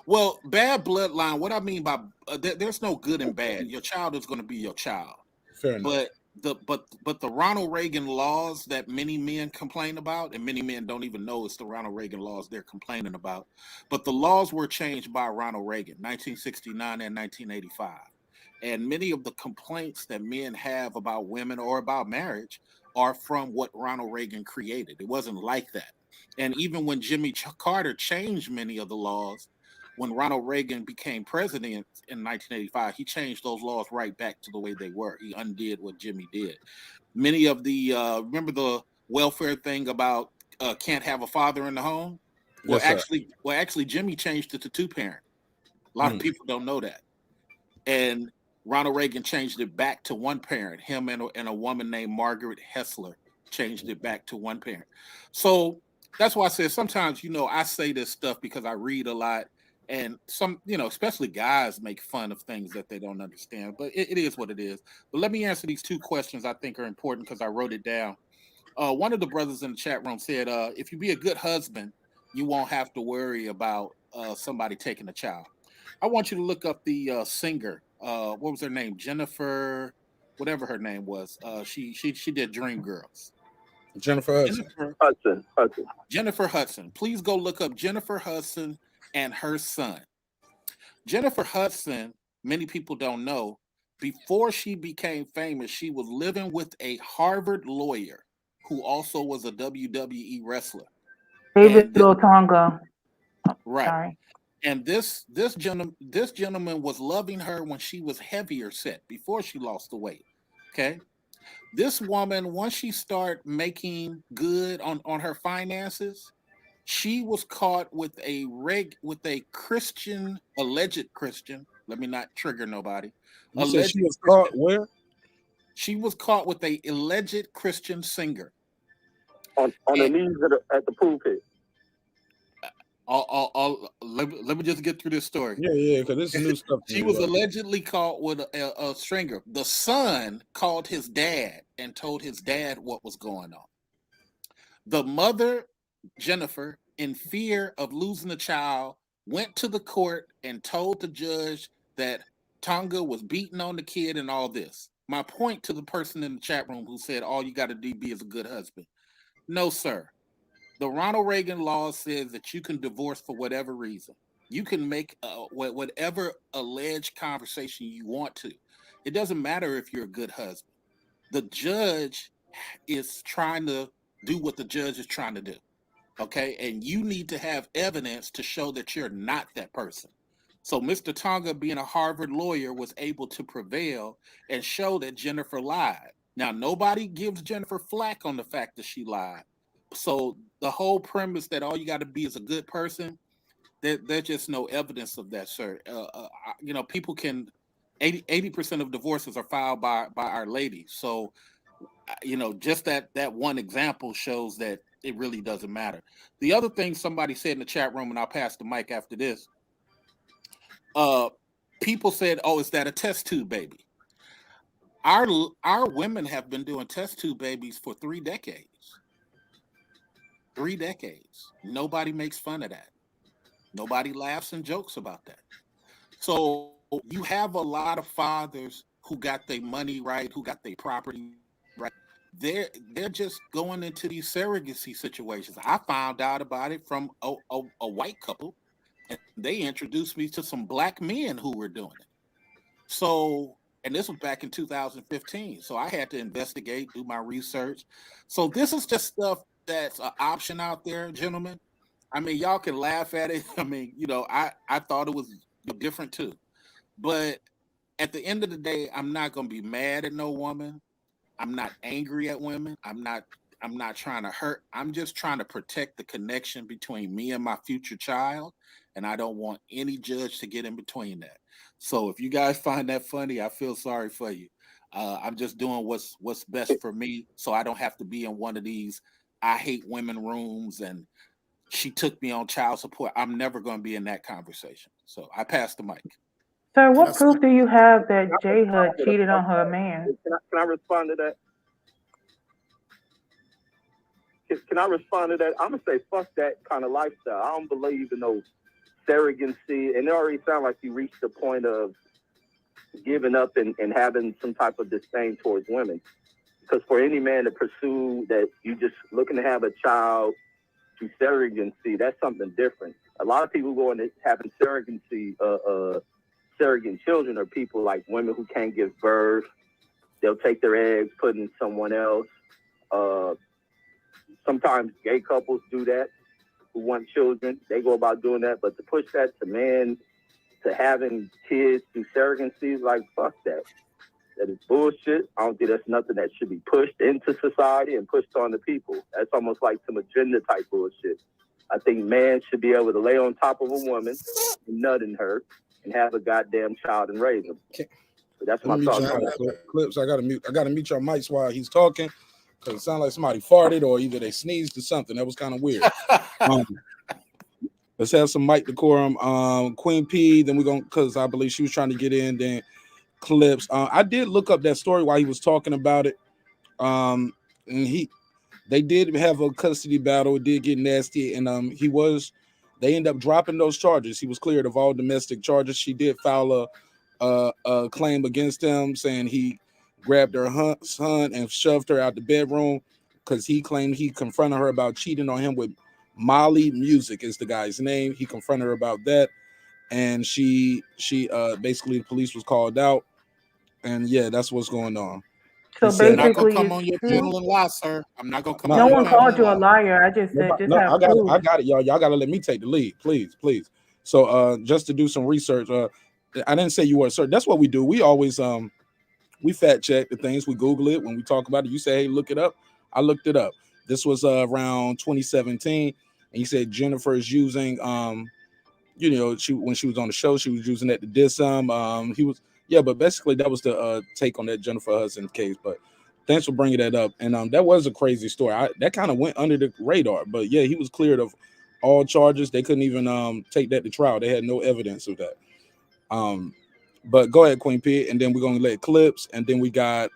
Well, bad bloodline, what I mean by there's no good and bad. Your child is going to be your child. Fair enough. But the Ronald Reagan laws that many men complain about, and many men don't even know it's the Ronald Reagan laws they're complaining about. But the laws were changed by Ronald Reagan, 1969 and 1985. And many of the complaints that men have about women or about marriage are from what Ronald Reagan created. It wasn't like that. And even when Jimmy Carter changed many of the laws, when Ronald Reagan became president in 1985, he changed those laws right back to the way they were. He undid what Jimmy did. Many of the remember the welfare thing about can't have a father in the home. Well, Yes, sir. actually, Jimmy changed it to two parent. A lot of Mm. people don't know that. And Ronald Reagan changed it back to one parent. Him and a woman named Margaret Hessler changed it back to one parent. So that's why I said sometimes, I say this stuff because I read a lot, and some, especially guys make fun of things that they don't understand. But it is what it is. But let me answer these two questions I think are important because I wrote it down. One of the brothers in the chat room said, if you be a good husband, you won't have to worry about somebody taking a child. I want you to look up the singer. What was her name? Jennifer, whatever her name was. She did Dream Girls. Jennifer Hudson. Jennifer Hudson. Please go look up Jennifer Hudson and her son. Jennifer Hudson, many people don't know, before she became famous, she was living with a Harvard lawyer who also was a WWE wrestler. David And this, Otunga. right. Sorry. And this gentleman was loving her when she was heavier set before she lost the weight. Okay. This woman, once she started making good on her finances, she was caught with a Christian, alleged Christian. Let me not trigger nobody. You said Alleged she was Christian. caught where? She was caught with a alleged Christian singer. On the knees at the pulpit. Let me just get through this story. Yeah, because this is new stuff. She was allegedly caught with a stringer. The son called his dad and told his dad what was going on. The mother, Jennifer, in fear of losing the child, went to the court and told the judge that Tonga was beating on the kid and all this. My point to the person in the chat room who said all you got to do is a good husband. No, sir. The Ronald Reagan law says that you can divorce for whatever reason. You can make whatever alleged conversation you want to. It doesn't matter if you're a good husband. The judge is trying to do what the judge is trying to do. Okay. And you need to have evidence to show that you're not that person. So Mr. Tonga, being a Harvard lawyer, was able to prevail and show that Jennifer lied. Now, nobody gives Jennifer flack on the fact that she lied. So the whole premise that all you got to be is a good person, there's just no evidence of that, sir. People can 80% of divorces are filed by our ladies. So, just that one example shows that it really doesn't matter. The other thing somebody said in the chat room, and I'll pass the mic after this. People said, "Oh, is that a test tube baby?" Our women have been doing test tube babies for 3 decades. 3 decades. Nobody makes fun of that. Nobody laughs and jokes about that. So you have a lot of fathers who got their money right, who got their property right. They're just going into these surrogacy situations. I found out about it from a white couple, and they introduced me to some black men who were doing it. So, and this was back in 2015. So I had to investigate, do my research. So this is just stuff that's an option out there, gentlemen. I mean, y'all can laugh at it. I mean, I thought it was different too. But at the end of the day, I'm not going to be mad at no woman. I'm not angry at women. I'm not trying to hurt. I'm just trying to protect the connection between me and my future child. And I don't want any judge to get in between that. So if you guys find that funny, I feel sorry for you. I'm just doing what's best for me, so I don't have to be in one of these I hate women rooms and she took me on child support. I'm never going to be in that conversation. So I pass the mic. Sir, what proof do you have that J Hood cheated on her man? Can I respond to that? Can I respond to that? I'm gonna say fuck that kind of lifestyle. I don't believe in no surrogacy, and it already sounds like you reached the point of giving up and having some type of disdain towards women. Because for any man to pursue that, you just looking to have a child through surrogacy, that's something different. A lot of people going to having surrogacy, surrogate children are people like women who can't give birth. They'll take their eggs, put in someone else. Sometimes gay couples do that who want children. They go about doing that. But to push that to men, to having kids through surrogacy, like, fuck that. That is bullshit. I don't think that's nothing that should be pushed into society and pushed on the people. That's almost like some agenda type bullshit. I think man should be able to lay on top of a woman and nut in her and have a goddamn child and raise them. So that's my thought. Clips. I gotta mute your mics while he's talking because it sounds like somebody farted or either they sneezed or something. That was kind of weird. Let's have some mic decorum. Queen P. Then we're gonna, because I believe she was trying to get in. Then Clips. I did look up that story while he was talking about it. And they did have a custody battle. It did get nasty, and they ended up dropping those charges. He was cleared of all domestic charges. She did file a claim against him, saying he grabbed her son and shoved her out the bedroom because he claimed he confronted her about cheating on him with Molly Music is the guy's name. He confronted her about that, and she basically the police was called out, And yeah, that's what's going on. He So said, I'm not gonna basically, come it's on your true. channel and lie, sir. I'm not gonna come no, on No your one panel called and you a lie. liar. I just said just no, have I proof. got it, y'all. Y'all gotta let me take the lead, please, please. So just to do some research, I didn't say you were certain. That's what we do. We always we fact check the things, we Google it when we talk about it. You say, hey, look it up. I looked it up. This was around 2017, and you said Jennifer is using she when she was on the show, she was using that to diss him. He was but basically that was the take on that Jennifer Hudson case. But thanks for bringing that up. And that was a crazy story. That kind of went under the radar. But yeah, he was cleared of all charges. They couldn't even take that to trial. They had no evidence of that. But go ahead, Queen P, and then we're gonna let clips, and then we got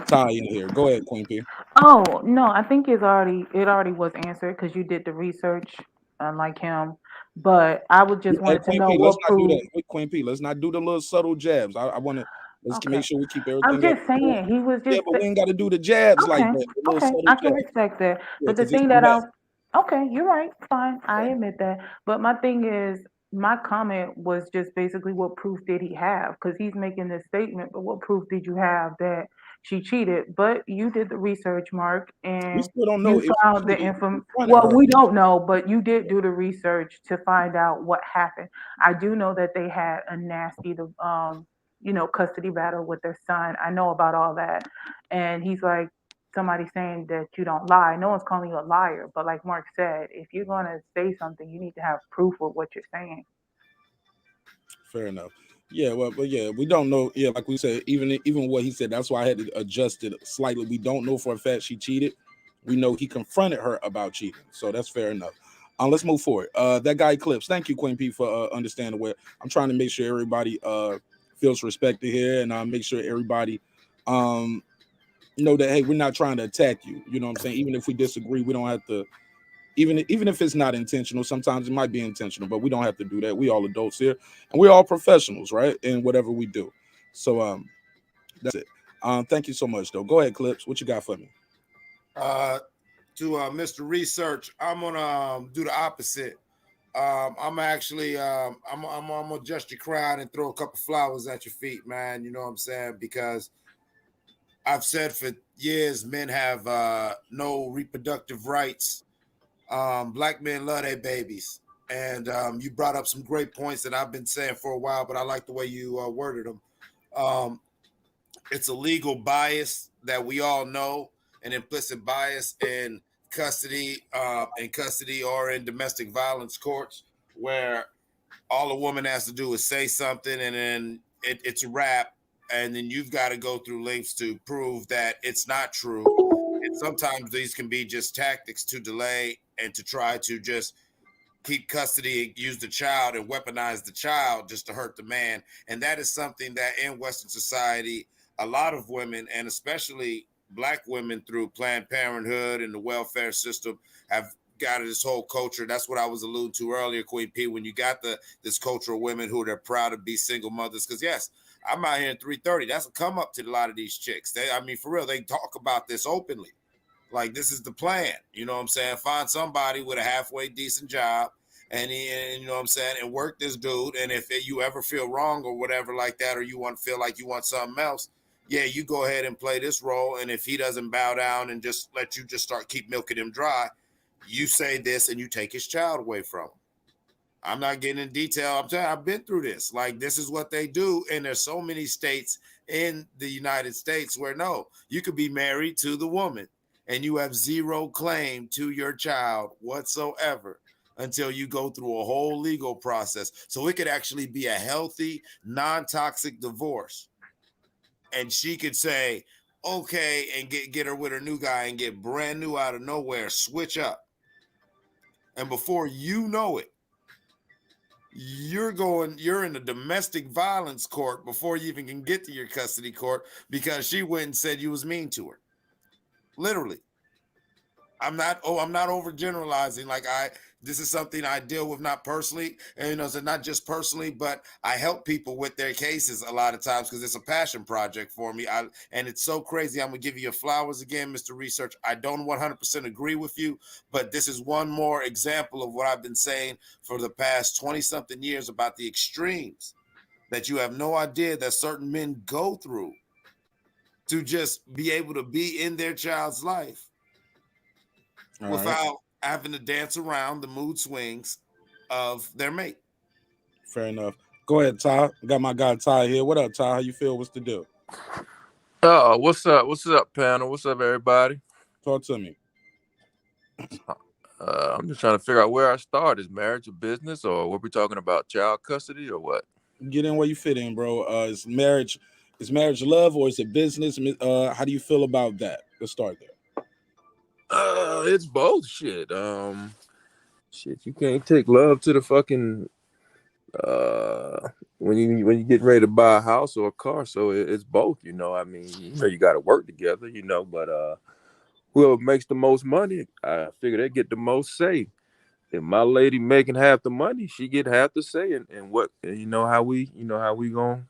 Ty in here. Go ahead, Queen P. Oh no, I think it already was answered because you did the research, unlike him. But I would just Hey, wanted to Queen know P, let's what not do proof. that. Wait, Queen P, let's not do the little subtle jabs. I want to Okay, make sure we keep I'm everything up. just saying he was Yeah, just but we ain't got to do the jabs like okay. that. The little Okay, subtle I can jabs. respect that. Yeah, But the because it's thing too that bad. okay, you're right, fine, I admit that. But my thing is, my comment was just basically what proof did he have? Because he's making this statement, but what proof did you have that she cheated? But you did the research, Mark, We and still don't know you if found she the cheated. info. We fronted Well, her. we don't know, but you did do the research to find out what happened. I do know that they had a nasty, custody battle with their son. I know about all that, and he's like somebody saying that you don't lie. No one's calling you a liar, but like Mark said, if you're gonna say something, you need to have proof of what you're saying. Fair enough. Yeah, well, but yeah, we don't know. Yeah, like we said, even what he said, that's why I had to adjust it slightly. We don't know for a fact she cheated. We know he confronted her about cheating, so that's fair enough. Let's move forward. That guy Clips. Thank you, Queen P, for understanding where I'm trying to make sure everybody feels respected here, and make sure everybody um know that hey, we're not trying to attack you. You know what I'm saying? Even if we disagree, we don't have to. Even if it's not intentional, sometimes it might be intentional, but we don't have to do that. We all adults here, and we're all professionals, right? In whatever we do. So that's it. Thank you so much, though. Go ahead, Clips. What you got for me? To Mr. Research, I'm gonna do the opposite. I'm actually I'm gonna adjust your crown and throw a couple flowers at your feet, man. You know what I'm saying? Because I've said for years men have no reproductive rights. Black men love their babies, and you brought up some great points that I've been saying for a while, but I like the way you worded them. Um, it's a legal bias that we all know, an implicit bias in custody or in domestic violence courts, where all a woman has to do is say something, and then it's a wrap, and then you've got to go through lengths to prove that it's not true. And sometimes these can be just tactics to delay and to try to just keep custody and use the child and weaponize the child just to hurt the man. And that is something that in Western society, a lot of women, and especially Black women through Planned Parenthood and the welfare system, have got this whole culture. That's what I was alluding to earlier, Queen P, when you got this culture of women who are proud to be single mothers. Because yes, I'm out here in 330. That's a come up to a lot of these chicks. I mean, for real, they talk about this openly. Like, this is the plan. You know what I'm saying? Find somebody with a halfway decent job, and you know what I'm saying, and work this dude. And if you ever feel wrong or whatever like that, or you want to feel like you want something else, yeah, you go ahead and play this role. And if he doesn't bow down and just let you just start keep milking him dry, you say this and you take his child away from him. I'm not getting in detail. I'm telling you, I've been through this. Like, this is what they do. And there's so many states in the United States where no, you could be married to the woman and you have zero claim to your child whatsoever until you go through a whole legal process. So it could actually be a healthy, non-toxic divorce. And she could say, okay, and get her with her new guy and get brand new out of nowhere, switch up. And before you know it, you're in a domestic violence court before you even can get to your custody court because she went and said you was mean to her. Literally. I'm not overgeneralizing. Like, this is something I deal with, not personally, and so not just personally, but I help people with their cases a lot of times because it's a passion project for me. And it's so crazy. I'm gonna give you your flowers again, Mr. Research. I don't 100% agree with you, but this is one more example of what I've been saying for the past 20 something years about the extremes that you have no idea that certain men go through to just be able to be in their child's life without having to dance around the mood swings of their mate. Fair enough. Go ahead, Ty. Got my guy Ty here. What up, Ty? How you feel? What's the deal? Oh, what's up? What's up, panel? What's up, everybody? Talk to me. I'm just trying to figure out where I start. Is marriage a business, or what we talking about? Child custody, or what? Get in where you fit in, bro. Is marriage love or is it business? How do you feel about that? Let's start there. It's both. Shit. Shit. You can't take love to the fucking when you get ready to buy a house or a car. So it's both. You know. I mean, you got to work together. But whoever makes the most money, I figure they get the most say. If my lady making half the money, she get half the say, and what how we gonna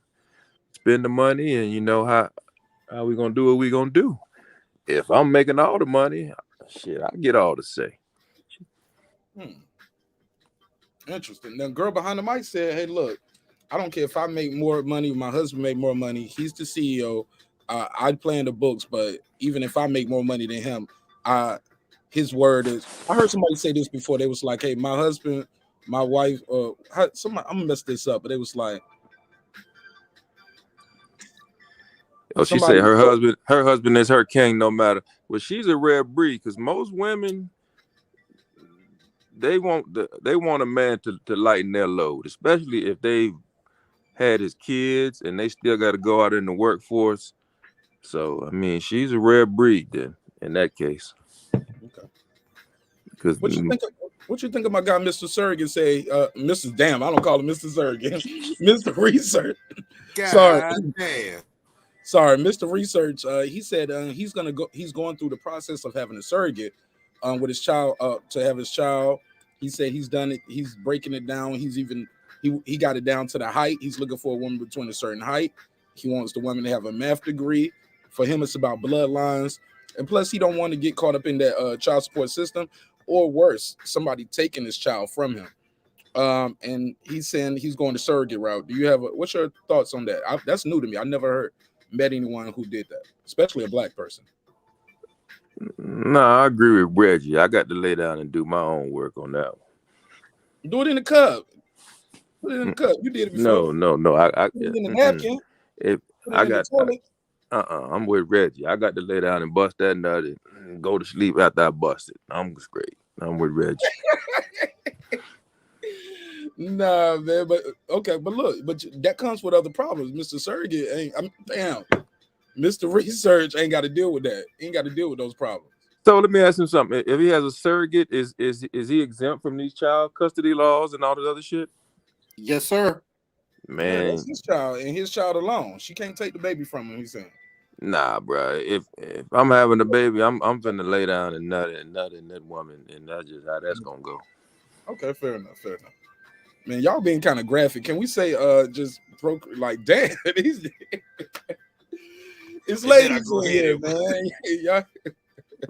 spend the money, and how we gonna do what we gonna do. If I'm making all the money, shit, I get all the say. Interesting. The girl behind the mic said, "Hey, look, I don't care if I make more money, my husband make more money. He's the CEO. I plan the books, but even if I make more money than him, his word is." I heard somebody say this before. They was like, "Hey, my husband, my wife, I'm gonna mess this up," but it was like, "Oh, she said her husband is her king, no matter." Well, she's a rare breed because most women they want a man to lighten their load, especially if they've had his kids and they still got to go out in the workforce. So, I mean, she's a rare breed then, in that case. Okay. Because what you think of my guy, Mr. Surrogate? Say, Mr. Damn, I don't call him Mr. Surrogate, Mr. Research. Sorry, Mr. Research. He said he's going through the process of having a surrogate with his child to have his child. He said he's done it. He's breaking it down. He got it down to the height. He's looking for a woman between a certain height. He wants the woman to have a math degree. For him, it's about bloodlines, and plus he don't want to get caught up in that child support system, or worse, somebody taking his child from him. And he's saying he's going the surrogate route. Do you have what's your thoughts on that? That's new to me. I never met anyone who did that, especially a black person. No, I agree with Reggie. I got to lay down and do my own work on that one. Do it in the cup. Put it in the cup. You did it before. No. Put it in the napkin. If I got, I'm with Reggie. I got to lay down and bust that nut and go to sleep after I bust it. I'm straight. I'm with Reggie. Nah, man, but okay, but look, but that comes with other problems. Mr. Surrogate Mr. Research ain't got to deal with that. He ain't got to deal with those problems. So let me ask him something. If he has a surrogate, is he exempt from these child custody laws and all this other shit? Yes, sir. Man, yeah, that's his child and his child alone. She can't take the baby from him. He's saying. Nah, bro. If I'm having a baby, I'm finna lay down and nut in that woman, and that's just how that's gonna go. Okay, fair enough. Man, y'all being kind of graphic. Can we say just broke like damn? It's ladies in here, man. Y'all.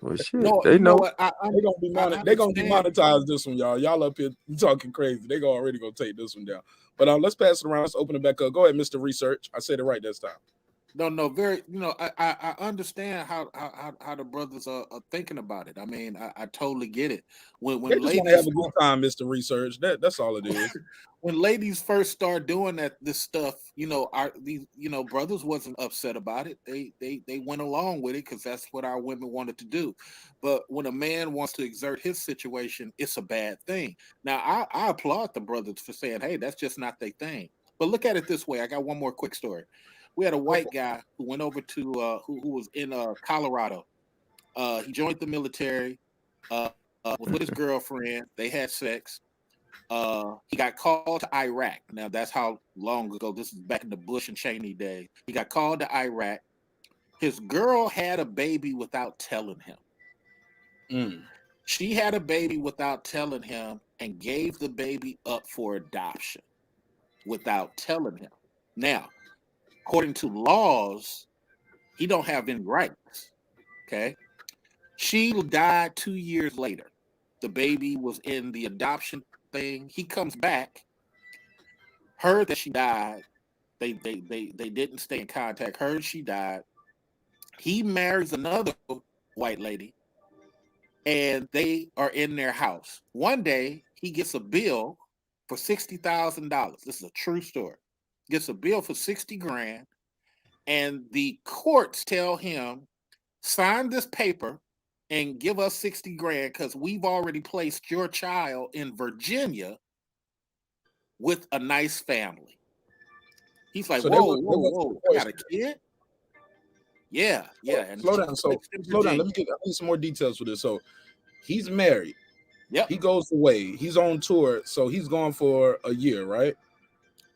Well, shit, they know what? They're gonna demonetize this one, y'all. Y'all up here talking crazy. They already gonna take this one down. But let's pass it around. Let's open it back up. Go ahead, Mr. Research. I said it right this time. No, very. I understand how the brothers are thinking about it. I mean, I totally get it. When they just want to have a good time, Mr. Research. That's all it is. When ladies first start doing this stuff, these brothers wasn't upset about it. They went along with it because that's what our women wanted to do. But when a man wants to exert his situation, it's a bad thing. Now I applaud the brothers for saying, hey, that's just not their thing. But look at it this way. I got one more quick story. We had a white guy who went over to who was in Colorado. He joined the military, was with his girlfriend. They had sex. He got called to Iraq. Now that's how long ago. This is back in the Bush and Cheney days. He got called to Iraq. His girl had a baby without telling him. She had a baby without telling him and gave the baby up for adoption without telling him. Now, according to laws, he don't have any rights. Okay. She died 2 years later. The baby was in the adoption thing. He comes back, heard that she died. They didn't stay in contact. Heard she died. He marries another white lady, and they are in their house. One day, he gets a bill for $60,000. This is a true story. Gets a bill for 60 grand, and the courts tell him, sign this paper and give us 60 grand because we've already placed your child in Virginia with a nice family. He's like, So whoa, they whoa, went to whoa, I got a divorce. kid? Yeah, yeah. And Slow she's down. So placed in slow down. Virginia. I need some more details for this. So he's married. Yep. He goes away. He's on tour. So he's gone for a year, right?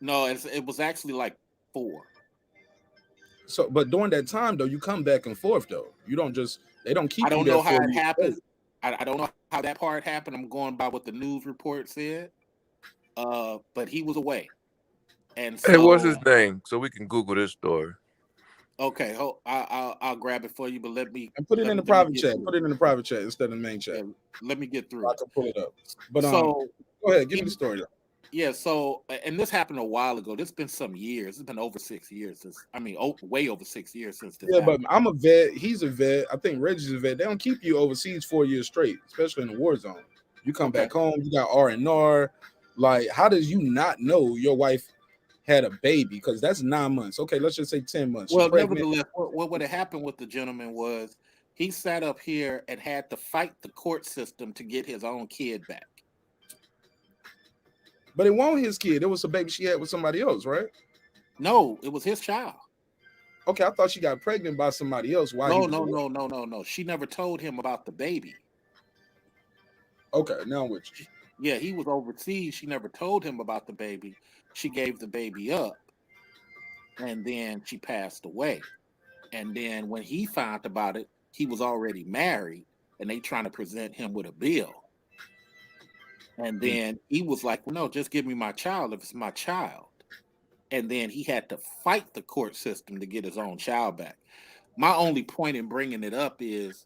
No, it was actually like 4. So, but during that time though, you come back and forth though. You don't just they don't I keep you don't there know how for a it year happened. straight. I don't know how that part happened. I'm going by what the news report said. But he was away. And Hey, what's so, his name? So we can Google this story. okay, I'll grab it for you, but let me And put it in the let me private get chat. through Put it in the private chat instead of the main it. chat. Yeah, let me get through I it. can pull it up. But So go ahead, give me he the story. yeah, so and this happened a while ago. This been some years. It's been over 6 years since way over 6 years since this Yeah, but happened. I'm a vet. He's a vet. I think Reggie's a vet. They don't keep you overseas 4 years straight, especially in the war zone. You come Okay. back home, you got R&R. Like, how does you not know your wife had a baby? Because that's 9 months. Okay, let's just say 10 months. She Well, pregnant. nevertheless, what would have happened with the gentleman was he sat up here and had to fight the court system to get his own kid back. But it wasn't his kid. It was a baby she had with somebody else, right? No, it was his child. Okay, I thought she got pregnant by somebody else while he No, was no, away. no, no, no, no. She never told him about the baby. Okay, now I'm with you. Yeah, he was overseas. She never told him about the baby. She gave the baby up, and then she passed away. And then when he found about it, he was already married, and they trying to present him with a bill. And then he was like, well, no, just give me my child if it's my child. And then he had to fight the court system to get his own child back. My only point in bringing it up is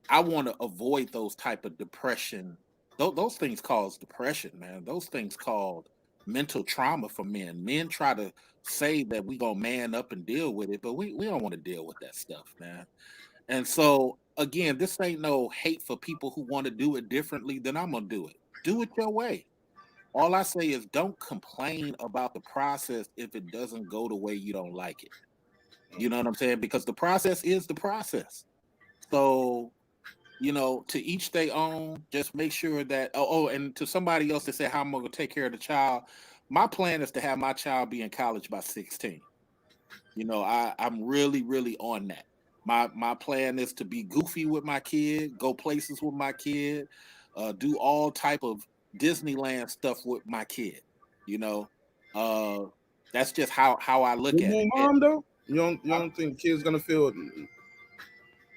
I want to avoid those type of depression. Those things cause depression, man. Those things cause mental trauma for men. Men try to say that we gonna man up and deal with it, but we don't want to deal with that stuff, man. And so again, this ain't no hate for people who want to do it differently than I'm gonna do it. Do it your way. All I say is don't complain about the process if it doesn't go the way you don't like it. You know what I'm saying? Because the process is the process. So, to each their own, just make sure that, and to somebody else that said, how am I going to take care of the child? My plan is to have my child be in college by 16. I'm really, really on that. My plan is to be goofy with my kid, go places with my kid, do all type of Disneyland stuff with my kid. You know, uh, that's just how I look With at your it. mom though, you don't think kids gonna feel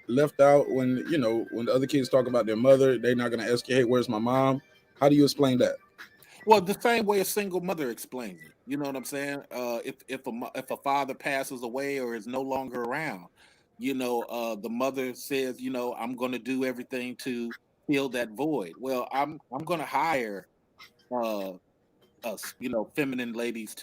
left out when when the other kids talk about their mother? They're not gonna ask you, hey, where's my mom? How do you explain that? Well, the same way a single mother explains it. You know what I'm saying? If a father passes away or is no longer around, the mother says, I'm going to do everything to fill that void. Well, I'm going to hire uh, feminine ladies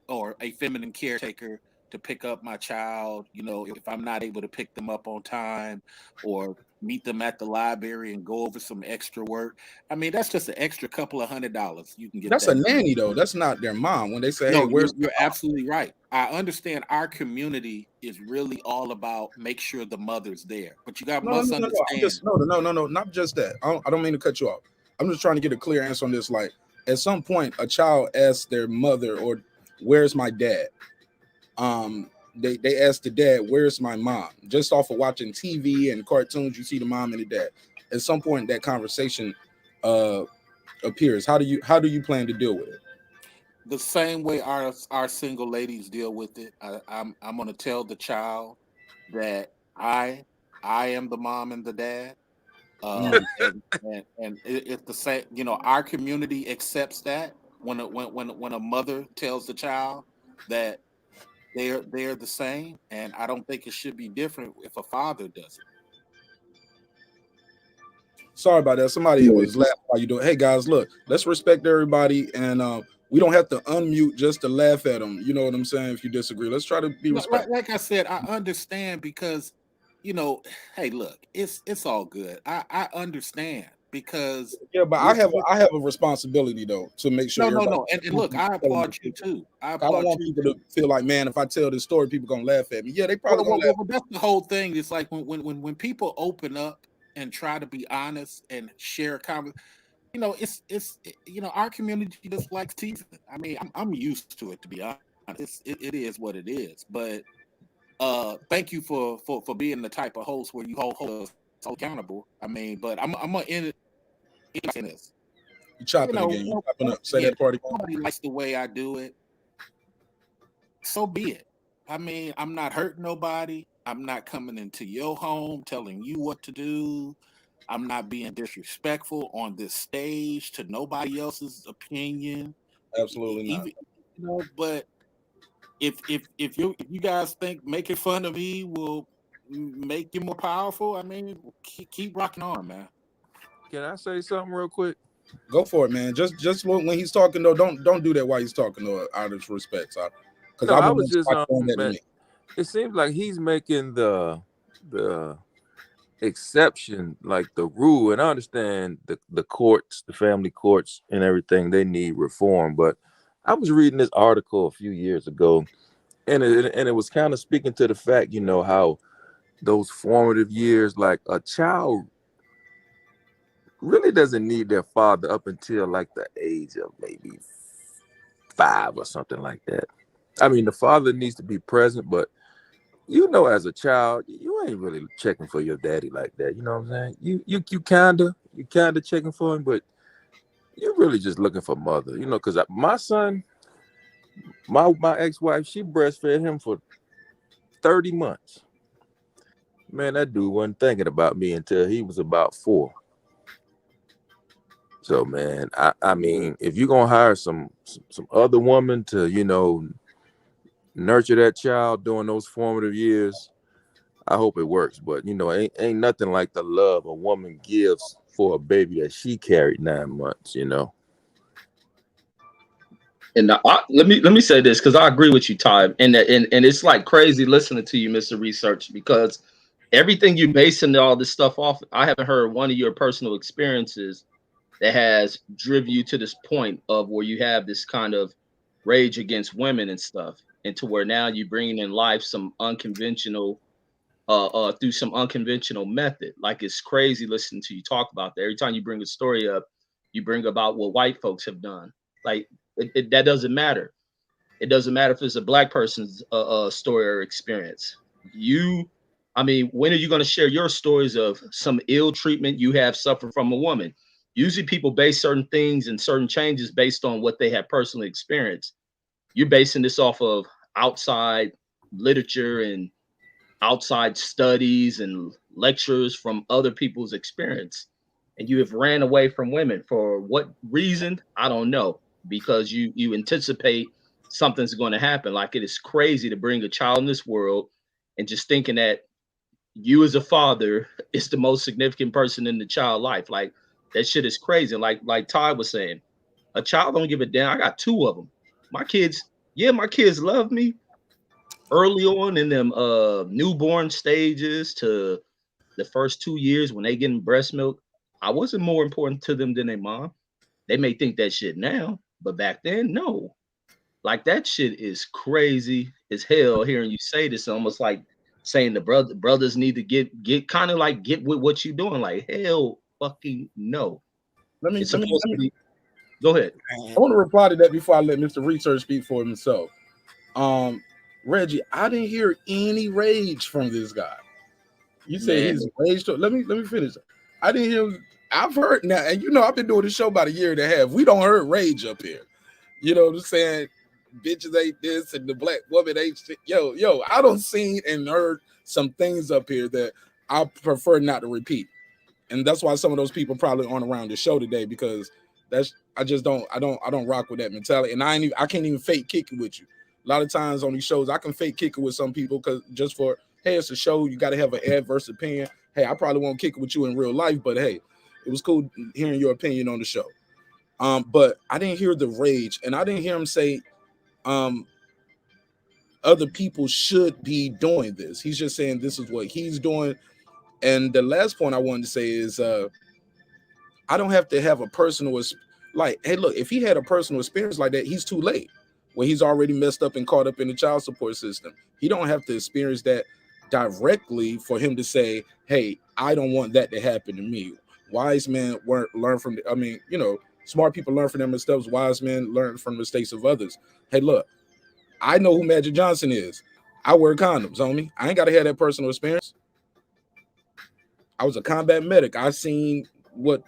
or a feminine caretaker to pick up my child, if I'm not able to pick them up on time or meet them at the library and go over some extra work. I mean, that's just an extra couple of $100. You can get That's a that. nanny though. That's not their mom. When they say, hey, No, where's you're absolutely right. I understand our community is really all about make sure the mother's there, but you got no, no, must no, no, no. I'm understand. just no, not just that. I don't mean to cut you off. I'm just trying to get a clear answer on this. Like, at some point, a child asks their mother, or where's my dad? They ask the dad, where's my mom? Just off of watching TV and cartoons, you see the mom and the dad. At some point, that conversation uh appears. How do you plan to deal with it? The same way our single ladies deal with it. I'm going to tell the child that I am the mom and the dad. Mm. It's the same. Our community accepts that when a mother tells the child that they're the same, and I don't think it should be different if a father does it. Sorry about that. Somebody was laughing while you doing. Hey guys, look, let's respect everybody, and we don't have to unmute just to laugh at them. You know what I'm saying? If you disagree, let's try to be respectful. Like I said, I understand because, hey, look, it's all good. I understand because Yeah, but I have a responsibility though to make sure everybody. no, and look, I applaud you too. I I don't applaud want you. people to feel like, man, if I tell this story, people gonna laugh at me. Yeah, they probably Well, gonna laugh. that's the whole thing. It's like when people open up and try to be honest and share comment. Our community just likes teasing. I mean, I'm used to it, to be honest. It is what it is. But thank you for being the type of host where you hold us accountable. I mean, but I'm gonna end it in this. You chopping again? You chopping up? Say that part again. Nobody likes the way I do it. So be it. I mean, I'm not hurting nobody. I'm not coming into your home telling you what to do. I'm not being disrespectful on this stage to nobody else's opinion. Absolutely not. But if you guys think making fun of me will make you more powerful, I mean, keep rocking on, man. Can I say something real quick? Go for it, man. Just when he's talking though, don't do that while he's talking though, out of respect, because No, I I wouldn't was just want that to man, me. it seems like he's making the exception like the rule, and I understand the courts, the family courts and everything, they need reform, but I was reading this article a few years ago, and it was kind of speaking to the fact, how those formative years, like a child really doesn't need their father up until like the age of maybe 5 or something like that. I mean, the father needs to be present, but as a child, you ain't really checking for your daddy like that. You know what I'm saying? You kinda checking for him, but you're really just looking for mother. Because my son, my ex-wife, she breastfed him for 30 months. Man, that dude wasn't thinking about me until he was about 4. So, man, I mean, if you're gonna hire some other woman to, nurture that child during those formative years, I hope it works. But ain't nothing like the love a woman gives for a baby that she carried 9 months. And let me say this, because I agree with you, Ty, and it's like crazy listening to you, Mr. Research, because everything you basing all this stuff off, I haven't heard one of your personal experiences that has driven you to this point of where you have this kind of rage against women and stuff, and to where now you're bringing in life some unconventional through some unconventional method. Like, it's crazy listening to you talk about that. Every time you bring a story up, you bring about what white folks have done. Like, that doesn't matter. It doesn't matter if it's a black person's story or experience. I mean, when are you going to share your stories of some ill treatment you have suffered from a woman? Usually people base certain things and certain changes based on what they have personally experienced. You're basing this off of outside literature and outside studies and lectures from other people's experience. And you have ran away from women for what reason? I don't know, because you anticipate something's going to happen. Like, it is crazy to bring a child in this world and just thinking that you as a father is the most significant person in the child life. Like, that shit is crazy. Like Ty was saying, a child don't give a damn. I got 2 of them. My kids love me early on in them newborn stages to the first 2 years when they getting breast milk. I wasn't more important to them than their mom. They may think that shit now, but back then, no. Like, that shit is crazy as hell. Hearing you say this, almost like saying the brothers need to get kind of like get with what you're doing. Like, hell fucking no. It's supposed to be. Go ahead. I want to reply to that before I let Mr. Research speak for himself. Reggie, I didn't hear any rage from this guy. You say he's rage. Let me finish. I didn't hear. I've heard now, and I've been doing this show about a year and a half. We don't heard rage up here. You know what I'm saying? Bitches ain't this, and the black woman ain't shit. Yo, I don't seen and heard some things up here that I prefer not to repeat, and that's why some of those people probably aren't around the show today, because I don't rock with that mentality, and I can't even fake kick it with you. A lot of times on these shows, I can fake kick it with some people because just for, hey, it's a show, you got to have an adverse opinion. Hey, I probably won't kick it with you in real life, but hey, it was cool hearing your opinion on the show. But I didn't hear the rage, and I didn't hear him say um other people should be doing this. He's just saying this is what he's doing. And the last point I wanted to say is I don't have to have a personal like, hey, look, if he had a personal experience like that, he's too late. When he's already messed up and caught up in the child support system. He don't have to experience that directly for him to say, hey, I don't want that to happen to me. Wise men learn from smart people learn from their mistakes. Wise men learn from the mistakes of others. Hey, look, I know who Magic Johnson is. I wear condoms, homie. I ain't got to have that personal experience. I was a combat medic. I seen what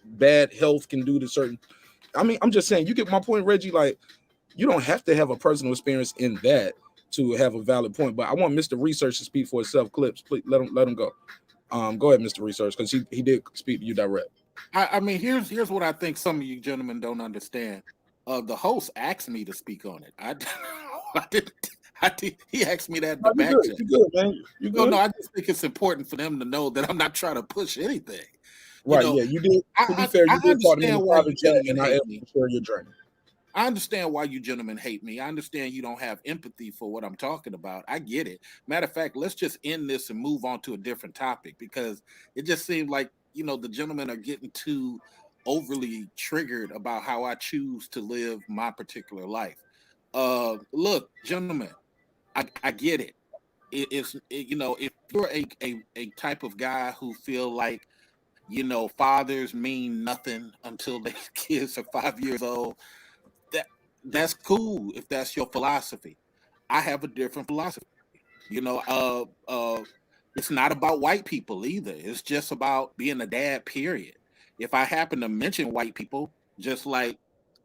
bad health can do to certain. I mean, I'm just saying, you get my point, Reggie. Like, you don't have to have a personal experience in that to have a valid point. But I want Mr. Research to speak for himself. Clips, please let him go. Go ahead, Mr. Research, because he did speak to you direct. I mean, here's what I think some of you gentlemen don't understand. The host asked me to speak on it. I didn't. He asked me that in the back chat. You good, man. You good? No, I just think it's important for them to know that I'm not trying to push anything. Right, yeah, you did. To be fair, you did talk to me in the private chat, and I asked you to share your journey. I understand why you gentlemen hate me. I understand you don't have empathy for what I'm talking about. I get it. Matter of fact, let's just end this and move on to a different topic, because it just seemed like, the gentlemen are getting too overly triggered about how I choose to live my particular life. Look, gentlemen, I get it. If you're a type of guy who feel like, fathers mean nothing until their kids are 5 years old, that's cool if that's your philosophy. I have a different philosophy. It's not about white people either. It's just about being a dad, period. If I happen to mention white people, just like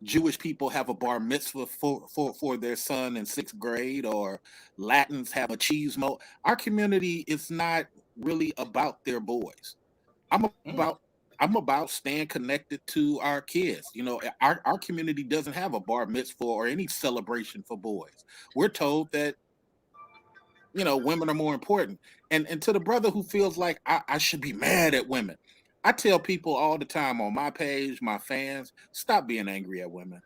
Jewish people have a bar mitzvah for their son in 6th grade, or Latins have a machismo, our community is not really about their boys. I'm about staying connected to our kids. Our community doesn't have a bar mitzvah or any celebration for boys. We're told that, women are more important. And to the brother who feels like I should be mad at women, I tell people all the time on my page, my fans, stop being angry at women.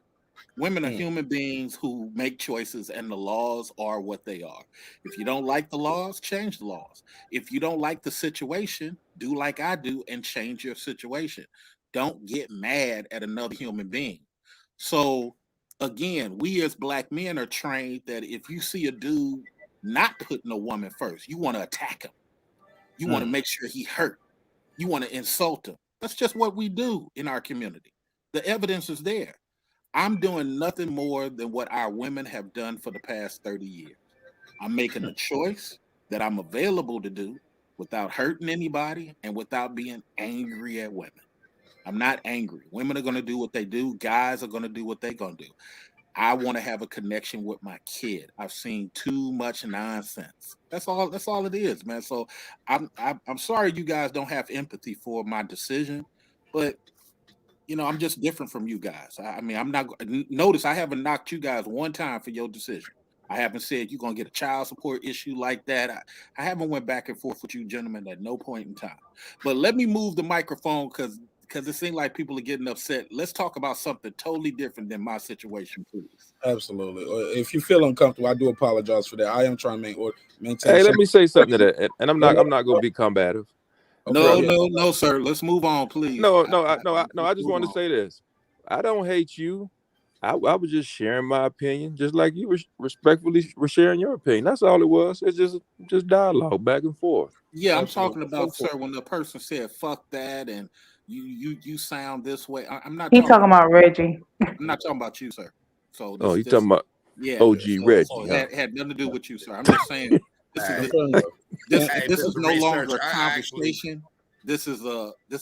Women are human beings who make choices, and the laws are what they are. If you don't like the laws, change the laws. If you don't like the situation, do like I do and change your situation. Don't get mad at another human being. So, again, we as black men are trained that if you see a dude not putting a woman first, you want to attack him. You want to make sure he hurt. You want to insult him. That's just what we do in our community. The evidence is there. I'm doing nothing more than what our women have done for the past 30 years. I'm making a choice that I'm available to do without hurting anybody and without being angry at women. I'm not angry. Women are going to do what they do. Guys are going to do what they're going to do. I want to have a connection with my kid. I've seen too much nonsense. That's all it is, man. So I'm sorry you guys don't have empathy for my decision, but I'm just different from you guys. I mean, I'm not. Notice I haven't knocked you guys one time for your decision. I haven't said you're gonna get a child support issue like that. I haven't went back and forth with you gentlemen at no point in time. But let me move the microphone because it seems like people are getting upset. Let's talk about something totally different than my situation, please. Absolutely. If you feel uncomfortable, I do apologize for that. I am trying to maintain. Hey, let me say something to that, and I'm not going to be combative. No, sir. Let's move on, please. I just want to say this. I don't hate you. I was just sharing my opinion, just like you respectfully were sharing your opinion. That's all it was. It's just dialogue back and forth. Yeah, I'm talking about, sir, when the person said "fuck that" and you sound this way. I'm not. He's talking about Reggie. I'm not talking about you, sir. So you're talking about OG Reggie. Had nothing to do with you, sir. I'm just saying this is no longer a conversation. This is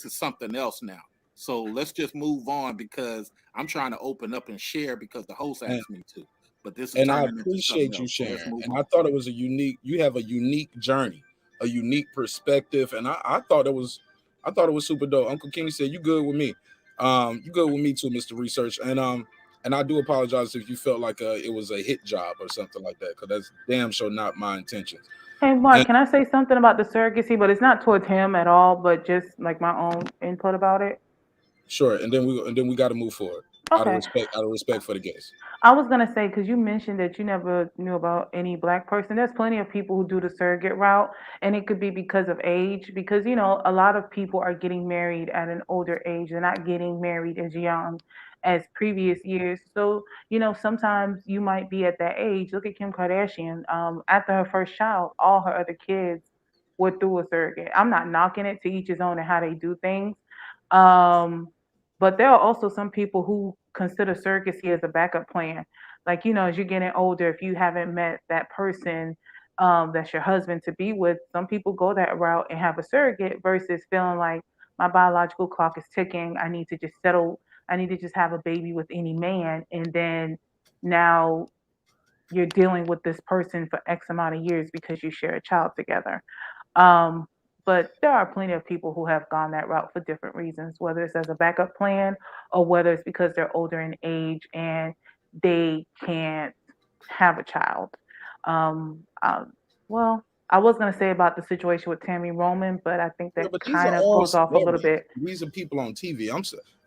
something else now. So let's just move on, because I'm trying to open up and share because the host asked me to. But this is, and I appreciate you sharing. And I thought it was you have a unique journey, a unique perspective, and I thought it was super dope. Uncle Kenny said, "You good with me? You good with me too, Mr. Research." And I do apologize if you felt like it was a hit job or something like that, because that's damn sure not my intentions. Hey, Mark, can I say something about the surrogacy? But it's not towards him at all, but just like my own input about it. Sure, and then we got to move forward Okay. out of respect for the guests. I was gonna say because you mentioned that you never knew about any black person. There's plenty of people who do the surrogate route, and it could be because of age. Because a lot of people are getting married at an older age. They're not getting married as young as previous years. So sometimes you might be at that age. Look at Kim Kardashian. After her first child, all her other kids were through a surrogate. I'm not knocking it, to each his own and how they do things. Um, but there are also some people who consider surrogacy as a backup plan. Like, as you're getting older, if you haven't met that person that's your husband to be with, some people go that route and have a surrogate versus feeling like my biological clock is ticking. I need to just settle. I need to just have a baby with any man. And then now you're dealing with this person for X amount of years because you share a child together. Um, but there are plenty of people who have gone that route for different reasons, whether it's as a backup plan or whether it's because they're older in age and they can't have a child. Um, um, well, I was going to say about the situation with Tammy Roman, but I think Yeah, that but these are kind of all goes off a little celebrities. bit. These are people on TV.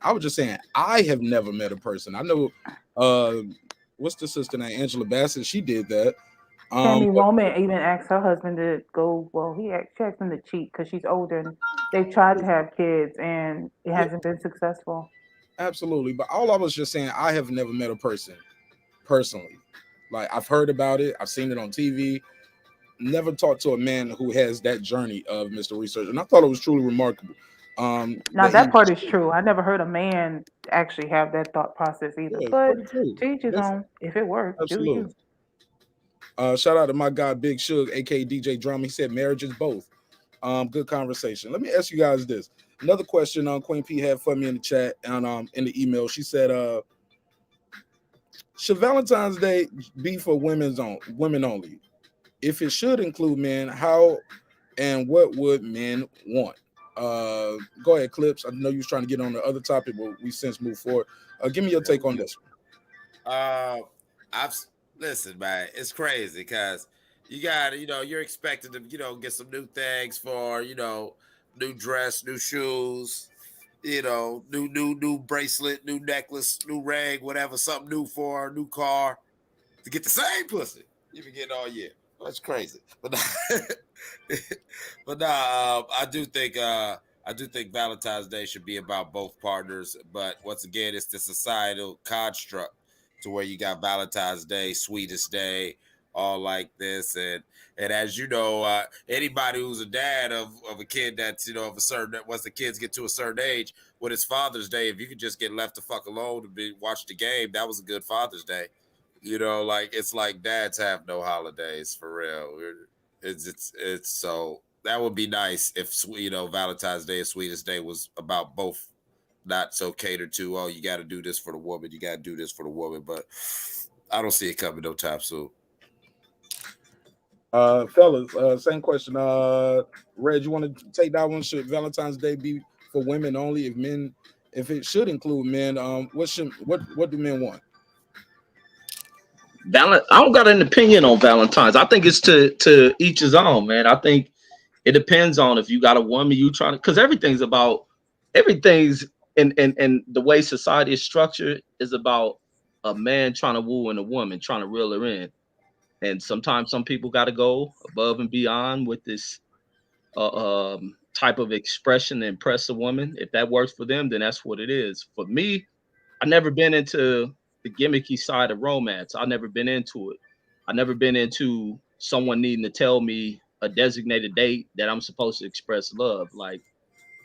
I was just saying I have never met a person. I know uh what's the sister name? Angela Bassett. She did that. Tammy But Roman even asked her husband to go. Well, she asked him to cheat because she's older, and they've tried to have kids, and it yeah, hasn't been successful. absolutely. But all I was just saying, I have never met a person personally. Like I've heard about it, I've seen it on TV. Never talked to a man who has that journey of Mr. Research, and I thought it was truly remarkable. Now That he that part was, is true. I never heard a man actually have that thought process either. yeah, it's But pretty cool. to each his That's own. If it works, do absolutely. you? Shout out to my guy Big Suge, aka DJ Drum. He said marriage is both. Good conversation. Let me ask you guys this. Another question Queen P had for me in the chat and in the email. She said, should Valentine's Day be for women only? If it should include men, how and what would men want? Go ahead, Clips. I know you was trying to get on the other topic, but we since moved forward. Give me your There take we on go. this. I've listen, man. It's crazy because you got to, you're expected to, get some new things for, new dress, new shoes, new bracelet, new necklace, new ring, whatever, something new for a new car to get the same pussy you've been getting all year. That's crazy, but but I do think Valentine's Day should be about both partners. But once again, it's the societal construct to where you got Valentine's Day, Sweetest Day, all like this, and as you know, anybody who's a dad of a kid that's of a certain once the kids get to a certain age, when it's Father's Day, if you could just get left the fuck alone and watch the game, that was a good Father's Day. Like it's like dads have no holidays for real. It's so that would be nice if Valentine's Day and Sweetest Day was about both, not so catered to. Oh, you got to do this for the woman. You got to do this for the woman. But I don't see it coming no time soon. Fellas, same question. Red, you want to take that one? Should Valentine's Day be for women only? If it should include men, what do men want? I don't got an opinion on Valentine's. I think it's to each his own, man. I think it depends on if you got a woman you trying to, because everything's in the way society is structured is about a man trying to woo and a woman trying to reel her in. And sometimes some people got to go above and beyond with this type of expression to impress a woman. If that works for them, then that's what it is. For me, I never been into the gimmicky side of romance. I never been into it. I never been into someone needing to tell me a designated date that I'm supposed to express love. Like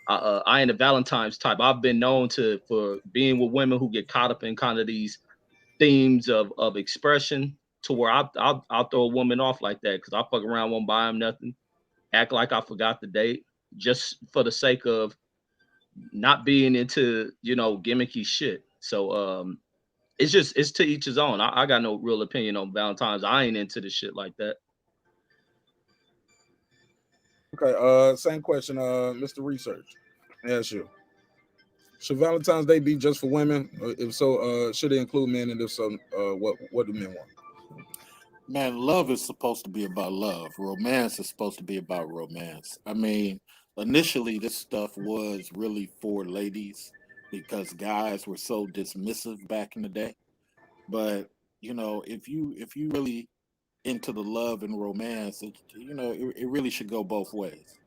I ain't a Valentine's type. I've been known for being with women who get caught up in kind of these themes of expression to where I'll throw a woman off like that because I fuck around, won't buy them nothing, act like I forgot the date just for the sake of not being into gimmicky shit. So it's to each his own. I got no real opinion on Valentine's. I ain't into the shit like that. Okay, same question, Mr. Research. Yes, you. Should Valentine's Day be just for women? If so, should it include men? And if so, what do men want? Man, love is supposed to be about love. Romance is supposed to be about romance. I mean, initially this stuff was really for ladies, because guys were so dismissive back in the day. But if you really into the love and romance, it really should go both ways.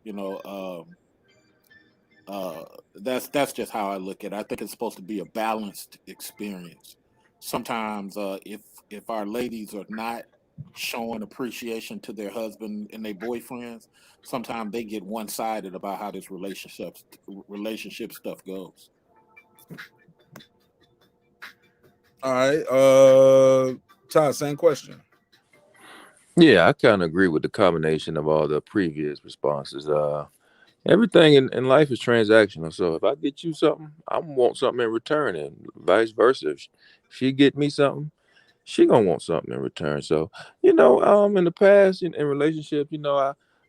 That's just how I look at it. I think it's supposed to be a balanced experience. Sometimes, if our ladies are not showing appreciation to their husband and their boyfriends, sometimes they get one sided about how this relationship stuff goes. All right. Todd, same question. Yeah, I kind of agree with the combination of all the previous responses. Everything in life is transactional. So if I get you something, I want something in return, and vice versa. If she get me something, she gonna want something in return. So in the past in relationships,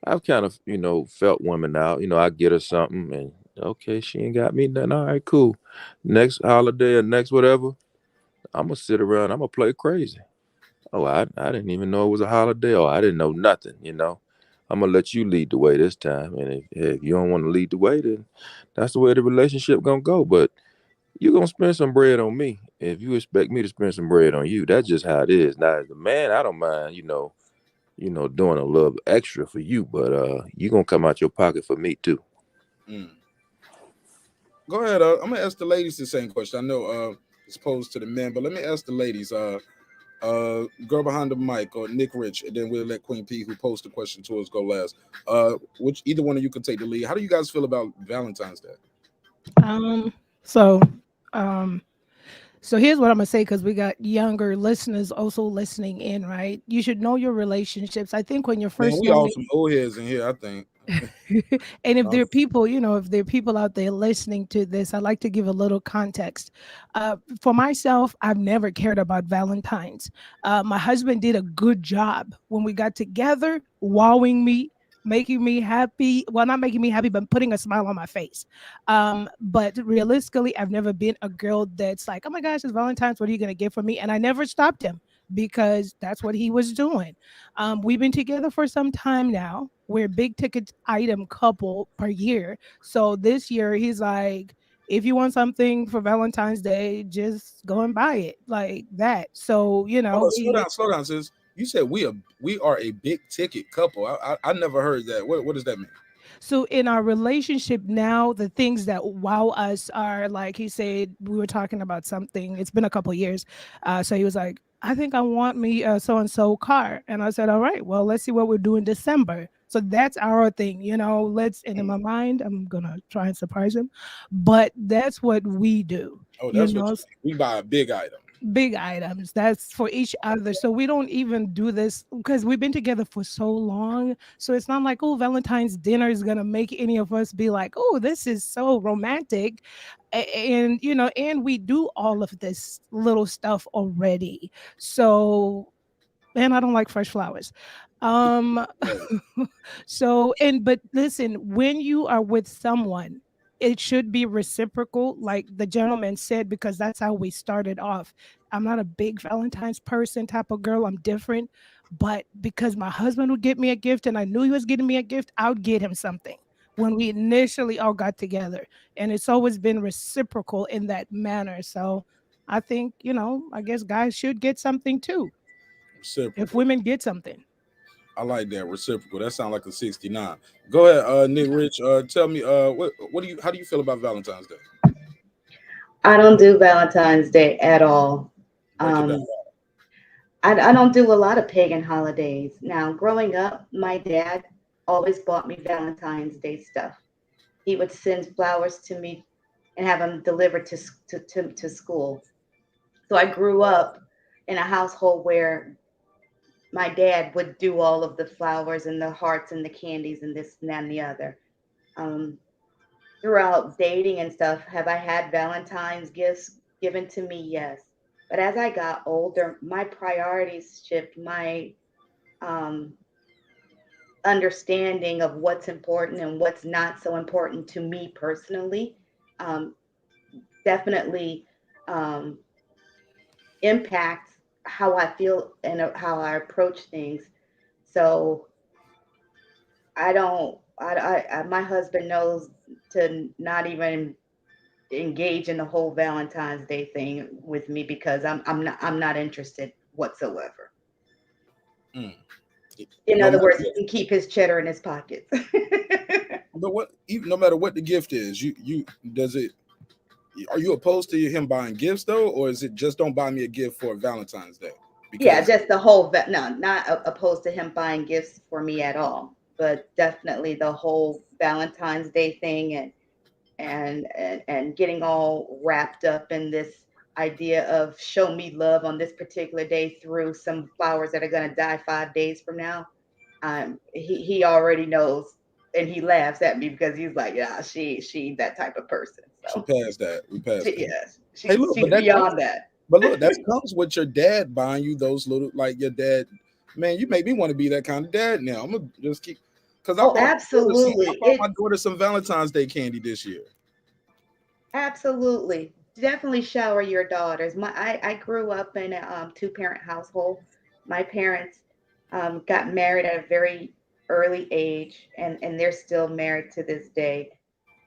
I've kind of felt women out. I get her something, and okay, she ain't got me nothing. All right, cool. Next holiday or next whatever, I'm gonna sit around. I'm gonna play crazy. Oh, I didn't even know it was a holiday. Oh, I didn't know nothing. I'm gonna let you lead the way this time. And if you don't want to lead the way, then that's the way the relationship gonna go. But you're gonna spend some bread on me. If you expect me to spend some bread on you, that's just how it is. Now as a man, I don't mind, doing a little extra for you, but you gonna come out your pocket for me too. Mm. Go ahead. I'm gonna ask the ladies the same question. I know it's posed to the men, but let me ask the ladies. Girl behind the mic or Nick Rich, and then we'll let Queen P, who posed the question to us, go last. Which either one of you can take the lead. How do you guys feel about Valentine's Day? Um, so, um, so here's what I'm gonna say because we got younger listeners also listening in, right? You should know your relationships. I think when you're Man, first we all knowing some old heads in here, I think. and if Um, there are people, if there are people out there listening to this, I'd like to give a little context. For myself, I've never cared about Valentine's. My husband did a good job when we got together, wowing me, making me happy. Well, not making me happy, but putting a smile on my face. But realistically, I've never been a girl that's like, oh my gosh, it's Valentine's. What are you going to get for me? And I never stopped him because that's what he was doing. We've been together for some time now. We're big ticket item couple per year. So this year he's like, if you want something for Valentine's Day, just go and buy it like that. So hold on, slow down, sis. You said we are a big ticket couple. I never heard that. What does that mean? So in our relationship now, the things that wow us are like he said, we were talking about something. It's been a couple of years. So he was like, I think I want me a so and so car. And I said, all right, well, let's see what we'll do in December. So that's our thing, and in my mind, I'm gonna try and surprise him. But that's what we do, Oh, you that's what know. you mean. We buy a big item. Big items that's for each other, so we don't even do this because we've been together for so long, so it's not like, oh, Valentine's dinner is gonna make any of us be like, oh, this is so romantic. And and we do all of this little stuff already. So, and I don't like fresh flowers. Um, Right. but listen, when you are with someone, it should be reciprocal, like the gentleman said, because that's how we started off. I'm not a big Valentine's person type of girl. I'm different. But because my husband would get me a gift and I knew he was getting me a gift, I would get him something when we initially all got together. And it's always been reciprocal in that manner. So I think, I guess guys should get something too if Reciprocal. women get something. I like that reciprocal. That sounds like a 69. Go ahead, Nick Rich. Tell me, how do you feel about Valentine's Day? I don't do Valentine's Day at all. Break it down. Um, I don't do a lot of pagan holidays. Now, growing up, my dad always bought me Valentine's Day stuff. He would send flowers to me and have them delivered to school. So I grew up in a household where my dad would do all of the flowers and the hearts and the candies and this and that and the other. Um, Throughout dating and stuff, have I had Valentine's gifts given to me? Yes. But as I got older, my priorities shift, my um, understanding of what's important and what's not so important to me personally um, definitely um, impacts how I feel and how I approach things. So I don't, my husband knows to not even engage in the whole Valentine's Day thing with me because I'm not interested whatsoever. Mm. In No other matter words, he can keep his cheddar in his pockets. but what even no matter what the gift is, you does it are you opposed to him buying gifts though, or is it just don't buy me a gift for Valentine's Day? Yeah, Because just the whole no, not opposed to him buying gifts for me at all, but definitely the whole Valentine's Day thing and getting all wrapped up in this idea of show me love on this particular day through some flowers that are going to die 5 days from now. He already knows, and he laughs at me because he's like, yeah, she ain't that type of person. she So passed that. We passed that. yes, Hey, look, she's beyond that. but look, that comes with your dad buying you those little like your dad. Man, you make me want to be that kind of dad now. I'm gonna just keep because Oh, absolutely. I bought my daughter some Valentine's Day candy this year. Absolutely. Definitely shower your daughters. I grew up in a two-parent household. My parents got married at a very early age, and they're still married to this day.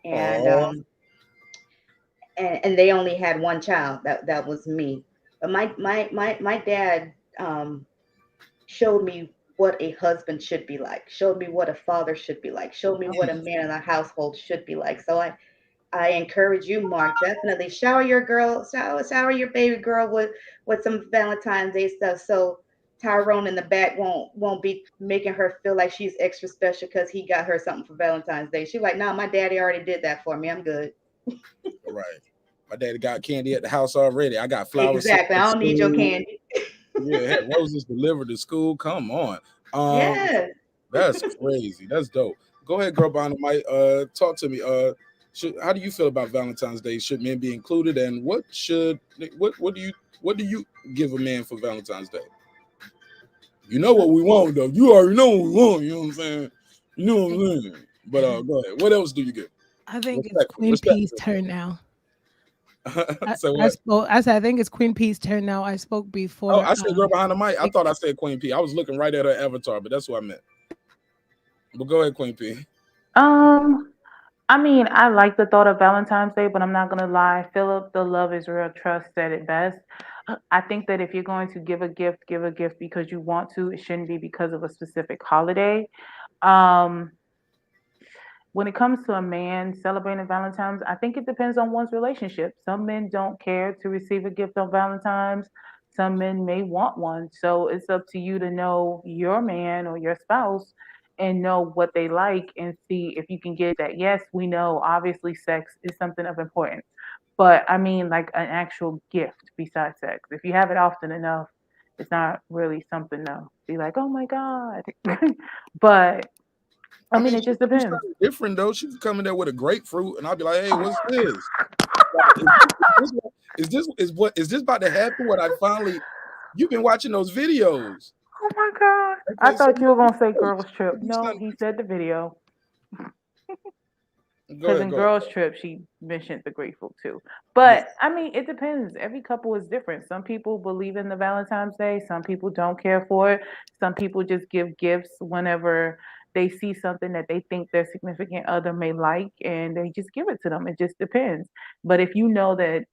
And Oh, and they only had one child. That was me. But my dad showed me what a husband should be like, showed me what a father should be like, showed me what a man in a household should be like. So I encourage you, Mark. Definitely shower your baby girl with some Valentine's Day stuff. So Tyrone in the back won't be making her feel like she's extra special because he got her something for Valentine's Day. She's like, no, my daddy already did that for me. I'm good. right. My daddy got candy at the house already. I got flowers sent Exactly. to I don't need your school. candy. Yeah, had roses delivered to school. Come on. Um, Yes. that's crazy. That's dope. Go ahead, girl behind the mic. Talk to me. How do you feel about Valentine's Day? Should men be included? And what do you give a man for Valentine's Day? You know what we want, though. You already know what we want. You know what I'm saying? You know what I'm saying. But go ahead. What else do you get? I think it's Respectful. Queen P's Respectful. turn now. So what? I said I think it's Queen P's turn now. I spoke Oh, before. I said girl behind the mic. I thought I said Queen P. I was looking right at her avatar, but that's what I meant. But go ahead, Queen P. Um, I mean, I like the thought of Valentine's Day, but I'm not gonna lie. Philip, the love is real. Trust said it best. I think that if you're going to give a gift because you want to. It shouldn't be because of a specific holiday. Um, when it comes to a man celebrating Valentine's, I think it depends on one's relationship. Some men don't care to receive a gift on Valentine's. Some men may want one. So it's up to you to know your man or your spouse and know what they like and see if you can get that. Yes, we know obviously sex is something of importance. But I mean like an actual gift besides sex. If you have it often enough, it's not really something to be like, oh my God. But I I mean, mean, it she just could do depends. something different though. She could come in there with a grapefruit, and I'll be like, "Hey, what's Oh this? Like, is this about to happen? What I finally? You've been watching those videos, my God. I okay? So thought you you were know, gonna say girls trip. could do No, something he said the video. different. Go Because ahead, in go ahead. girls trip, she mentioned the grateful too. Yeah, But I mean, it depends. Every couple is different. Some people believe in the Valentine's Day. Some people don't care for it. Some people just give gifts whenever they see something that they think their significant other may like, and they just give it to them. It just depends. But if you know that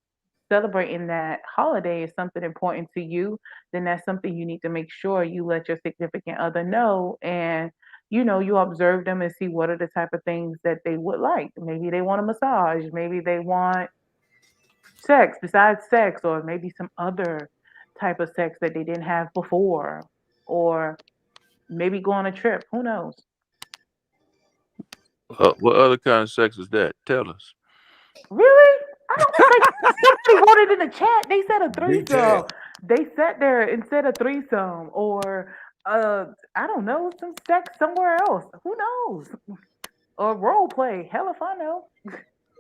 celebrating that holiday is something important to you, then that's something you need to make sure you let your significant other know. And, you observe them and see what are the type of things that they would like. Maybe they want a massage, maybe they want sex besides sex, or maybe some other type of sex that they didn't have before, or maybe go on a trip. Who knows? What other kind of sex is that? Tell us. Really? I don't like somebody wrote it in the chat. They said a threesome. detail. They sat there and said a threesome or I don't know, some sex somewhere else. Who knows? Or role play. Hell if I know.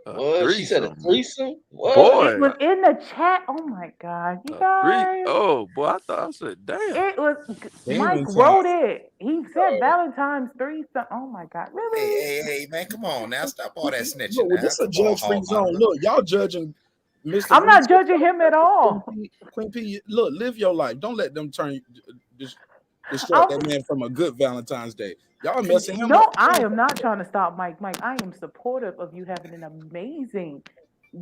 A What? She said a threesome, threesome? What? It boy. was in the chat. Oh my god, you A three. guys. Oh boy, I thought I said, damn. It was Mike Gaming time. wrote it. He said Valentine's threesome. Oh my god, Hey, really? hey, hey, man, come on now. Stop all that snitching Look, well, now. this is a Come on, judge-free Hog zone. Hunter. Look, y'all judging Mr. I'm not Research. judging him at all. Queen P, look, live your life. Don't let them distract I'm that man from a good Valentine's Day. Y'all messing him up. No, I am not trying to stop Mike. Mike, I am supportive of you having an amazing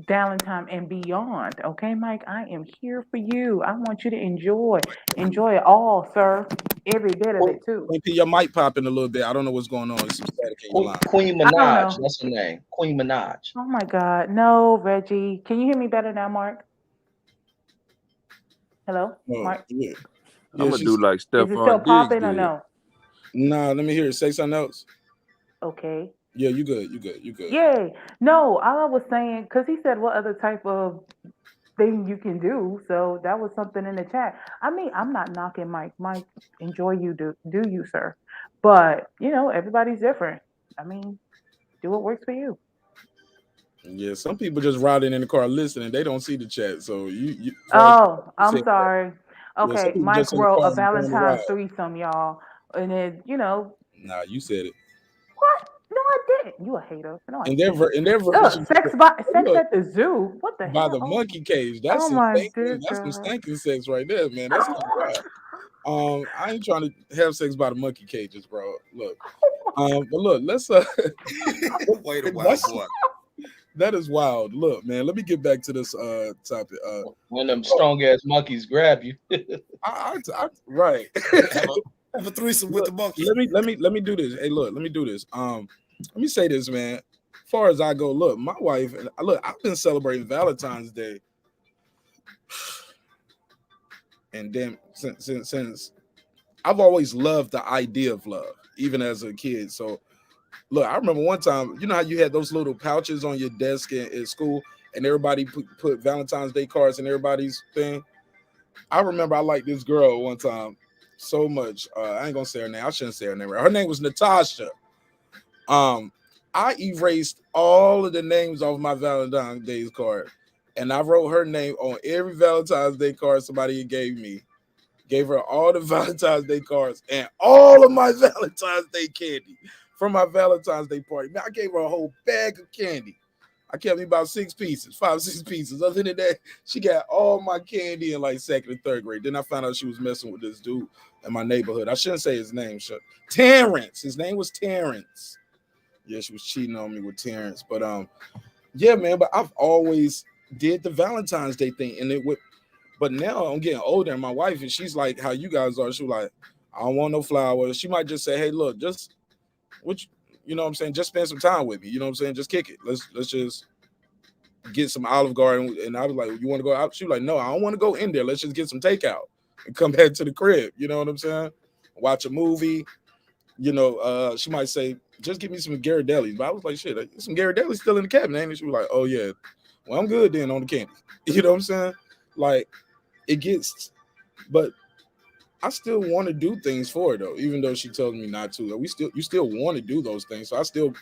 Valentine and beyond. Okay, Mike, I am here for you. I want you to enjoy it all, sir. Every bit of Queen, it too. Queen P, your mic popping a little bit. I don't know what's going on. There's some static in your line. Queen I don't Minaj, know. that's her name. Queen Minaj. Oh my God. No, Reggie. Can you hear me better now, Mark? Hello? Oh, Mark? yeah. I'm Yeah, gonna do she's like Is it still Stephon Diggs popping or did. no? nah, let me hear it. Say something else. Okay. Yeah, you good, you good, you good. Yay. No, all I was saying, because he said what other type of thing you can do. So that was something in the chat. I mean, I'm not knocking Mike. Mike, enjoy you do you, sir. But, everybody's different. I mean, do what works for you. Yeah, some people just riding in the car listening. They don't see the chat. So you as far as Oh, you I'm said that. sorry. Yeah, some Okay, people Mike just in the wrote car a enjoying the ride. Valentine's threesome, y'all. And then, Nah, you said it. what? No, I didn't. You a hater. No, I didn't. In their Ugh, version, sex look, at the zoo. What the by hell? the monkey cage. That's Oh some my stinking. dear That's some God. stinking sex right there, man. That's kind of wild. I ain't trying to have sex by the monkey cages, bro. Look, but look, let's Wait a while, that's boy. that is wild. Look, man, let me get back to this topic. When them strong ass monkeys grab you. Right. Have a threesome with Look, the monkey. let me do this. Hey, look, let me do this. Let me say this, man. As far as I go, look, my wife and look, I've been celebrating Valentine's Day, and then since I've always loved the idea of love, even as a kid. So look, I remember one time, you know how you had those little pouches on your desk at school, and everybody put Valentine's Day cards in everybody's thing. I remember I liked this girl one time so much. I ain't gonna say her name. I shouldn't say her name. Her name was Natasha. Um, I erased all of the names off my Valentine's Day card, and I wrote her name on every Valentine's Day card somebody gave me. Gave her all the Valentine's Day cards and all of my Valentine's Day candy from my Valentine's Day party. Man, I gave her a whole bag of candy. I kept me about 6 pieces, 5, 6 pieces. Other than that, she got all my candy in like second and third grade. Then I found out she was messing with this dude in my neighborhood. I shouldn't say his name. Terrence. His name was Terrence. Yeah, she was cheating on me with Terrence. But yeah, man. But I've always did the Valentine's Day thing, and it would. But now I'm getting older, and my wife, and she's like, "How you guys are?" She was like, "I don't want no flowers." She might just say, "Hey, look, just which, you know what I'm saying? Just spend some time with me. You know what I'm saying? Just kick it. Let's just get some Olive Garden." And I was like, "You want to go out?" She was like, "No, I don't want to go in there. Let's just get some takeout and come back to the crib." You know what I'm saying? Watch a movie. She might say, "Just give me some Ghirardellis." But I was like, "Shit, some Ghirardellis still in the cabinet." And she was like, "Oh yeah, well I'm good then on the candy." You know what I'm saying? Like it gets, but I still want to do things for her though, even though she told me not to. You still want to do those things. So I still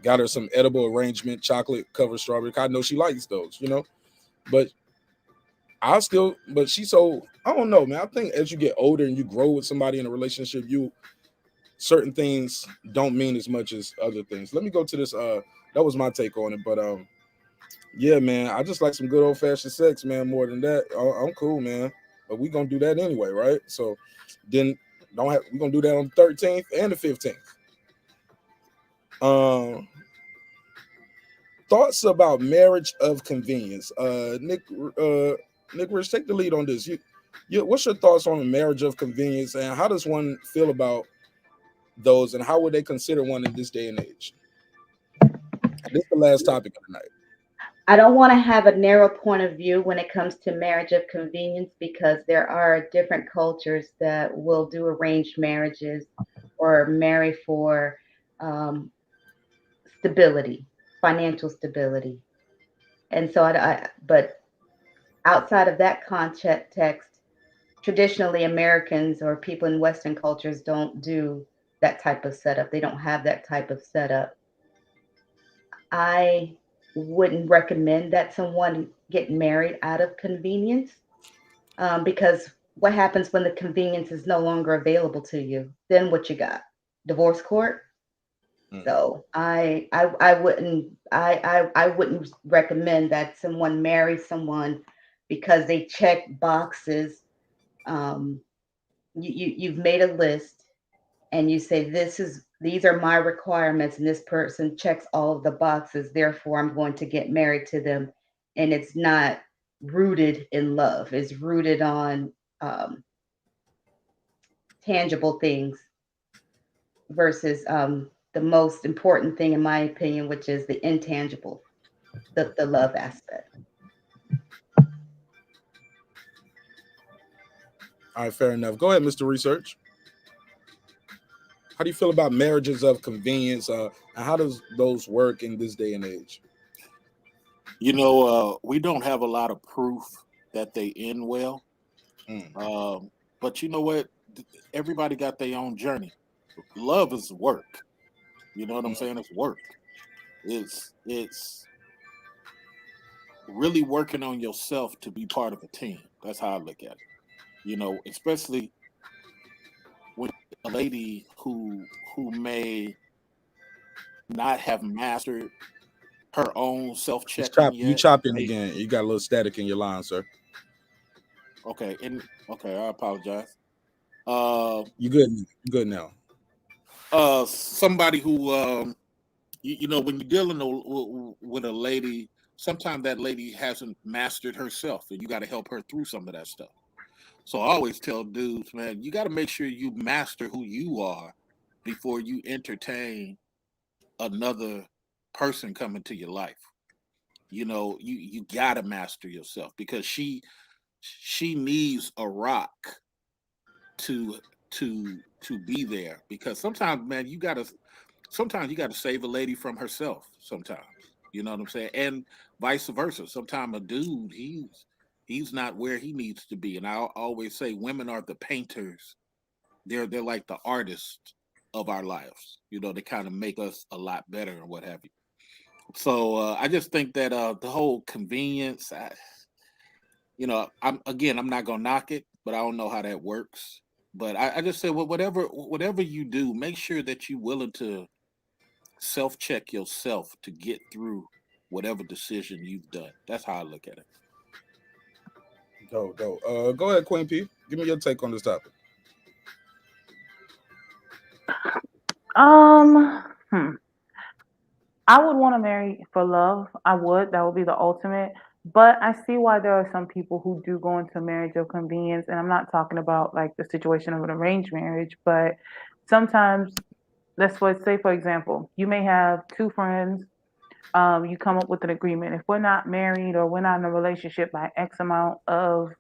got her some edible arrangement, chocolate covered strawberry. I know she likes those. But but she's so I don't know, man. I think as you get older and you grow with somebody in a relationship, certain things don't mean as much as other things. Let me go to this. That was my take on it, but yeah, man. I just like some good old fashioned sex, man. More than that, I'm cool, man. But we gonna do that anyway, right? So then don't have we gonna do that on the 13th and the 15th. Um, Thoughts about marriage of convenience. Nick Rich, take the lead on this. What's your thoughts on a marriage of convenience, and how does one feel about those, and how would they consider one in this day and age? This is the last topic of the night. I don't want to have a narrow point of view when it comes to marriage of convenience because there are different cultures that will do arranged marriages or marry for um, stability, financial stability. And so, but outside of that context, traditionally Americans or people in Western cultures don't do that type of setup. They don't have that type of setup. I wouldn't recommend that someone get married out of convenience because what happens when the convenience is no longer available to you? Then what you got? Divorce court. So I wouldn't recommend that someone marry someone because they check boxes. Um, you've made a list and you say these are my requirements and this person checks all of the boxes, therefore I'm going to get married to them and it's not rooted in love. It's rooted on tangible things versus the most important thing, in my opinion, which is the intangible, the love aspect. All right, fair enough. Go ahead, Mr. Research. How do you feel about marriages of convenience? And how does those work in this day and age? You know, we don't have a lot of proof that they end well. Mm. But you know what? Everybody got their own journey. Love is work. You know what I'm saying? It's work. It's really working on yourself to be part of a team. That's how I look at it. You know, especially with a lady who may not have mastered her own self-checking You yet. chopping again. You got a little static in your line, sir. Okay, I apologize. You good? You good now? Somebody who you know, when you're dealing with a lady, sometimes that lady hasn't mastered herself, and you got to help her through some of that stuff. So I always tell dudes, man, you got to make sure you master who you are before you entertain another person coming to your life. You know, you got to master yourself because she needs a rock to be there, because sometimes, man, sometimes you gotta save a lady from herself sometimes. You know what I'm saying? And vice versa. Sometimes a dude, he's not where he needs to be. And I always say women are the painters. They're like the artists of our lives. You know, they kind of make us a lot better and what have you. So I just think that the whole convenience, you know, I'm not gonna knock it, but I don't know how that works. But I just say, well, whatever you do, make sure that you're willing to self-check yourself to get through whatever decision you've done. That's how I look at it. Dope. Go ahead, Queen P. Give me your take on this topic. Hmm. I would want to marry for love. I would. That would be the ultimate. But I see why there are some people who do go into marriage of convenience. And I'm not talking about like the situation of an arranged marriage, but sometimes, say, for example, you may have two friends. You come up with an agreement. If we're not married or we're not in a relationship by X amount of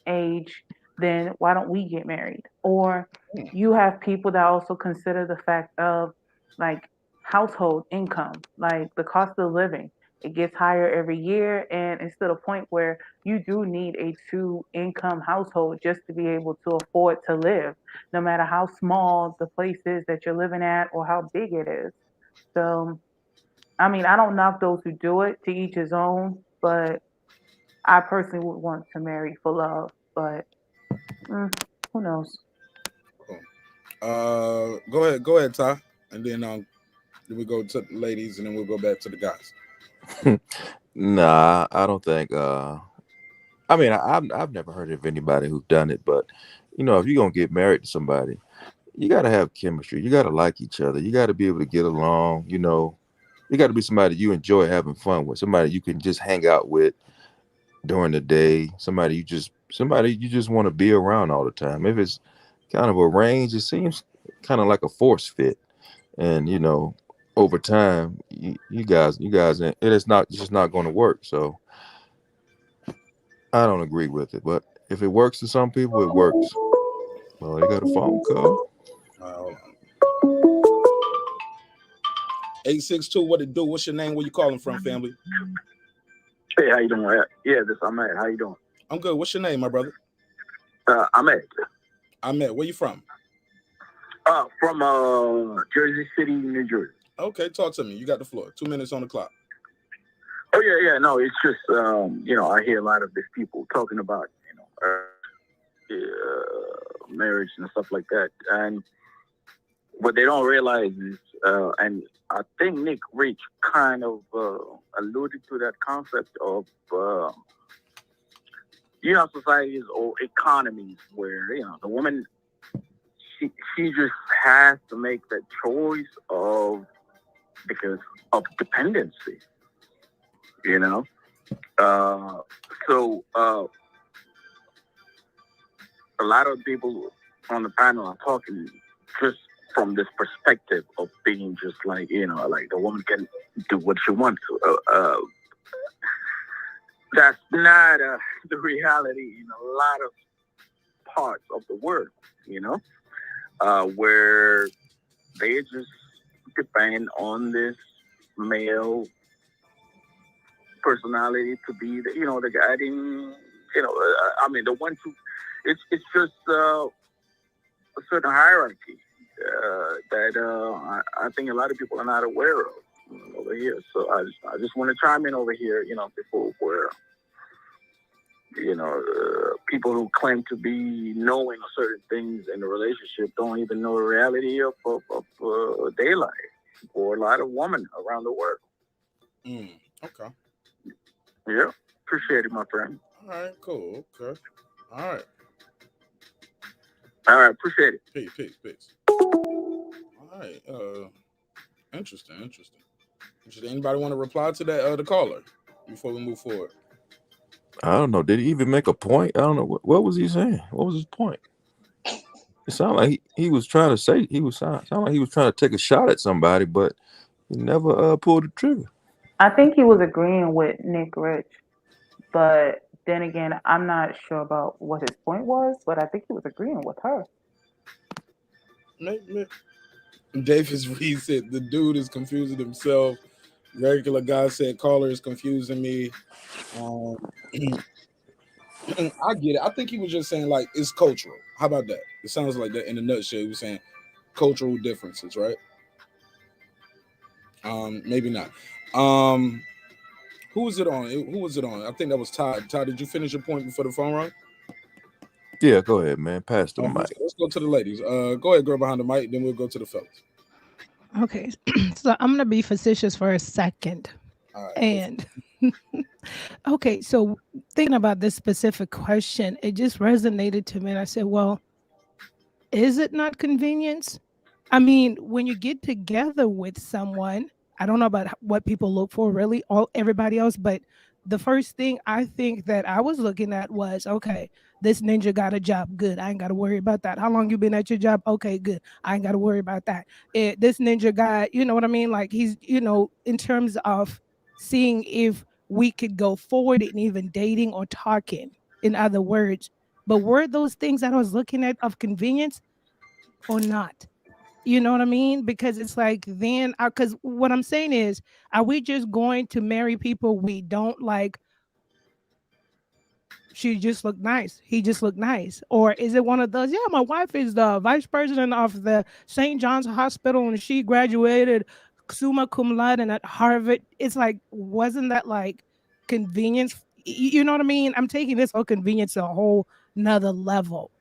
age, then why don't we get married? Or you have people that also consider the fact of like household income, like the cost of living. It gets higher every year, and it's to the point where you do need a two income household just to be able to afford to live, no matter how small the place is that you're living at or how big it is. So, I mean, I don't knock those who do it, to each his own, but I personally would want to marry for love. But who knows? Go ahead, Ty, and then we go to the ladies, and then we'll go back to the guys. Nah, I don't think. I mean, I've never heard of anybody who's done it, but you know, if you're gonna get married to somebody, you gotta have chemistry. You gotta like each other. You gotta be able to get along. You know, you gotta be somebody you enjoy having fun with. Somebody you can just hang out with during the day. Somebody you just want to be around all the time. If it's kind of arranged, it seems kind of like a force fit. And you know, over time, you guys, it is not just not going to work. So I don't agree with it. But if it works to some people, it works. Well, they got a phone call. Hold on. 862, what it do? What's your name? Where you calling from, family? Hey, how you doing? Yeah, this I'm Ed. How you doing? I'm good. What's your name, my brother? I'm Ed. Where you from? From Jersey City, New Jersey. Okay, talk to me. You got the floor. 2 minutes on the clock. Oh yeah. No, it's just I hear a lot of these people talking about marriage and stuff like that, and what they don't realize is, and I think Nick Rich kind of alluded to that concept of societies or economies where the woman she just has to make that choice because of dependency. So a lot of people on the panel are talking just from this perspective of being just like, like the woman can do what she wants to. That's not the reality in a lot of parts of the world, where they just depend on this male personality to be the guiding, the one to, it's just a certain hierarchy that I think a lot of people are not aware of over here. So I just want to chime in over here, before where people who claim to be knowing certain things in a relationship don't even know the reality of their life for a lot of women around the world. Okay. Yeah, appreciate it, my friend. All right, cool. Okay. All right. All right, appreciate it. Peace. All right. Interesting. Should anybody want to reply to that the caller before we move forward? I don't know. Did he even make a point? I don't know. What was he saying? What was his point? It sounded like he was trying to say sound like he was trying to take a shot at somebody, but he never pulled the trigger. I think he was agreeing with Nick Rich, but then again, I'm not sure about what his point was, but I think he was agreeing with her. Davis Reed said the dude is confusing himself. Regular guy said caller is confusing me. I get it. I think he was just saying like it's cultural. How about that? It sounds like that in a nutshell. He was saying cultural differences, right? Maybe not. Who was it on? Who was it on? I think that was Todd. Todd, did you finish your point before the phone rang? Yeah, go ahead, man. Pass the mic. Let's go to the ladies. Go ahead, girl behind the mic. Then we'll go to the fellas. Okay, so I'm gonna be facetious for a second. All right, and okay, so thinking about this specific question, it just resonated to me, and I said, well, is it not convenience? I mean, when you get together with someone, I don't know about what people look for really, everybody else, but the first thing I think that I was looking at was, okay, this ninja got a job, good. I ain't got to worry about that. How long you been at your job? Okay, good. I ain't got to worry about that. This ninja guy, you know what I mean? Like he's, in terms of seeing if we could go forward in even dating or talking, in other words. But were those things that I was looking at of convenience or not? You know what I mean? Because it's like then, because what I'm saying is, are we just going to marry people we don't like? She just looked nice. He just looked nice. Or is it one of those? Yeah, my wife is the vice president of the St. John's Hospital and she graduated summa cum laude and at Harvard. It's like, wasn't that like convenience? You know what I mean? I'm taking this whole convenience to a whole nother level.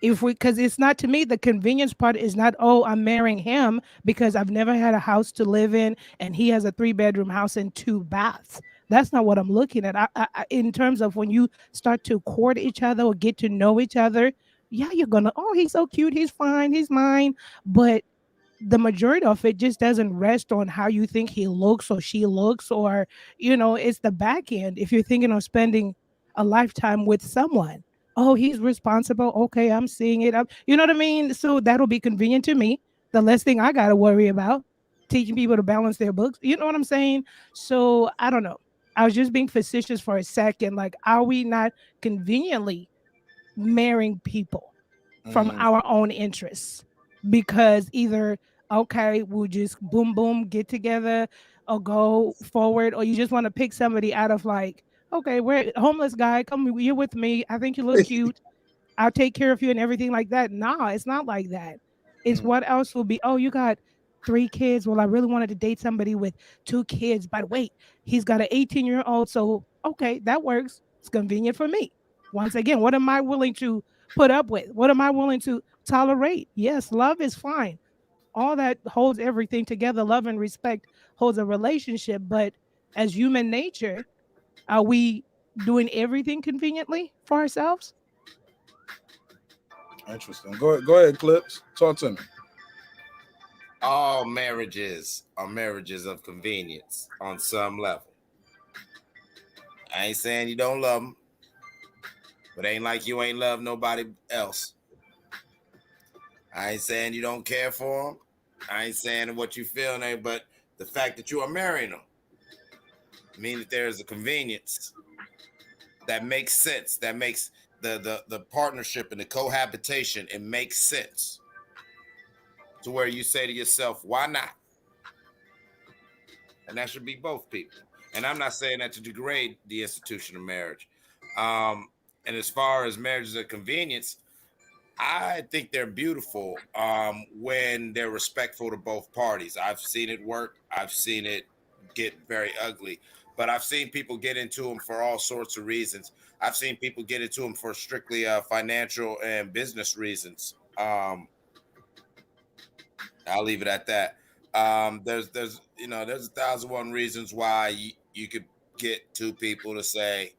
Because it's not, to me, the convenience part is not, oh, I'm marrying him because I've never had a house to live in and he has a 3-bedroom house and 2 baths. That's not what I'm looking at. I, in terms of when you start to court each other or get to know each other, yeah, you're gonna, oh, he's so cute, he's fine, he's mine. But the majority of it just doesn't rest on how you think he looks or she looks, or it's the back end. If you're thinking of spending a lifetime with someone, oh, he's responsible, okay, I'm seeing it up, you know what I mean? So that'll be convenient to me. The less thing I got to worry about, teaching people to balance their books, you know what I'm saying? So I don't know, I was just being facetious for a second. Like, are we not conveniently marrying people from our own interests? Because either, okay, we'll just boom boom get together or go forward, or you just want to pick somebody out of like, okay, we're homeless guy, come, you're with me, I think you look cute, I'll take care of you and everything like that. No, it's not like that. It's what else will be, oh, you got 3 kids, well, I really wanted to date somebody with 2 kids, but wait, he's got an 18-year-old, so okay, that works, it's convenient for me. Once again, what am I willing to put up with? What am I willing to tolerate? Yes, love is fine. All that holds everything together. Love and respect holds a relationship. But as human nature, are we doing everything conveniently for ourselves? Interesting. Go ahead, Clips. Talk to me. All marriages are marriages of convenience on some level. I ain't saying you don't love them, but ain't like you ain't love nobody else. I ain't saying you don't care for them. I ain't saying what you feel, but the fact that you are marrying them means that there is a convenience that makes sense. That makes the partnership and the cohabitation, it makes sense to where you say to yourself, why not? And that should be both people. And I'm not saying that to degrade the institution of marriage. And as far as marriage as a convenience, I think they're beautiful when they're respectful to both parties. I've seen it work. I've seen it get very ugly. But I've seen people get into them for all sorts of reasons. I've seen people get into them for strictly financial and business reasons. I'll leave it at that. There's 1,001 reasons why you could get two people to say,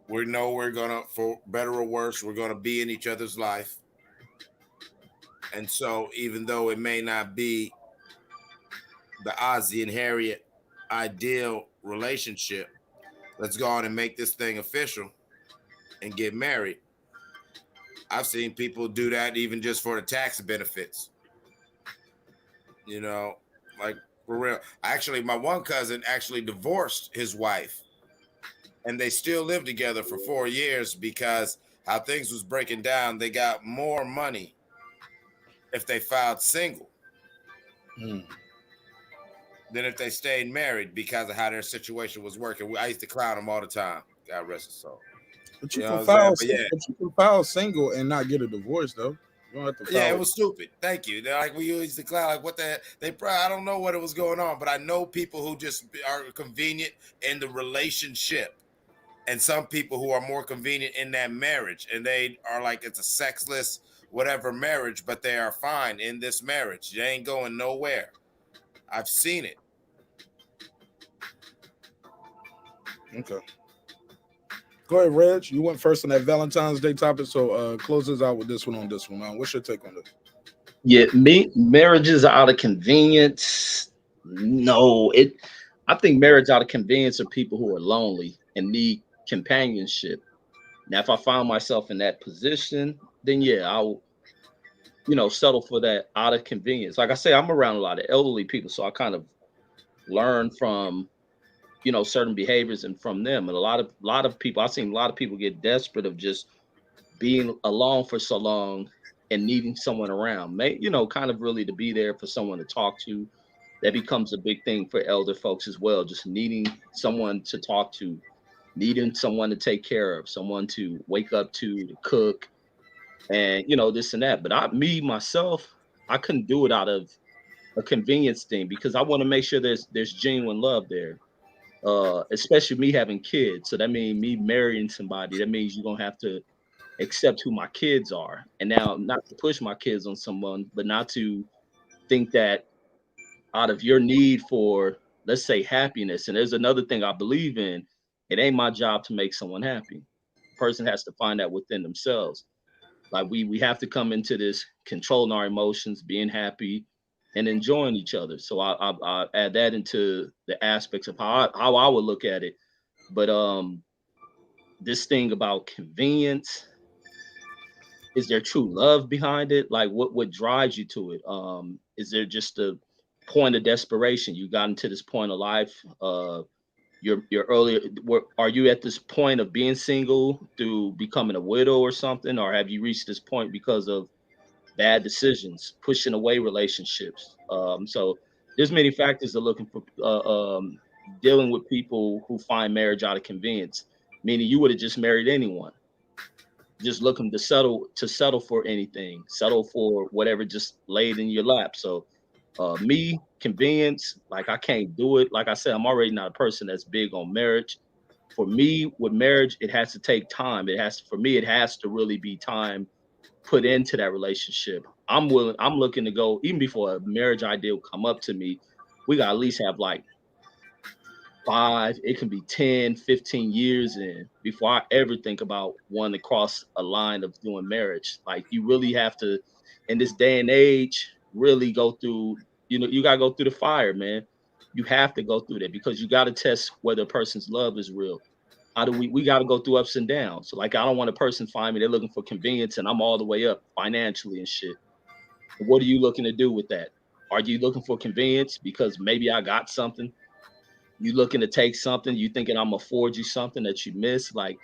we know we're gonna, for better or worse, we're gonna be in each other's life. And so even though it may not be the Ozzy and Harriet ideal relationship, let's go on and make this thing official and get married. I've seen people do that even just for the tax benefits. Like for real. Actually, my one cousin actually divorced his wife, and they still lived together for 4 years because how things was breaking down, they got more money if they filed single than if they stayed married because of how their situation was working. I used to clown them all the time. God rest his soul. But you can file, but you can file single and not get a divorce, though. You don't have to file. Yeah, it was stupid. Thank you. They're like, we used to clown, like, what the? They probably, I don't know what it was going on, but I know people who just are convenient in the relationship, and some people who are more convenient in that marriage, and they are like, it's a sexless whatever marriage, but they are fine in this marriage. They ain't going nowhere. I've seen it. Okay. Go ahead, Reg. You went first on that Valentine's Day topic, so close us out with this one on this one. What's your take on this? Yeah, marriages out of convenience. No, I think marriage out of convenience are people who are lonely and need companionship. Now, if I found myself in that position, then yeah, I'll settle for that out of convenience. Like I say, I'm around a lot of elderly people, so I kind of learn from certain behaviors and from them. And a lot of people, I've seen a lot of people get desperate of just being alone for so long and needing someone around, kind of really to be there for someone to talk to. That becomes a big thing for elder folks as well, just needing someone to talk to, needing someone to take care of, someone to wake up to cook, and this and that. But myself, I couldn't do it out of a convenience thing because I want to make sure there's genuine love there. Especially me having kids. So that means me marrying somebody. That means you're gonna have to accept who my kids are. And now, not to push my kids on someone, but not to think that out of your need for, let's say, happiness. And there's another thing I believe in. It ain't my job to make someone happy. The person has to find that within themselves. Like we have to come into this controlling our emotions, being happy, and enjoying each other. So I add that into the aspects of how I would look at it. But this thing about convenience, is there true love behind it? Like what drives you to it? Is there just a point of desperation? You got into this point of life. Your earlier, are you at this point of being single through becoming a widow or something, or have you reached this point because of bad decisions, pushing away relationships? So there's many factors to looking for dealing with people who find marriage out of convenience. Meaning you would have just married anyone, just looking to settle for anything, settle for whatever just laid in your lap. So me, convenience, like I can't do it. Like I said, I'm already not a person that's big on marriage. For me, with marriage, it has to take time. It has to really be time put into that relationship. I'm looking to go, even before a marriage ideal come up to me, we got at least have like 5, it can be 10, 15 years in before I ever think about wanting to cross a line of doing marriage. Like you really have to, in this day and age, really go through, you gotta go through the fire, man. You have to go through that because you got to test whether a person's love is real. How do we got to go through ups and downs. So like I don't want a person find me, they're looking for convenience and I'm all the way up financially and shit. What are you looking to do with that? Are you looking for convenience because maybe I got something? You looking to take something, you thinking I'm gonna afford you something that you miss? Like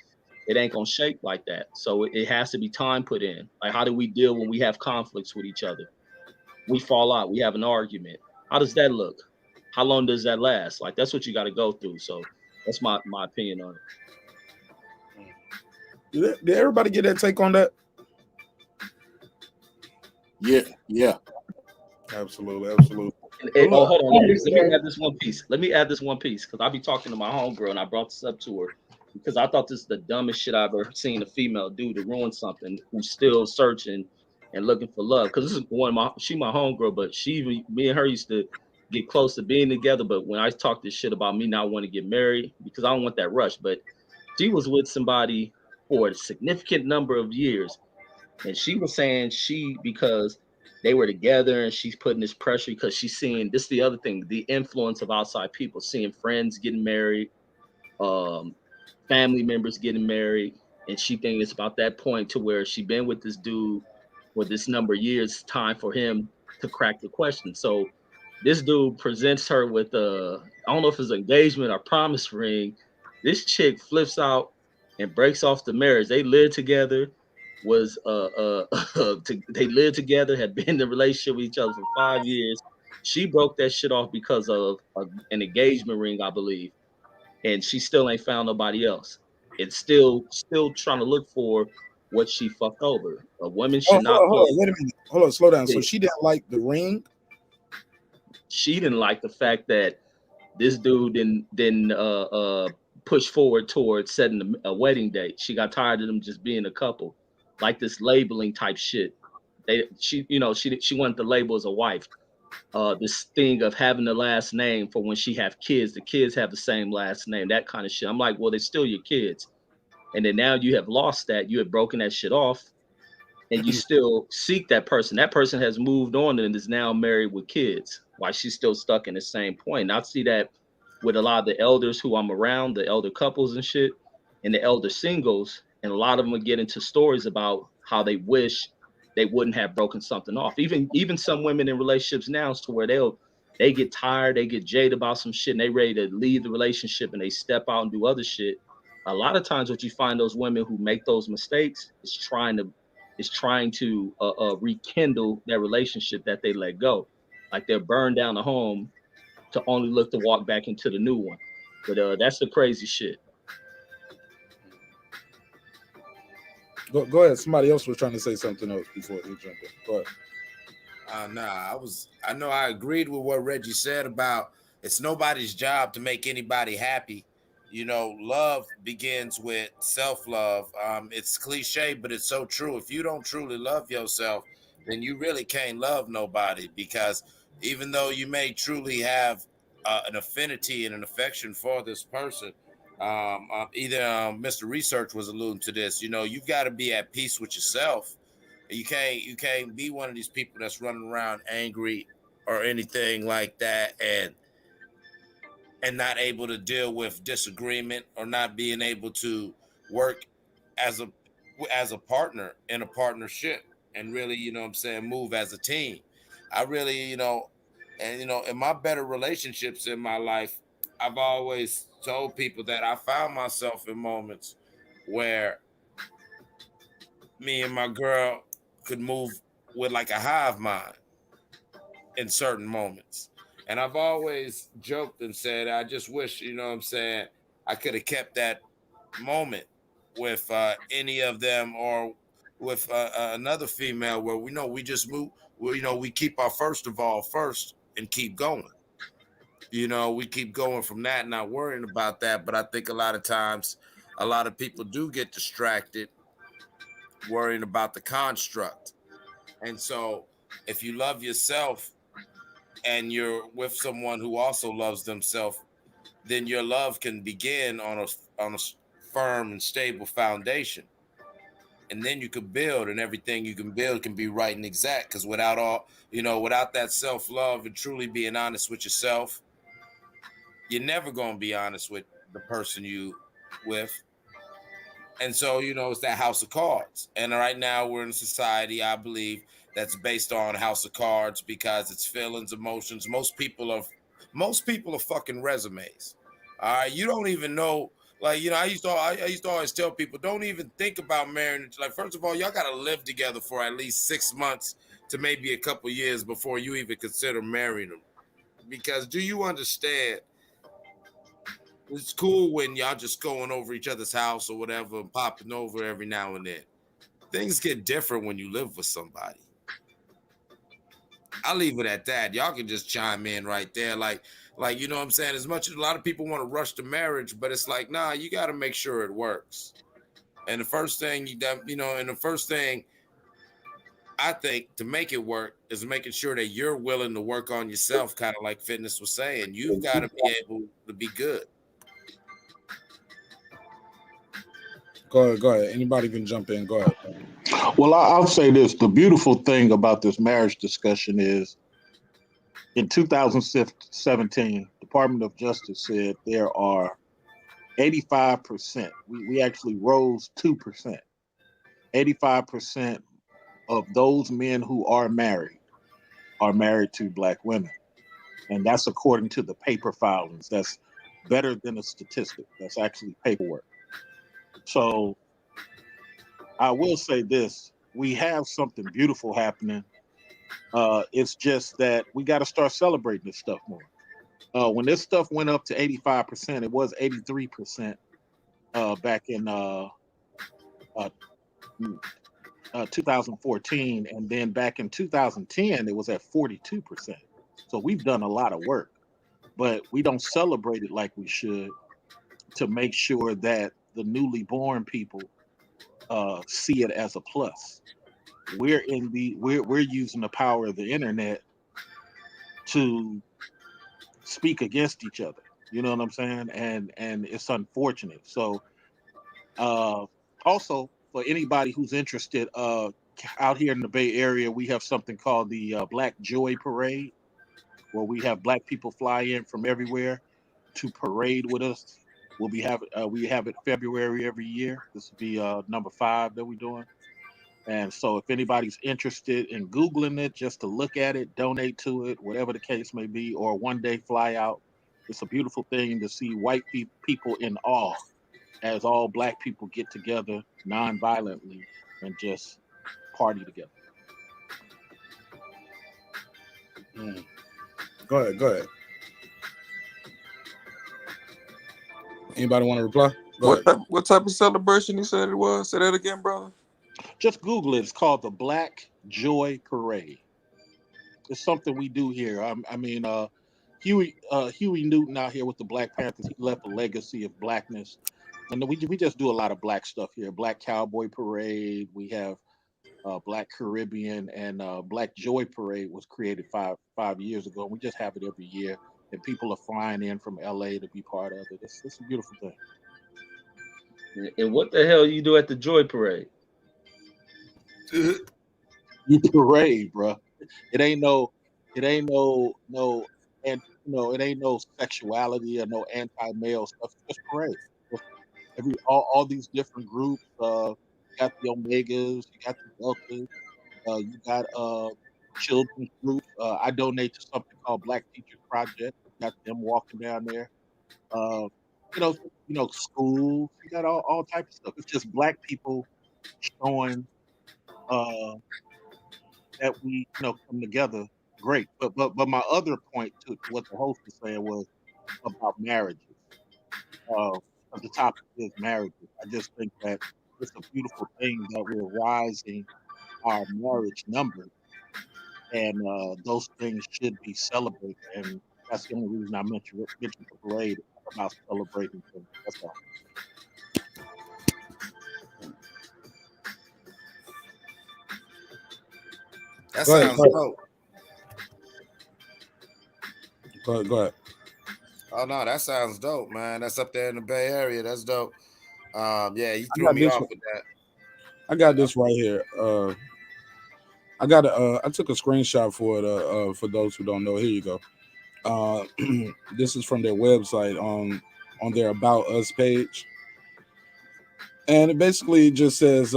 it ain't gonna shake like that. So it has to be time put in. Like how do we deal when we have conflicts with each other? We fall out, we have an argument. How does that look? How long does that last? Like that's what you got to go through. So that's my opinion on it. Did everybody get that take on that? Yeah. Absolutely. Oh, hold on. Let me add this one piece. Because I be talking to my homegirl and I brought this up to her because I thought this is the dumbest shit I've ever seen a female do to ruin something who's still searching and looking for love. Because this is she my homegirl, but me and her used to get close to being together. But when I talk this shit about me not wanting to get married because I don't want that rush, but she was with somebody for a significant number of years. And she was saying because they were together and she's putting this pressure because she's seeing this the other thing, the influence of outside people, seeing friends getting married, family members getting married. And she thinks it's about that point to where she been with this dude for this number of years, time for him to crack the question. So this dude presents her with I don't know if it's an engagement or promise ring. This chick flips out and breaks off the marriage. They lived together, they lived together, had been in a relationship with each other for 5 years. She broke that shit off because of an engagement ring, I believe, and she still ain't found nobody else. It's still trying to look for what she fucked over. A woman should not Hold put. on, wait a minute. Hold on, slow down. So she didn't like the ring. She didn't like the fact that this dude didn't push forward towards setting a wedding date. She got tired of them just being a couple, like this labeling type shit. She wanted the label as a wife. This thing of having the last name for when she have kids, the kids have the same last name, that kind of shit. I'm like, well, they're still your kids. And then now you have lost that, you have broken that shit off, and you still seek that person. That person has moved on and is now married with kids. Why she's still stuck in the same point. And I see that with a lot of the elders who I'm around, the elder couples and shit, and the elder singles. And a lot of them would get into stories about how they wish they wouldn't have broken something off. Even some women in relationships now to where they get tired, they get jaded about some shit, and they ready to leave the relationship and they step out and do other shit. A lot of times what you find those women who make those mistakes is trying to rekindle that relationship that they let go. Like they'll burn down the home to only look to walk back into the new one. But that's the crazy shit. Go ahead. Somebody else was trying to say something else before you jump in. Go ahead. I know I agreed with what Reggie said about it's nobody's job to make anybody happy. You know, love begins with self-love. It's cliche, but it's so true. If you don't truly love yourself, then you really can't love nobody, because even though you may truly have an affinity and an affection for this person, either Mr. Research was alluding to this, you know, you've got to be at peace with yourself. You can't be one of these people that's running around angry or anything like that, and not able to deal with disagreement, or not being able to work as a partner in a partnership, and really, you know what I'm saying, move as a team. I really, in my better relationships in my life, I've always told people that I found myself in moments where me and my girl could move with like a hive mind in certain moments. And I've always joked and said, I just wish, you know what I'm saying, I could have kept that moment with any of them, or with another female, where we know we just move, we keep our first of all first and keep going. You know, we keep going from that, not worrying about that. But I think a lot of times, a lot of people do get distracted worrying about the construct. And so if you love yourself and you're with someone who also loves themselves, then your love can begin on a firm and stable foundation. And then you can build, and everything you can build can be right and exact. Because without that self-love and truly being honest with yourself, you're never going to be honest with the person you with. And so, it's that house of cards. And right now we're in a society, I believe, that's based on house of cards because it's feelings, emotions. Most people are fucking resumes. All right. You don't even know. Like, I used to always tell people, don't even think about marrying. Like, first of all, y'all got to live together for at least 6 months to maybe a couple years before you even consider marrying them. Because do you understand? It's cool when y'all just going over each other's house or whatever and popping over every now and then. Things get different when you live with somebody. I'll leave it at that. Y'all can just chime in right there. Like, you know what I'm saying? As much as a lot of people want to rush to marriage, but it's like, nah, you got to make sure it works. And the first thing I think to make it work is making sure that you're willing to work on yourself, kind of like Fitness was saying. You've got to be able to be good. Go ahead. Anybody can jump in. Go ahead. Well, I'll say this. The beautiful thing about this marriage discussion is in 2017, Department of Justice said there are 85%. We actually rose 2%. 85% of those men who are married to Black women. And that's according to the paper filings. That's better than a statistic. That's actually paperwork. So I will say this. We have something beautiful happening. It's just that we got to start celebrating this stuff more. When this stuff went up to 85%, it was 83% back in 2014, and then back in 2010, it was at 42%. So we've done a lot of work, but we don't celebrate it like we should to make sure that the newly born people see it as a plus. We're using the power of the internet to speak against each other. You know what I'm saying? And it's unfortunate. So also for anybody who's interested, out here in the Bay Area, we have something called the Black Joy Parade, where we have Black people fly in from everywhere to parade with us. We have it February every year. This will be number 5 that we're doing. And so if anybody's interested in Googling it, just to look at it, donate to it, whatever the case may be, or one day fly out, it's a beautiful thing to see white people in awe as all Black people get together non-violently and just party together. Go ahead. Anybody want to reply? What type of celebration you said it was? Say that again, brother. Just Google it. It's called the Black Joy Parade. It's something we do here. Huey Newton out here with the Black Panthers, he left a legacy of Blackness. And we just do a lot of Black stuff here. Black Cowboy Parade. We have Black Caribbean, and Black Joy Parade was created five years ago. We just have it every year, and people are flying in from LA to be part of it. It's a beautiful thing. And what the hell you do at the Joy Parade? You parade, bro. It ain't no, and it ain't no sexuality or no anti-male stuff. It's just parade. All these different groups. You got the Omegas, you got the Deltas, you got children's groups. I donate to something called Black Teachers Project. Got them walking down there. Schools. You got all types of stuff. It's just Black people showing that we come together. Great. But my other point to what the host was saying was about marriages. The topic is marriages. I just think that it's a beautiful thing that we're rising our marriage numbers, and those things should be celebrated. And that's the only reason I mentioned the parade about celebrating things. That's all. That sounds dope. Go ahead. Oh no, that sounds dope, man. That's up there in the Bay Area. That's dope. Yeah, you threw me off with that. I got this right here. I took a screenshot for it. For those who don't know, here you go. Uh, this is from their website on their About Us page, and it basically just says.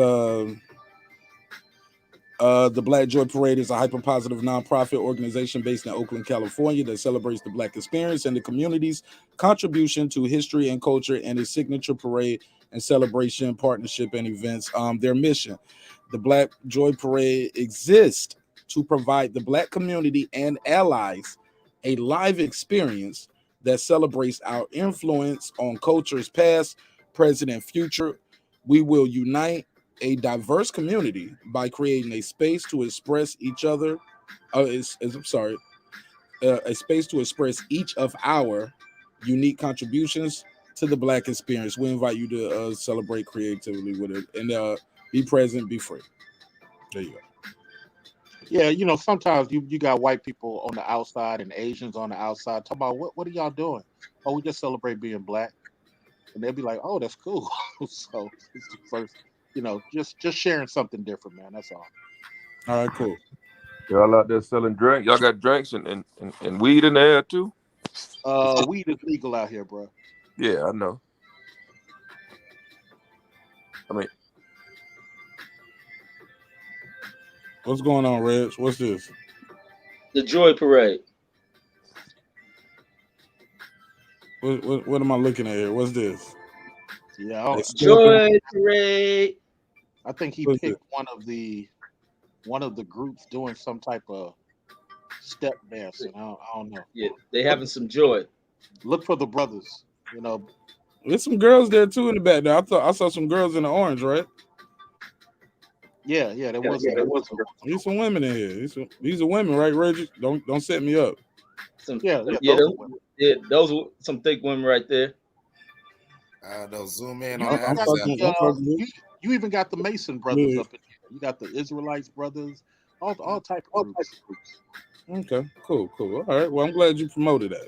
The Black Joy Parade is a hyper-positive nonprofit organization based in Oakland, California that celebrates the Black experience and the community's contribution to history and culture and its signature parade and celebration, partnership, and events. Their mission, the Black Joy Parade exists to provide the Black community and allies a live experience that celebrates our influence on cultures past, present, and future. We will unite a diverse community by creating a space to express each other. I'm sorry, a space to express each of our unique contributions to the Black experience. We invite you to celebrate creatively with it and be present, be free. There you go. Yeah, sometimes you got white people on the outside and Asians on the outside talking about what are y'all doing? Oh, we just celebrate being Black, and they'll be like, oh, that's cool. So it's the first, just sharing something different, man. That's all. All right, cool. Y'all out there selling drinks? Y'all got drinks and weed in there too? Weed is legal out here, bro. Yeah, I know. I mean, What's going on, Reg? What's this? The Joy Parade. What am I looking at here? What's this? Yeah, Joy Parade. I think he What's picked one of the groups doing some type of step dancing. I don't know. Yeah, they having some joy. Look for the brothers. There's some girls there too in the back there. I saw some girls in the orange, right? Yeah, there was. There's some women in here. These are women, right, Reggie? Don't set me up. Those were some thick women right there. They'll zoom in You, on even that. you even got the Mason brothers up in here. You got the Israelites brothers, all type of groups. Okay, cool. All right. Well, I'm glad you promoted that.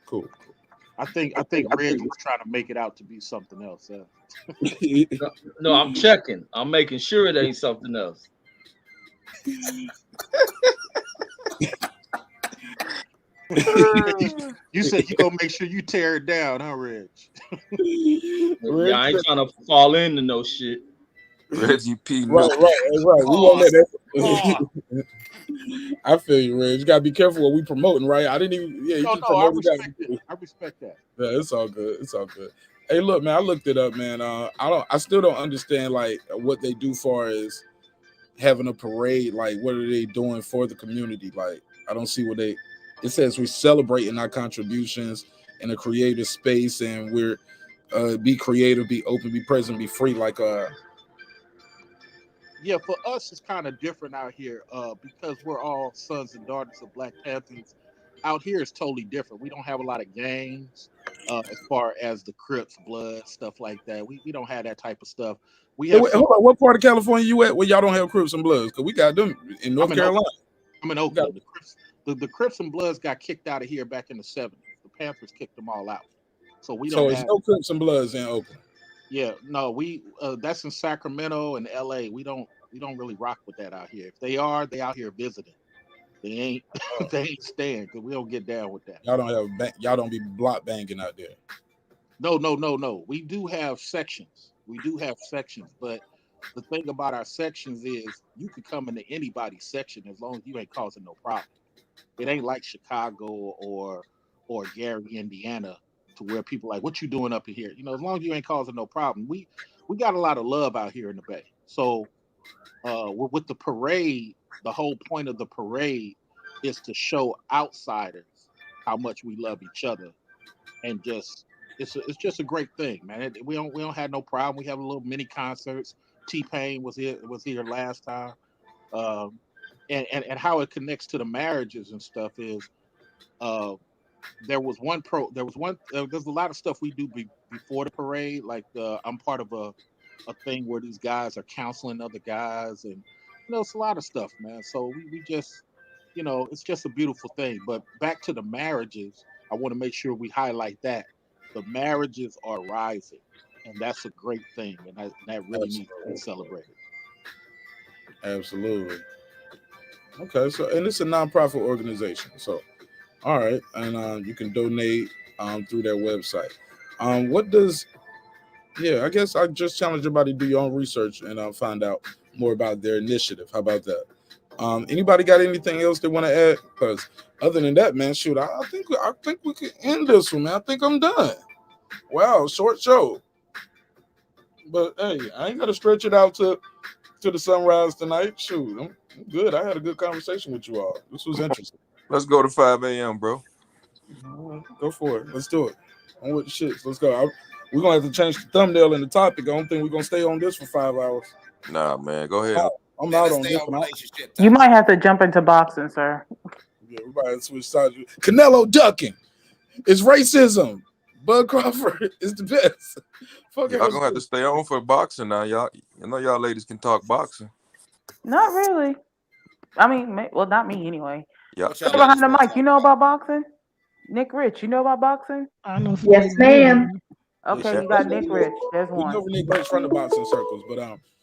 Cool. I think Reg was trying to make it out to be something else. No, I'm checking. I'm making sure it ain't something else. You said you gonna make sure you tear it down, huh, Reg? Yeah, I ain't trying to fall into no shit. Reggie P. Right. We won't let that. I feel you, Reg. You gotta be careful what we promoting, right? I didn't even. Yeah, you just promoted that. I respect that. Yeah, it's all good. Hey, look, man, I looked it up, man. I still don't understand like what they do far as having a parade. Like, what are they doing for the community? Like, I don't see what they. It says we're celebrating our contributions in a creative space, and we're be creative, be open, be present, be free. Like, yeah, for us it's kind of different out here because we're all sons and daughters of Black Panthers. Out here it's totally different. We don't have a lot of gangs as far as the Crips, Blood, stuff like that. We don't have that type of stuff. We have. Hold on, what part of California you at where y'all don't have Crips and Bloods? Because we got them in North Carolina. I'm in Oakland. The Crips and Bloods got kicked out of here back in the 70s. The Panthers kicked them all out. So we don't have no Crips and Bloods in Oakland. Yeah, no, we that's in Sacramento and LA. We don't really rock with that out here. If they out here visiting. They ain't they ain't staying because we don't get down with that. Y'all don't be block banging out there. No. We do have sections. But the thing about our sections is you can come into anybody's section as long as you ain't causing no problem. It ain't like Chicago or Gary, Indiana, to where people like, what you doing up in here? As long as you ain't causing no problem. We got a lot of love out here in the Bay. So with the parade, the whole point of the parade is to show outsiders how much we love each other, and it's just a great thing, man. We don't have no problem. We have a little mini concerts. T-Pain was here last time, and how it connects to the marriages and stuff is, there's a lot of stuff we do before the parade. Like I'm part of a thing where these guys are counseling other guys, and it's a lot of stuff, man. So we just, it's just a beautiful thing. But back to the marriages, I want to make sure we highlight that the marriages are rising, and that's a great thing, and that really needs to be celebrated. Absolutely. Okay, so and it's a nonprofit organization, so All right, and you can donate through their website. What does Yeah, I guess I just challenge everybody to do your own research and find out more about their initiative. How about that? Anybody got anything else they want to add? Because other than that, man, shoot, I think we could end this one, man. I think I'm done. Wow, short show, but hey, I ain't got to stretch it out to the sunrise tonight. Shoot, I'm good. I had a good conversation with you all. This was interesting. Let's go to 5 a.m., bro. Go for it. Let's do it. On with the shits. Let's go. We're gonna have to change the thumbnail and the topic. I don't think we're gonna stay on this for 5 hours. Nah, man, go ahead. I'm Man, out let's on stay this on one. relationship You topics. might have to jump into boxing, sir. Yeah, everybody switch sides. Canelo ducking. It's racism. Bud Crawford is the best. Fuck Y'all gonna have to stay on for boxing now. Y'all, I know y'all ladies can talk boxing. Not really. I mean, well, not me anyway. Yeah, What Sir y'all yeah. behind ladies the want to mic, you talk know about? about boxing? Nick Rich, you know about boxing? I don't know if Yes, Nick ma'am. did. Okay, Yeah. you got Nick Rich. There's We know one. Nick Rich from the boxing circles, but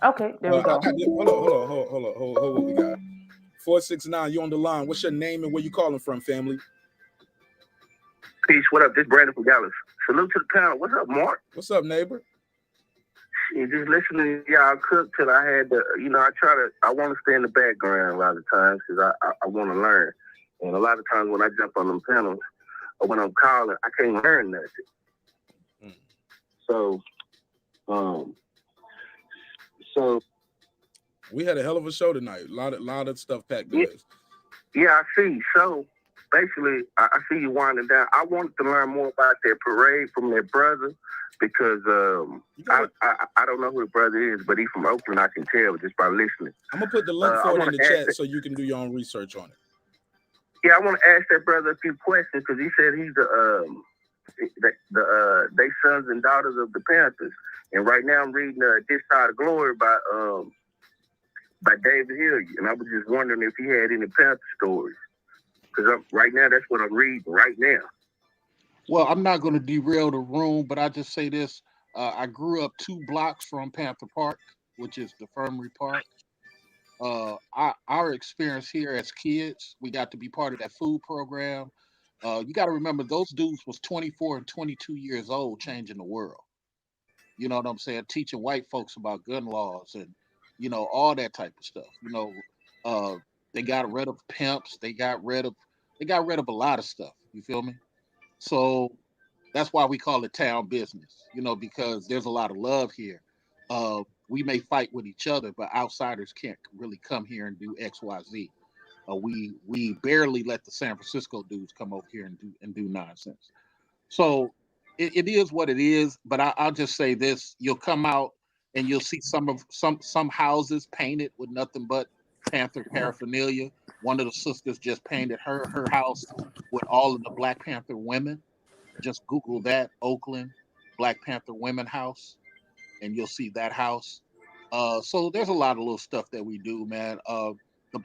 Okay, there we go. hold what we got. 469, you on the line. What's your name and where you calling from, family? Peace, what up? This Brandon from Dallas. Salute to the panel. What's up, Mark? What's up, neighbor? Just listening to y'all cook till I had to, I want to stay in the background a lot of times because I want to learn. And a lot of times when I jump on them panels or when I'm calling, I can't learn nothing. Mm. So We had a hell of a show tonight. A lot of stuff packed in Yeah. this. Yeah, I see. So basically, I see you winding down. I wanted to learn more about their parade from their brother because I don't know who the brother is, but he's from Oakland. I can tell just by listening. I'm gonna put the link I for it wanna in the ask chat it. so you can do your own research on it. Yeah, I want to ask that brother a few questions because he said he's they sons and daughters of the Panthers, and right now I'm reading "This Side of Glory" by David Hilliard, and I was just wondering if he had any Panther stories because right now that's what I'm reading right now. Well, I'm not going to derail the room, but I just say this. I grew up 2 blocks from Panther Park, which is the Infirmary Park. Our experience here as kids, we got to be part of that food program. You got to remember, those dudes was 24 and 22 years old changing the world. You know what I'm saying? Teaching white folks about gun laws and, all that type of stuff. They got rid of pimps. They got rid of a lot of stuff. You feel me? So that's why we call it town business, because there's a lot of love here. We may fight with each other, but outsiders can't really come here and do X, Y, Z. We barely let the San Francisco dudes come over here and do nonsense. So it is what it is. But I'll just say this: you'll come out and you'll see some houses painted with nothing but Panther paraphernalia. One of the sisters just painted her house with all of the Black Panther women. Just Google that, Oakland Black Panther Women House, and you'll see that house. So there's a lot of little stuff that we do, man. The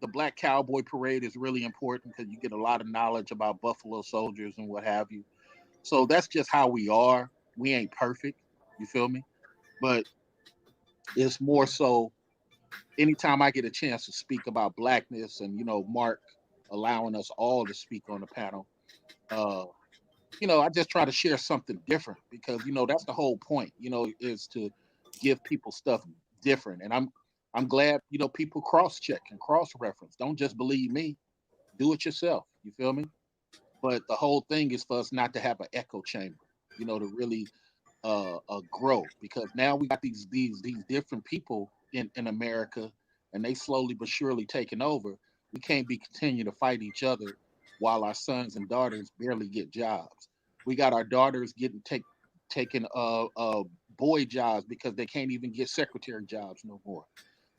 Black Cowboy Parade is really important because you get a lot of knowledge about Buffalo Soldiers and what have you. So that's just how we are. We ain't perfect, you feel me? But it's more so anytime I get a chance to speak about blackness and Marq allowing us all to speak on the panel, I just try to share something different because that's the whole point, is to give people stuff different. And I'm glad people cross check and cross reference. Don't just believe me, do it yourself. You feel me? But the whole thing is for us not to have an echo chamber, to really grow, because now we got these different people in America, and they slowly but surely taking over. We can't be continuing to fight each other while our sons and daughters barely get jobs. We got our daughters getting taking boy jobs because they can't even get secretary jobs no more.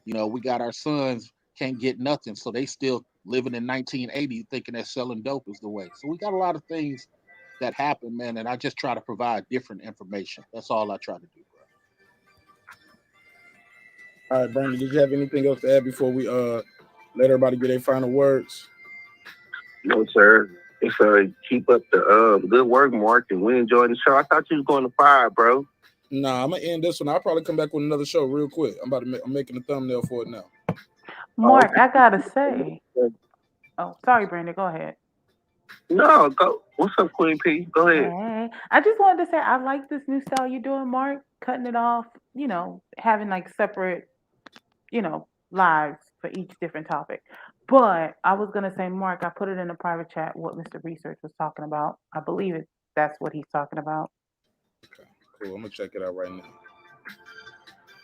We got our sons can't get nothing, so they still living in 1980 thinking that selling dope is the way. So we got a lot of things that happen, man, and I just try to provide different information. That's all I try to do, bro. All right, Brandon, did you have anything else to add before we let everybody get their final words? No, sir. It's keep up the good work, Mark, and we enjoyed the show. I thought you was going to fire, bro. Nah, I'm gonna end this one. I'll probably come back with another show real quick. I'm making a thumbnail for it now. Mark, I gotta say. Oh, sorry, Brandon. Go ahead. No, go. What's up, Queen P? Go ahead. Hey, I just wanted to say I like this new style you're doing, Mark. Cutting it off, having like separate, lives for each different topic. But I was gonna say, Mark, I put it in a private chat what Mr. Research was talking about. I believe that's what he's talking about. Okay, cool. I'm gonna check it out right now.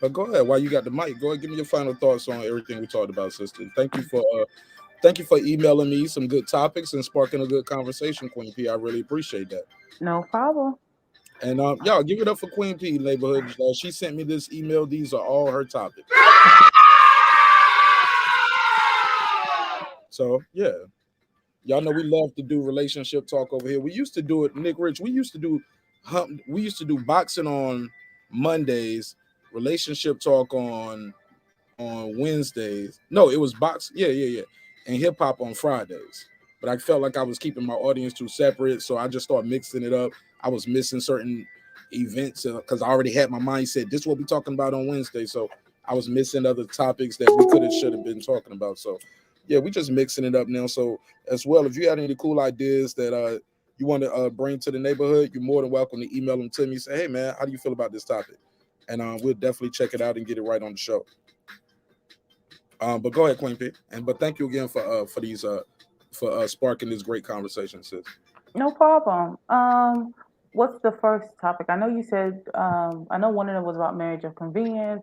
But go ahead, while you got the mic, go ahead, give me your final thoughts on everything we talked about, sister. Thank you for emailing me some good topics and sparking a good conversation, Queen P. I really appreciate that. No problem. And y'all give it up for Queen P neighborhood. She sent me this email. These are all her topics. So yeah, y'all know we love to do relationship talk over here. We used to do it, Nick Rich. We used to do boxing on Mondays, relationship talk on Wednesdays. No, it was box. Yeah, yeah, yeah. And hip hop on Fridays. But I felt like I was keeping my audience too separate, so I just started mixing it up. I was missing certain events because I already had my mindset. This is what we're talking about on Wednesday. So I was missing other topics that we could have, should have been talking about. So yeah, we just mixing it up now. So as well, if you had any cool ideas that you want to bring to the neighborhood, you're more than welcome to email them to me. Say, hey man, how do you feel about this topic? And we'll definitely check it out and get it right on the show. But go ahead, Queen P. But thank you again for these for sparking this great conversation, sis. No problem. What's the first topic? I know you said I know one of them was about marriage of convenience.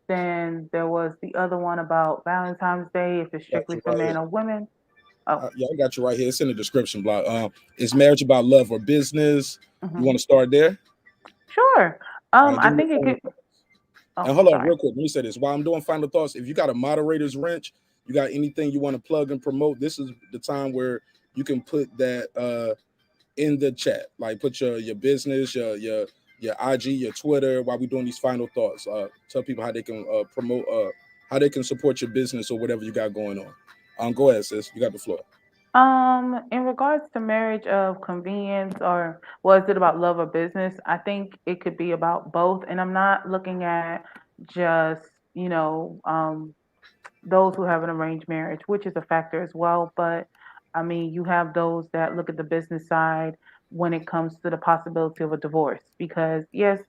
Then there was the other one about Valentine's Day, if it's Got strictly you for right men here. or women. Oh, Yeah, I got you right here. It's in the description block. Is marriage about love or business? You hmm want to start there? sure. All right, I give me think your it final could. thoughts. And Oh, hold on, sorry. real quick. Let me say this. While I'm doing final thoughts, if you got a moderator's wrench, you got anything you want to plug and promote, this is the time where you can put that in the chat. Like put your business, your IG, your Twitter. While we doing these final thoughts, tell people how they can promote, how they can support your business or whatever you got going on. Go ahead, sis. You got the floor. In regards to marriage of convenience, or was it about love or business? I think it could be about both. And I'm not looking at just, you know, those who have an arranged marriage, which is a factor as well. But I mean, you have those that look at the business side when it comes to the possibility of a divorce. Because, yes,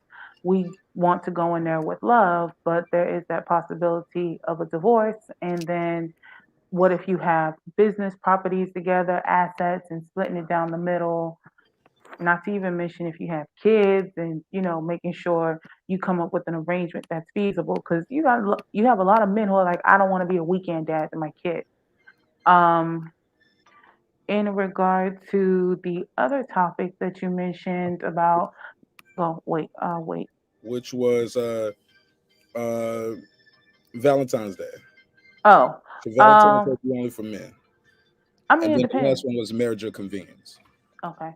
we want to go in there with love, but there is that possibility of a divorce. And then what if you have business properties together, assets, and splitting it down the middle? Not to even mention if you have kids and making sure you come up with an arrangement that's feasible. Because you have a lot of men who are like, I don't want to be a weekend dad to my kid. Um, in regard to the other topic that you mentioned about, oh wait. Which was uh Valentine's Day. Oh, So Valentine's Day um, is only for men. I mean And it then the depends. last one was marriage of convenience. Okay.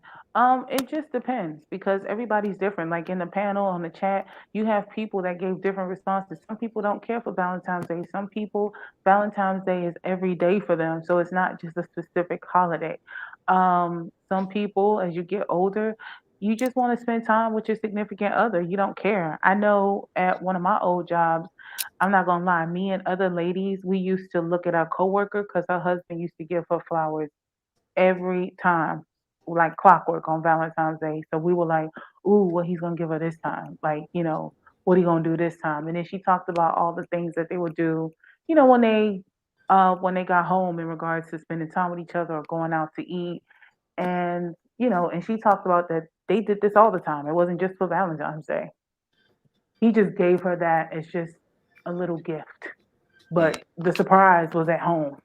It just depends because everybody's different. Like in the panel on the chat, you have people that gave different responses. Some people don't care for Valentine's Day. Some people, Valentine's Day is every day for them. So it's not just a specific holiday. Some people, as you get older, you just want to spend time with your significant other. You don't care. I know at one of my old jobs, I'm not gonna lie, me and other ladies, we used to look at our coworker because her husband used to give her flowers every time, like clockwork on Valentine's Day. So we were like, ooh, what he's gonna give her this time? Like, what he gonna do this time? And then she talked about all the things that they would do, when they got home in regards to spending time with each other or going out to eat. And, and she talked about that they did this all the time. It wasn't just for Valentine's Day. He just gave her that as just a little gift. Mm. But the surprise was at home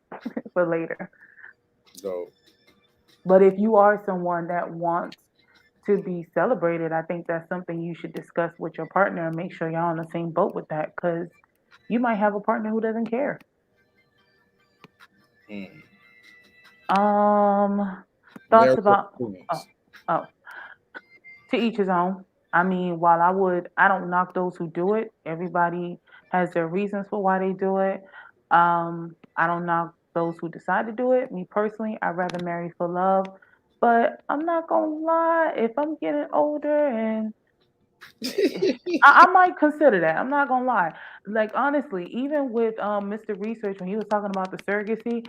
for later. So But if you are someone that wants to be celebrated, I think that's something you should discuss with your partner and make sure y'all on the same boat with that because you might have a partner who doesn't care. mm, Um, Thoughts marriage of about oh convenience. oh to each his own. I mean, while I don't knock those who do it. Everybody has their reasons for why they do it. I don't knock those who decide to do it. Me personally, I'd rather marry for love. But I'm not gonna lie, if I'm getting older and I might consider that. I'm not gonna lie. Like honestly, even with Mr. Research when he was talking about the surrogacy,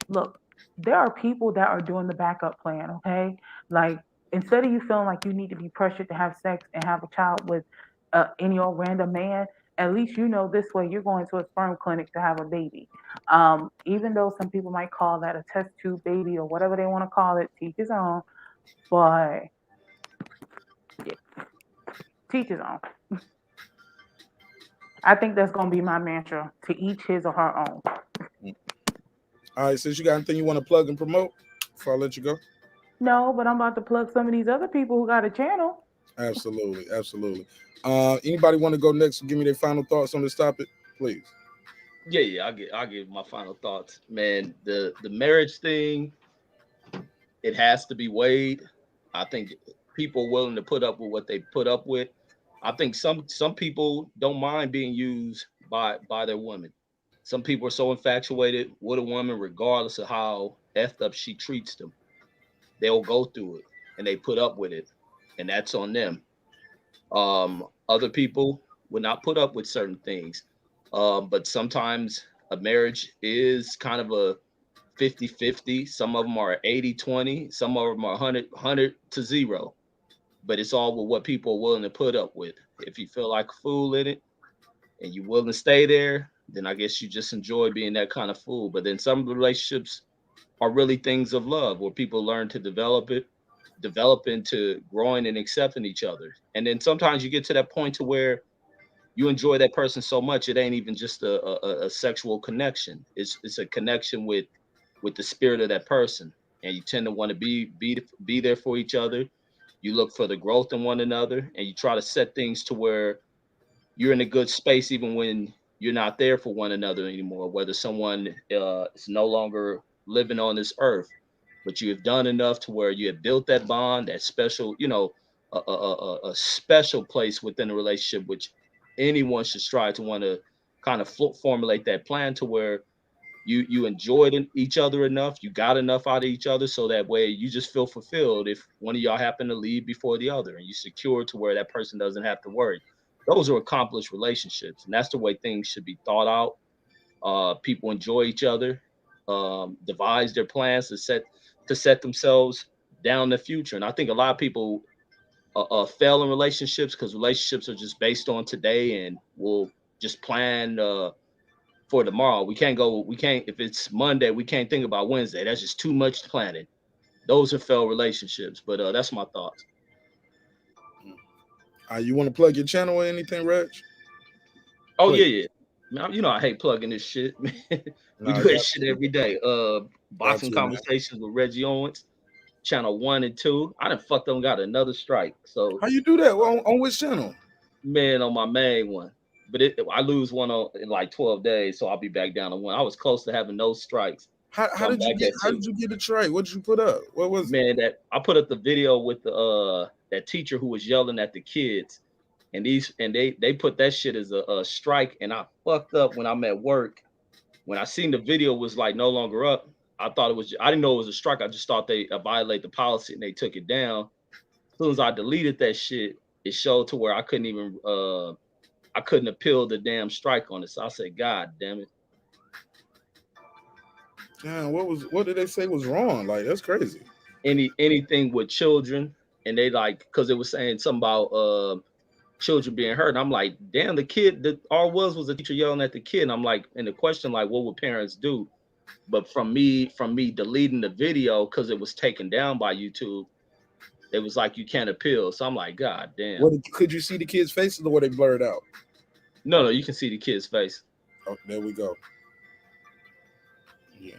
look. there are people that are doing the backup plan, okay? Like, instead of you feeling like you need to be pressured to have sex and have a child with any old random man, at least you know this way you're going to a sperm clinic to have a baby. Even though some people might call that a test tube baby or whatever they want to call it, teach his own, but yeah, teach his own. I think that's going to be my mantra, to each his or her own. All right, since you got anything you want to plug and promote before I let you go? No, but I'm about to plug some of these other people who got a channel. Absolutely, absolutely. Anybody want to go next and give me their final thoughts on this topic, please? Yeah, I'll give my final thoughts. Man, the marriage thing, it has to be weighed. I think people willing to put up with what they put up with. I think some people don't mind being used by their women. Some people are so infatuated with a woman, regardless of how effed up she treats them. They'll go through it and they put up with it, and that's on them. Other people would not put up with certain things. But sometimes a marriage is kind of a 50-50. Some of them are 80-20. Some of them are 100 to 0. But it's all with what people are willing to put up with. If you feel like a fool in it and you're willing to stay there, then I guess you just enjoy being that kind of fool. But then some relationships are really things of love where people learn to develop into growing and accepting each other. And then sometimes you get to that point to where you enjoy that person so much it ain't even just a sexual connection. It's a connection with the spirit of that person, and you tend to want to be there for each other. You look for the growth in one another, and you try to set things to where you're in a good space even when you're not there for one another anymore. Whether someone is no longer living on this earth, but you have done enough to where you have built that bond, that special, a special place within a relationship, which anyone should strive to want to kind of formulate that plan to where you enjoyed each other enough, you got enough out of each other, so that way you just feel fulfilled if one of y'all happen to leave before the other, and you secure to where that person doesn't have to worry. Those are accomplished relationships, and that's the way things should be thought out. People enjoy each other, devise their plans to set themselves down the future. And I think a lot of people fail in relationships because relationships are just based on today and will just plan for tomorrow. We can't, if it's Monday, we can't think about Wednesday. That's just too much planning. Those are failed relationships. But that's my thoughts. You want to plug your channel or anything, Reg? Oh, Please. yeah. Man, I hate plugging this shit. We Nah, do that shit every day. Boxing to, man. Conversations with Reggie Owens, channel 1 and 2. I done fucked them, got another strike. So How you do that? On which channel? man, on my main one. But I lose one in like 12 days, so I'll be back down to 1. I was close to having no strikes. How did you get the strike? What did you put up? What was Man, that I put up the video with the that teacher who was yelling at the kids, and they put that shit as a strike, and I fucked up when I'm at work. When I seen the video was like no longer up, I didn't know it was a strike. I just thought they violate the policy and they took it down. As soon as I deleted that shit, it showed to where I couldn't appeal the damn strike on it. So I said, God damn it. Yeah, what did they say was wrong? Like, that's crazy. Anything with children, and they because it was saying something about children being hurt. And I'm like, damn, the kid that all was a teacher yelling at the kid. And I'm like, and the question, like, what would parents do? But from me deleting the video because it was taken down by YouTube, it was like you can't appeal. So I'm like, God damn. Could you see the kids' faces or were they blurred out? No, you can see the kid's face. Oh, there we go. Yeah.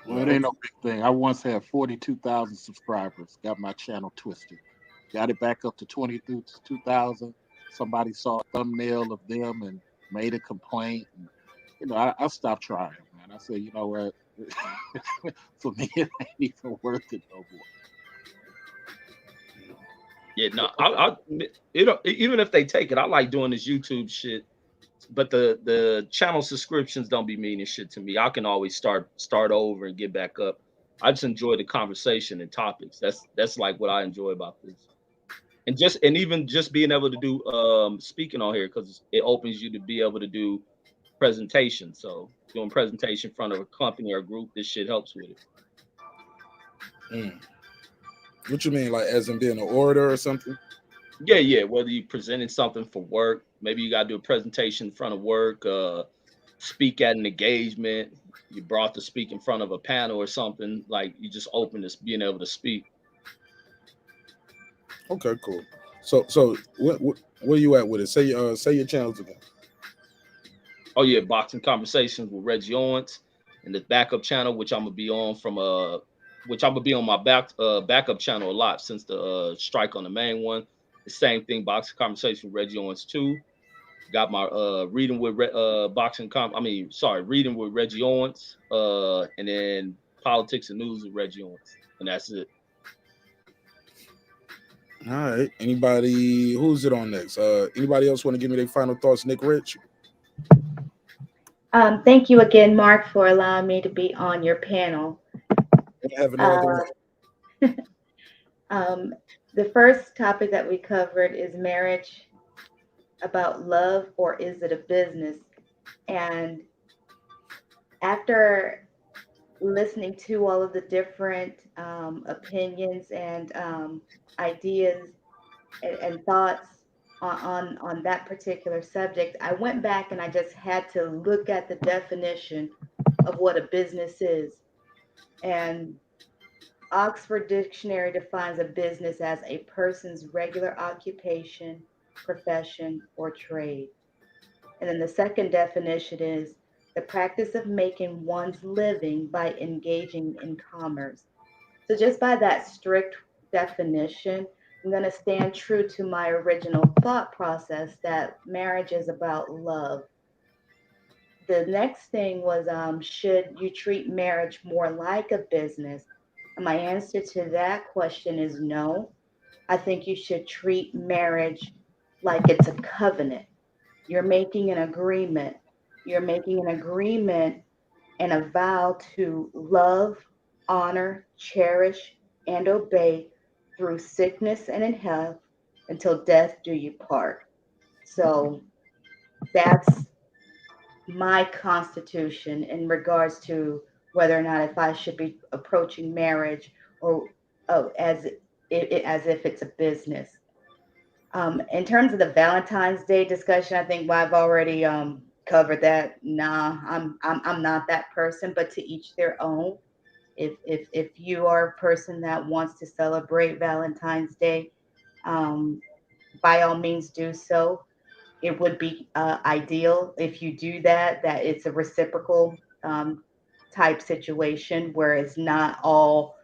Well, it ain't no big thing. I once had 42,000 subscribers. Got my channel twisted. Got it back up to 22,000. Somebody saw a thumbnail of them and made a complaint. And, I stopped trying, man. I said, you know what? For me, it ain't even worth it no more. Yeah, no, even if they take it, I like doing this YouTube shit. But the channel subscriptions don't be meaning shit to me. I can always start over and get back up. I just enjoy the conversation and topics. That's like what I enjoy about this. And even just being able to do speaking on here, because it opens you to be able to do presentation. So doing presentation in front of a company or a group, this shit helps with it. Mm. What you mean, like as in being an orator or something? Yeah. Whether you presenting something for work, maybe you got to do a presentation in front of work, speak at an engagement, you brought to speak in front of a panel or something, like you just open this being able to speak. Okay, cool. So where you at with it? Say your channels again. Oh yeah, boxing conversations with Reggie Owens and the backup channel, which I'm gonna be on from which I'm gonna be on my backup channel a lot since the strike on the main one. The same thing, boxing conversation with Reggie Owens too. Got my reading with reading with Reggie Owens, and then politics and news with Reggie Owens, and that's it. All right. Anybody who's it on next? Anybody else want to give me their final thoughts? Nick Rich. Thank you again, Mark, for allowing me to be on your panel. I have no other way. The first topic that we covered is marriage about love or is it a business? And after listening to all of the different opinions and ideas and thoughts on that particular subject, I went back and I just had to look at the definition of what a business is. And Oxford Dictionary defines a business as a person's regular occupation, profession, or trade. And then the second definition is the practice of making one's living by engaging in commerce. So, just by that strict definition, I'm going to stand true to my original thought process that marriage is about love. The next thing was should you treat marriage more like a business? And my answer to that question is no. I think you should treat marriage like it's a covenant. You're making an agreement. You're making an agreement and a vow to love, honor, cherish, and obey through sickness and in health until death do you part. So that's my constitution in regards to whether or not if I should be approaching marriage or as if it's a business. In terms of the Valentine's Day discussion, I think I've already covered that. Nah, I'm not that person, but to each their own. If you are a person that wants to celebrate Valentine's Day, um, by all means do so. It would be ideal if you do that, that it's a reciprocal type situation where it's not all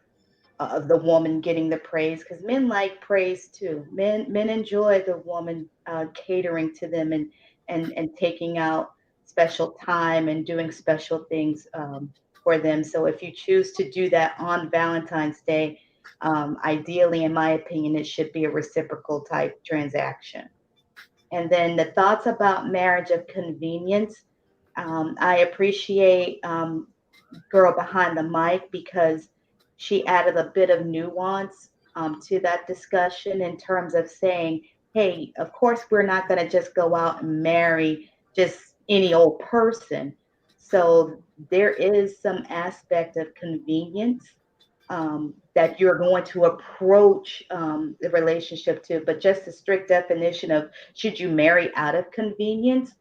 of the woman getting the praise, because men like praise too. Men enjoy the woman catering to them and taking out special time and doing special things for them. So if you choose to do that on Valentine's Day, ideally, in my opinion, it should be a reciprocal type transaction. And then the thoughts about marriage of convenience. I appreciate girl behind the mic because she added a bit of nuance to that discussion in terms of saying, hey, of course, we're not going to just go out and marry just any old person. So there is some aspect of convenience that you're going to approach the relationship to, but just a strict definition of should you marry out of convenience?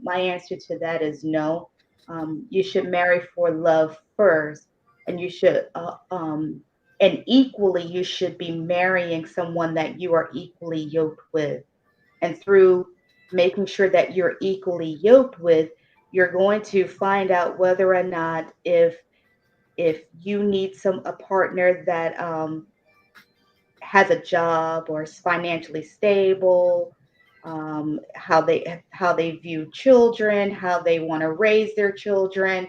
My answer to that is no. You should marry for love first, and and equally, you should be marrying someone that you are equally yoked with. And through making sure that you're equally yoked with, you're going to find out whether or not if you need a partner that has a job or is financially stable, how they view children, how they want to raise their children,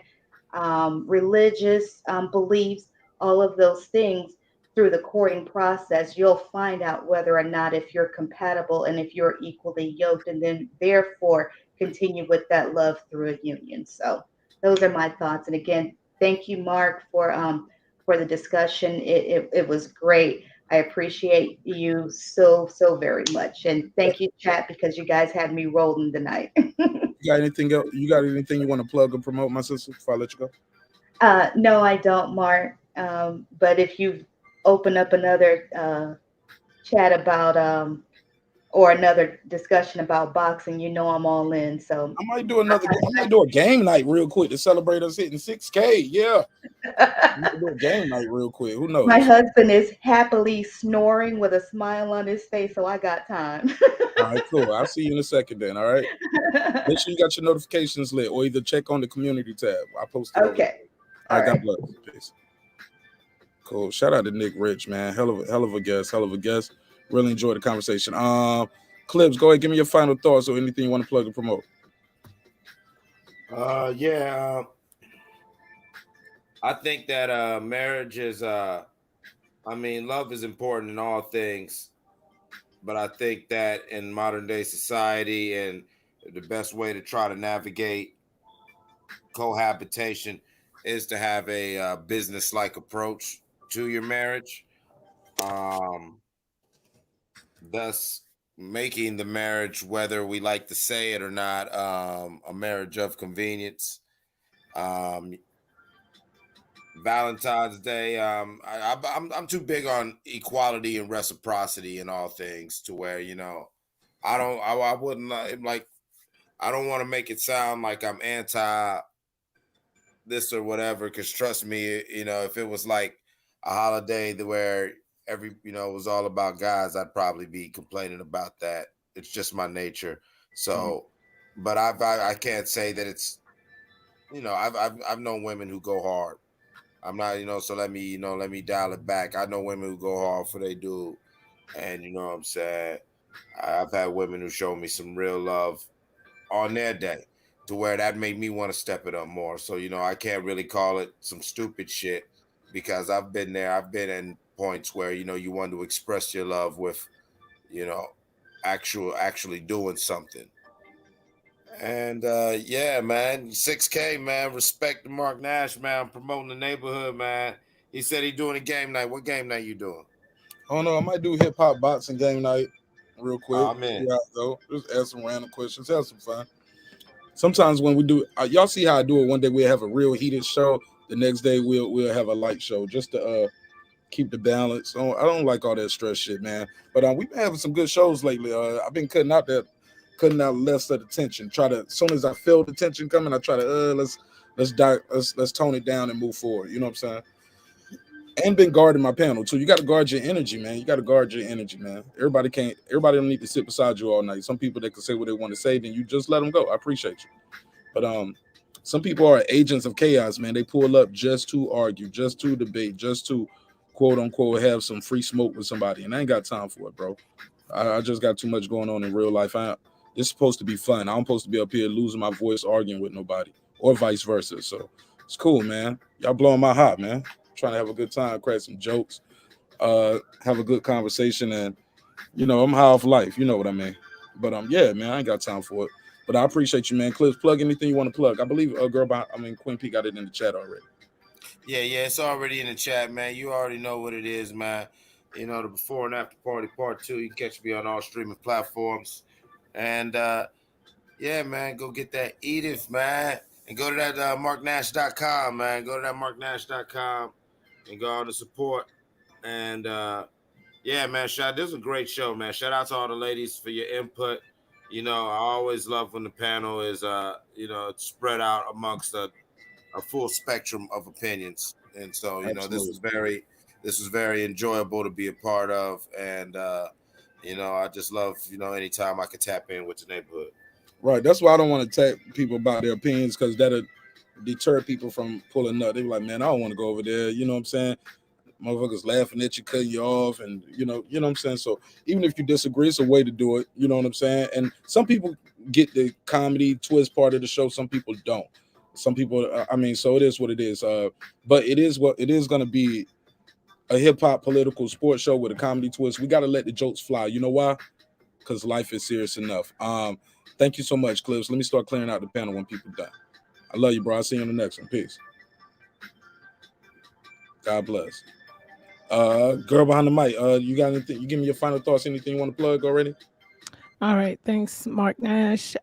religious beliefs, all of those things through the courting process, you'll find out whether or not if you're compatible and if you're equally yoked, and then therefore continue with that love through a union. So those are my thoughts. And again, thank you, Mark, for the discussion. It was great. I appreciate you so very much, and thank you, chat, because you guys had me rolling tonight. You got anything else? You got anything you want to plug or promote, my sister, before I let you go? No, I don't, Mark. But if you open up another chat about or another discussion about boxing, you know I'm all in. So I might do another. I might do a game night real quick to celebrate us hitting 6K. Yeah, I might do a game night real quick. Who my knows? husband is happily snoring with a smile on his face, so I got time. All right, cool. I'll see you in a second then. All right. Make sure you got your notifications lit, or either check on the community tab. I posted over there. Okay. All All right. God right. bless. Peace. Cool. Shout out to Nick Rich, man. Hell of a guest. Hell of a guest. Really enjoyed the conversation. Clips, go ahead. Give me your final thoughts or anything you want to plug and promote. Yeah. I think that marriage is I mean, love is important in all things, but I think that in modern day society and the best way to try to navigate cohabitation is to have a business like approach to your marriage. Um, thus making the marriage, whether we like to say it or not, a marriage of convenience. Um, Valentine's Day. I'm too big on equality and reciprocity in all things to where I wouldn't like I don't want to make it sound like I'm anti this or whatever. Because trust me, if it was like a holiday where it was all about guys, I'd probably be complaining about that. It's just my nature. So, but I can't say that it's I've known women who go hard. I'm not, so let me dial it back. I know women who go hard for they do. And you know what I'm saying? I've had women who show me some real love on their day to where that made me want to step it up more. So, I can't really call it some stupid shit because I've been there. I've been in points where, you want to express your love with, you know, actually doing something. And yeah, man, 6K, man. Respect to Marq Nash, man. I'm promoting the neighborhood, man. He said he doing a game night. What game night you doing? I don't know. I might do hip hop boxing game night real quick. I'm in. See how it go. Just ask some random questions. Have some fun. Sometimes when we do, y'all see how I do it. One day we'll have a real heated show. The next day we'll have a light show just to keep the balance. I don't like all that stress shit, man. But we've been having some good shows lately. I've been cutting out less of the tension. Try to, as soon as I feel the tension coming, I try to let's tone it down and move forward. You know what I'm saying? And been guarding my panel too. You got to guard your energy, man. You got to guard your energy, man. Everybody don't need to sit beside you all night. Some people that can say what they want to say, then you just let them go. I appreciate you. But some people are agents of chaos, man. They pull up just to argue, just to debate, just to quote unquote have some free smoke with somebody. And I ain't got time for it, bro. I just got too much going on in real life. It's supposed to be fun. I'm supposed to be up here losing my voice arguing with nobody, or vice versa. So it's cool, man. Y'all blowing my hot, man. Trying to have a good time, crack some jokes, have a good conversation, and I'm high off life. You know what I mean? But yeah, man, I ain't got time for it. But I appreciate you, man. Clips, plug anything you want to plug. I believe Queen P got it in the chat already. Yeah, it's already in the chat, man. You already know what it is, man. The before and after party part 2. You can catch me on all streaming platforms. And yeah, man, go get that Edith, man. And go to that marqnash.com, man. Go to that marqnash.com and go on to support. And yeah, man, this is a great show, man. Shout out to all the ladies for your input. I always love when the panel is spread out amongst a full spectrum of opinions. And so, this was very enjoyable to be a part of. And I just love, anytime I can tap in with the neighborhood. Right. That's why I don't want to tell people about their opinions, because that'll deter people from pulling up. They be like, man, I don't want to go over there. You know what I'm saying? Motherfuckers laughing at you, cutting you off, and you know what I'm saying? So even if you disagree, it's a way to do it. You know what I'm saying? And some people get the comedy twist part of the show. Some people don't. Some people, so it is what it is. But it is going to be a hip hop political sports show with a comedy twist. We got to let the jokes fly. You know why? Because life is serious enough. Thank you so much, Clips. Let me start clearing out the panel when people done. I love you, bro. I'll see you on the next one. Peace. God bless. Girl behind the mic. You got anything? You give me your final thoughts. Anything you want to plug already? All right, thanks, Mark Nash.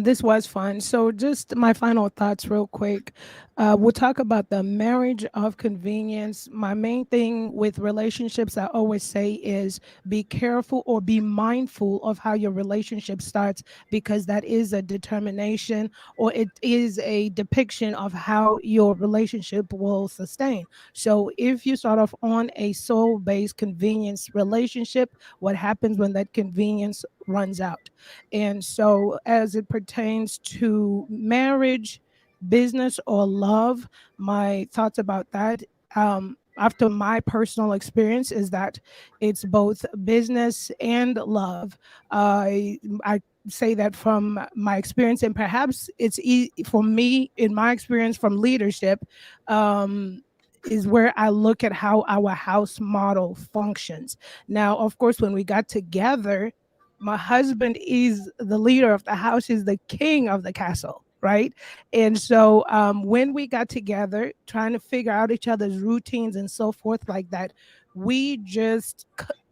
This was fun. So, just my final thoughts, real quick. We'll talk about the marriage of convenience. My main thing with relationships, I always say, is be careful or be mindful of how your relationship starts, because that is a determination or it is a depiction of how your relationship will sustain. So, if you start off on a soul based convenience relationship, what happens when that convenience runs out? And so, as it pertains to marriage, business, or love, my thoughts about that, after my personal experience, is that it's both business and love. I say that from my experience, and perhaps it's for me, in my experience from leadership, is where I look at how our house model functions. Now, of course, when we got together, my husband is the leader of the house, is the king of the castle, right? And so when we got together, trying to figure out each other's routines and so forth like that, we just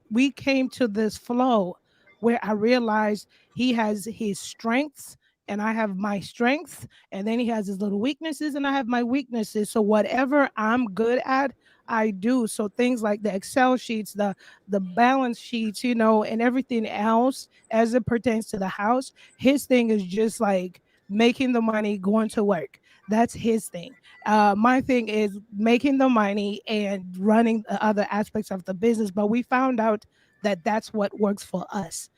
we came to this flow where I realized he has his strengths and I have my strengths, and then he has his little weaknesses and I have my weaknesses. So whatever I'm good at, I do. So things like the Excel sheets, the balance sheets, and everything else as it pertains to the house, his thing is just like making the money, going to work. That's his thing. My thing is making the money and running the other aspects of the business. But we found out that that's what works for us.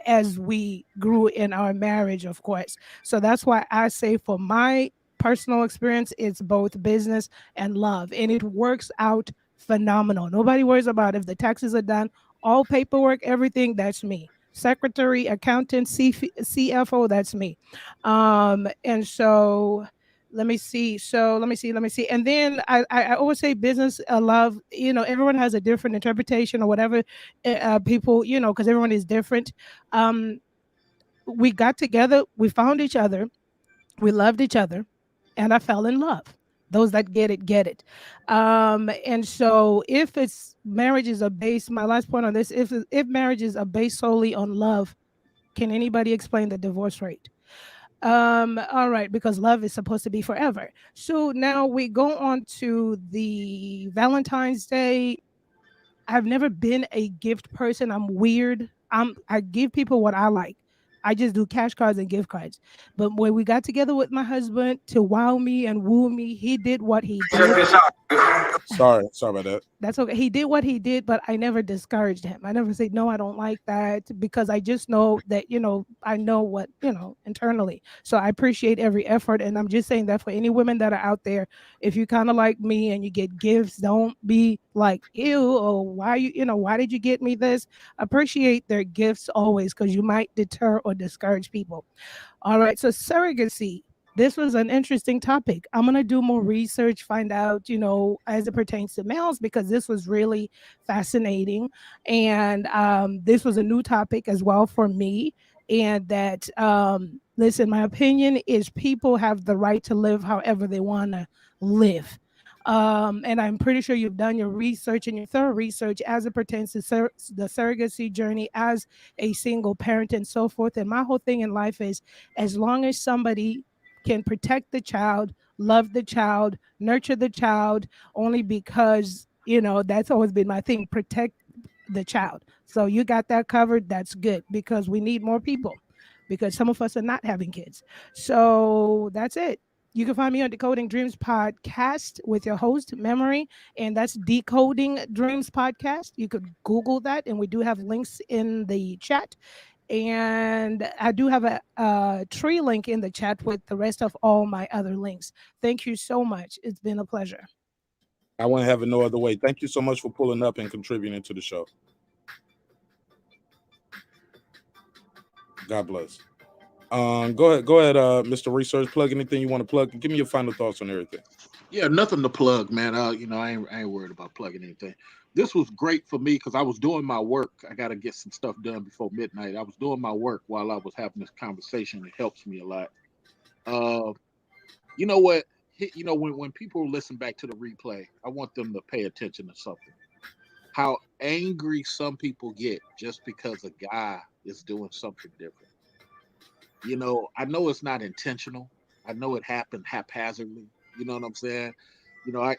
As we grew in our marriage, of course. So that's why I say, for my personal experience, it's both business and love, and it works out phenomenal. Nobody worries about if the taxes are done, all paperwork, everything. That's me. Secretary, accountant, CFO. That's me. And so let me see. Let me see. And then I always say business, love. Everyone has a different interpretation or whatever. People, because everyone is different. Um, we got together, we found each other, we loved each other, and I fell in love. Those that get it. And so if it's marriages are based, my last point on this, if marriages are based solely on love, can anybody explain the divorce rate? All right, because love is supposed to be forever. So now we go on to the Valentine's Day. I've never been a gift person. I'm weird. I give people what I like. I just do cash cards and gift cards. But when we got together with my husband to wow me and woo me, he did what he did. Sorry about that. That's okay. He did what he did, but I never discouraged him. I never said, no, I don't like that, because I just know that, I know what, internally. So I appreciate every effort. And I'm just saying that for any women that are out there, if you kind of like me and you get gifts, don't be like, ew, or why did you get me this? Appreciate their gifts always, because you might deter or discourage people. All right. So surrogacy. This was an interesting topic. I'm going to do more research, find out, as it pertains to males, because this was really fascinating. And this was a new topic as well for me. And that, listen, my opinion is people have the right to live however they want to live. And I'm pretty sure you've done your research and your thorough research as it pertains to the surrogacy journey as a single parent and so forth. And my whole thing in life is, as long as somebody can protect the child, love the child, nurture the child, only because, that's always been my thing, protect the child. So you got that covered. That's good, because we need more people, because some of us are not having kids. So that's it. You can find me on Decoding Dreams Podcast with your host, Memory, and that's Decoding Dreams Podcast. You could Google that, and we do have links in the chat. And I do have a tree link in the chat with the rest of all my other links. Thank you so much. It's been a pleasure. I wouldn't have it no other way. Thank you so much for pulling up and contributing to the show. God bless. Go ahead, Mr. Research. Plug anything you want to plug. Give me your final thoughts on everything. Yeah, nothing to plug, man. I ain't worried about plugging anything. This was great for me because I was doing my work. I got to get some stuff done before midnight. I was doing my work while I was having this conversation. It helps me a lot. You know what? When people listen back to the replay, I want them to pay attention to something. How angry some people get just because a guy is doing something different. You know, I know it's not intentional. I know it happened haphazardly. You know what I'm saying? You know, I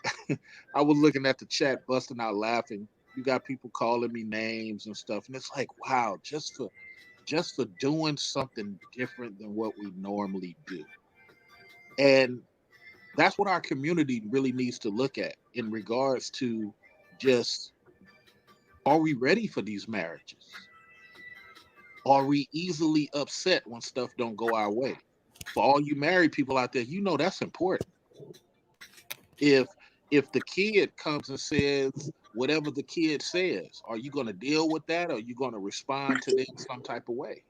I was looking at the chat, busting out laughing. You got people calling me names and stuff, and it's like, wow, just for doing something different than what we normally do. And that's what our community really needs to look at in regards to just, are we ready for these marriages? Are we easily upset when stuff don't go our way? For all you married people out there, you know that's important. If if the kid comes and says whatever the kid says, are you going to deal with that, or are you going to respond to them some type of way?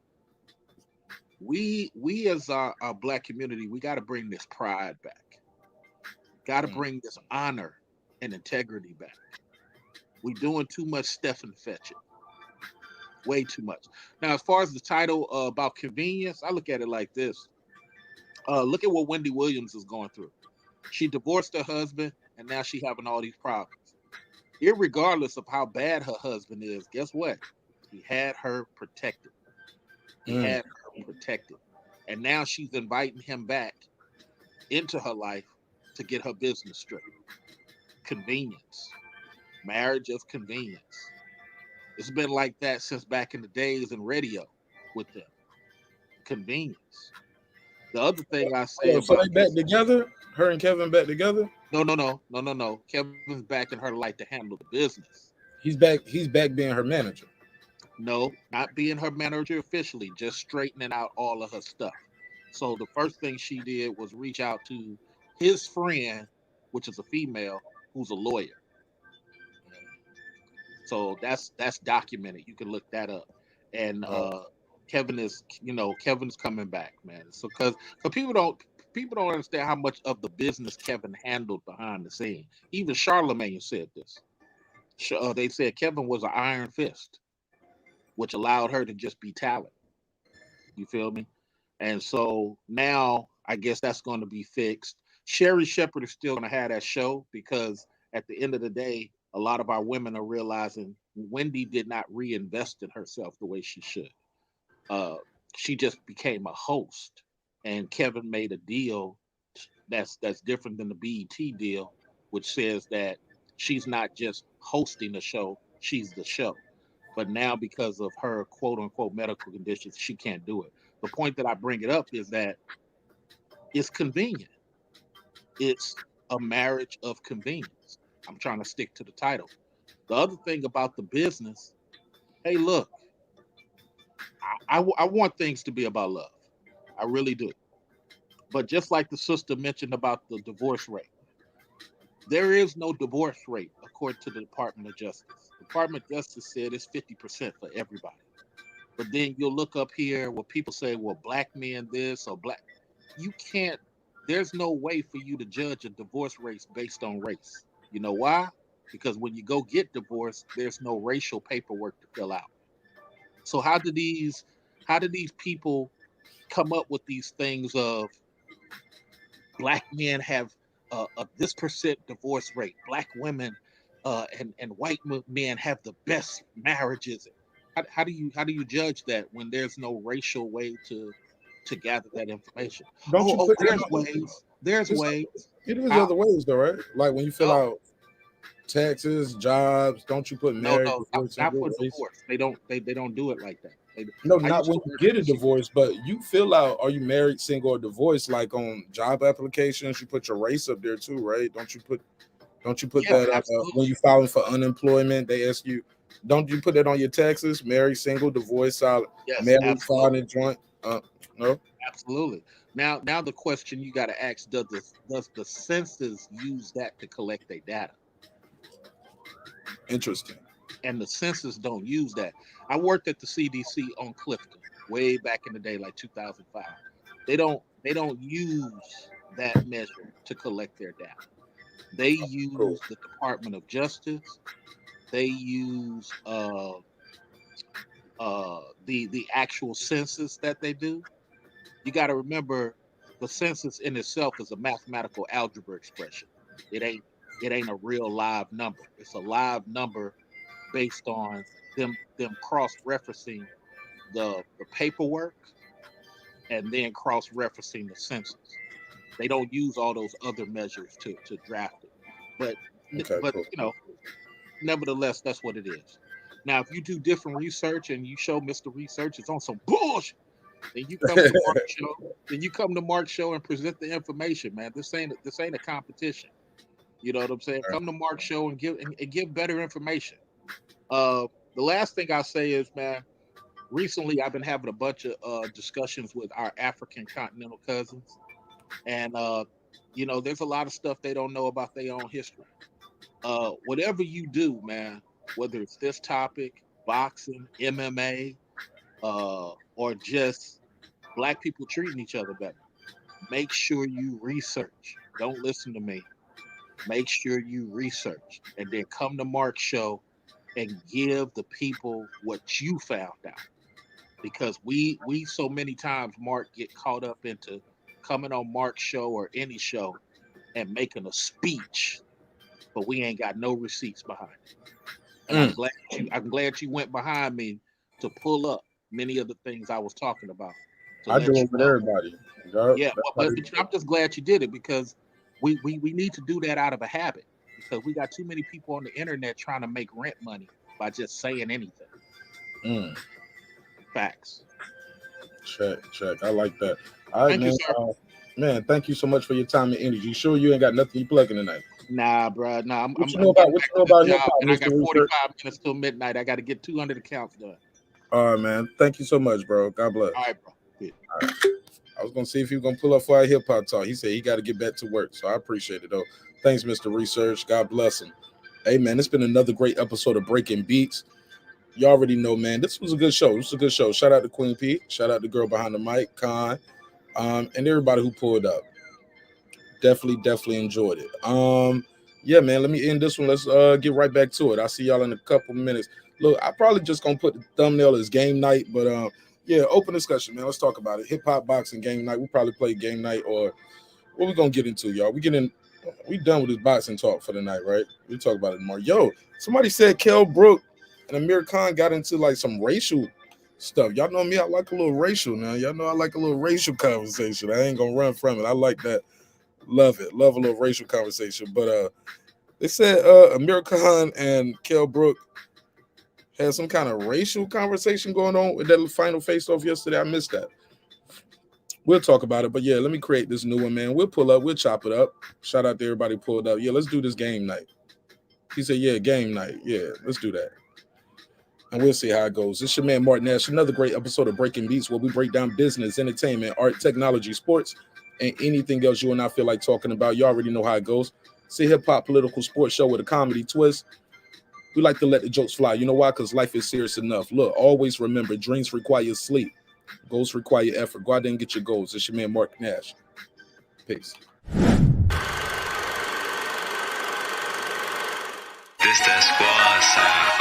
We as our black community, we got to bring this pride back. Got to bring this honor and integrity back. We doing too much Stephen fetching, way too much. Now, as far as the title about convenience, I look at it like this. Look at what Wendy Williams is going through. She divorced her husband, and now she having all these problems. Irregardless of how bad her husband is, guess what? He had her protected. He Mm. had her protected. And now she's inviting him back into her life to get her business straight. Convenience. Marriage of convenience. It's been like that since back in the days in radio with them. Convenience. The other thing I say Oh, so about they back this, together? Her and Kevin back together? no. Kevin's back in her life to handle the business. He's back. He's back being her manager. No, not being her manager officially, just straightening out all of her stuff. So the first thing she did was reach out to his friend, which is a female, who's a lawyer. So that's documented. You can look that up. And Oh, Kevin is, Kevin's coming back, man. So because people don't understand how much of the business Kevin handled behind the scene. Even Charlemagne said this. They said Kevin was an iron fist, which allowed her to just be talent. You feel me? And so now I guess that's going to be fixed. Sherry Shepard is still going to have that show because at the end of the day, a lot of our women are realizing Wendy did not reinvest in herself the way she should. Uh, she just became a host, and Kevin made a deal that's different than the BET deal, which says that she's not just hosting the show, she's the show. But now, because of her quote unquote medical conditions, she can't do it. The point that I bring it up is that it's convenient. It's a marriage of convenience. I'm trying to stick to the title. The other thing about the business, hey, look, I want things to be about love. I really do. But just like the sister mentioned about the divorce rate, there is no divorce rate according to the Department of Justice. The Department of Justice said it's 50% for everybody. But then you'll look up here where people say, well, black men this or black. You can't, there's no way for you to judge a divorce rate based on race. You know why? Because when you go get divorced, there's no racial paperwork to fill out. So how do these people come up with these things of black men have this percent divorce rate, black women and white men have the best marriages? How do you judge that when there's no racial way to gather that information? don't Oh, you oh, put that there's on? ways. There's It's, ways. it is How? other ways though, right? Like when you fill No, out taxes, jobs, don't you put no, married, no, not, divorced, not single, for race? divorce. They don't do it like that. No, I not used when to you work get at a the CD. divorce, but you fill out, are you married, single, or divorced? Like on job applications, you put your race up there too, right? Don't you put Yeah, that when absolutely. you filing for unemployment? They ask you, don't you put that on your taxes? Married, single, divorced, solid, Yes, married, absolutely. filing joint. No, Absolutely. Now the question you got to ask: does the census use that to collect their data? interesting. And the census don't use that. I worked at the CDC on Clifton way back in the day, like 2005. They don't use that measure to collect their data. They Cool. use the Department of Justice. They use the actual census that they do. You got to remember the census in itself is a mathematical algebra expression. It ain't it ain't a real live number. It's a live number based on them cross referencing the paperwork and then cross-referencing the census. They don't use all those other measures to draft it. But Cool. you know, nevertheless, that's what it is. Now, if you do different research and you show Mr. Research is on some bullshit, then you come to Marq show. Then you come to Marq show and present the information, man. This ain't a competition. You know what I'm saying? Come to Marq show and give better information. The last thing I'll say is, man, recently I've been having a bunch of discussions with our African continental cousins, and you know, there's a lot of stuff they don't know about their own history. Whatever you do, man, whether it's this topic, boxing, MMA, or just black people treating each other better, make sure you research. Don't listen to me. Make sure you research, and then come to Marq show and give the people what you found out. Because we so many times, Marq, get caught up into coming on Marq show or any show and making a speech, but we ain't got no receipts behind it. And I'm glad you went behind me to pull up many of the things I was talking about. I do it with everybody. Yeah, but I'm just glad you did it, because we need to do that out of a habit, because we got too many people on the internet trying to make rent money by just saying anything. Facts. Check. I like that. All right, man. Man, thank you so much for your time and energy. You sure you ain't got nothing you plugging tonight? Nah, bro. Nah, what you know about hip hop? And I got 45 minutes till midnight. I got to get 200 accounts done. All right, man. Thank you so much, bro. God bless. All right, bro. Yeah. All right. I was gonna see if he was gonna pull up for our hip hop talk. He said he got to get back to work, so I appreciate it though. Thanks, Mr. Research. God bless him. Hey, man, it's been another great episode of Breaking Beats. You already know, man. This was a good show. Shout out to Queen P. Shout out to the girl behind the mic, Khan, and everybody who pulled up. Definitely enjoyed it. Yeah, man. Let me end this one. Let's get right back to it. I'll see y'all in a couple minutes. Look, I probably just gonna put the thumbnail as game night, but yeah, open discussion, man. Let's talk about it. Hip hop, boxing, game night. We probably play game night, or what we gonna get into, y'all? We done with this boxing talk for the night, right? We talk about it tomorrow. Yo, somebody said Kell Brook and Amir Khan got into like some racial stuff. Y'all know me, I like a little racial now. Y'all know I like a little racial conversation. I ain't gonna run from it. I like that. Love it. Love a little racial conversation. But they said Amir Khan and Kell Brook had some kind of racial conversation going on with that final face-off yesterday. I missed that. We'll talk about it. But yeah, let me create this new one, man. We'll pull up. We'll chop it up. Shout out to everybody who pulled up. Yeah, let's do this game night. He said, yeah, game night. Yeah, let's do that. And we'll see how it goes. It's your man, marqnash. Another great episode of Breaking Beats, where we break down business, entertainment, art, technology, sports, and anything else you and I feel like talking about. You already know how it goes. It's a hip-hop political sports show with a comedy twist. We like to let the jokes fly. You know why? Because life is serious enough. Look, always remember, dreams require sleep. Goals require effort. Go out there and get your goals. It's your man, marqnash. Peace. This that squad sound.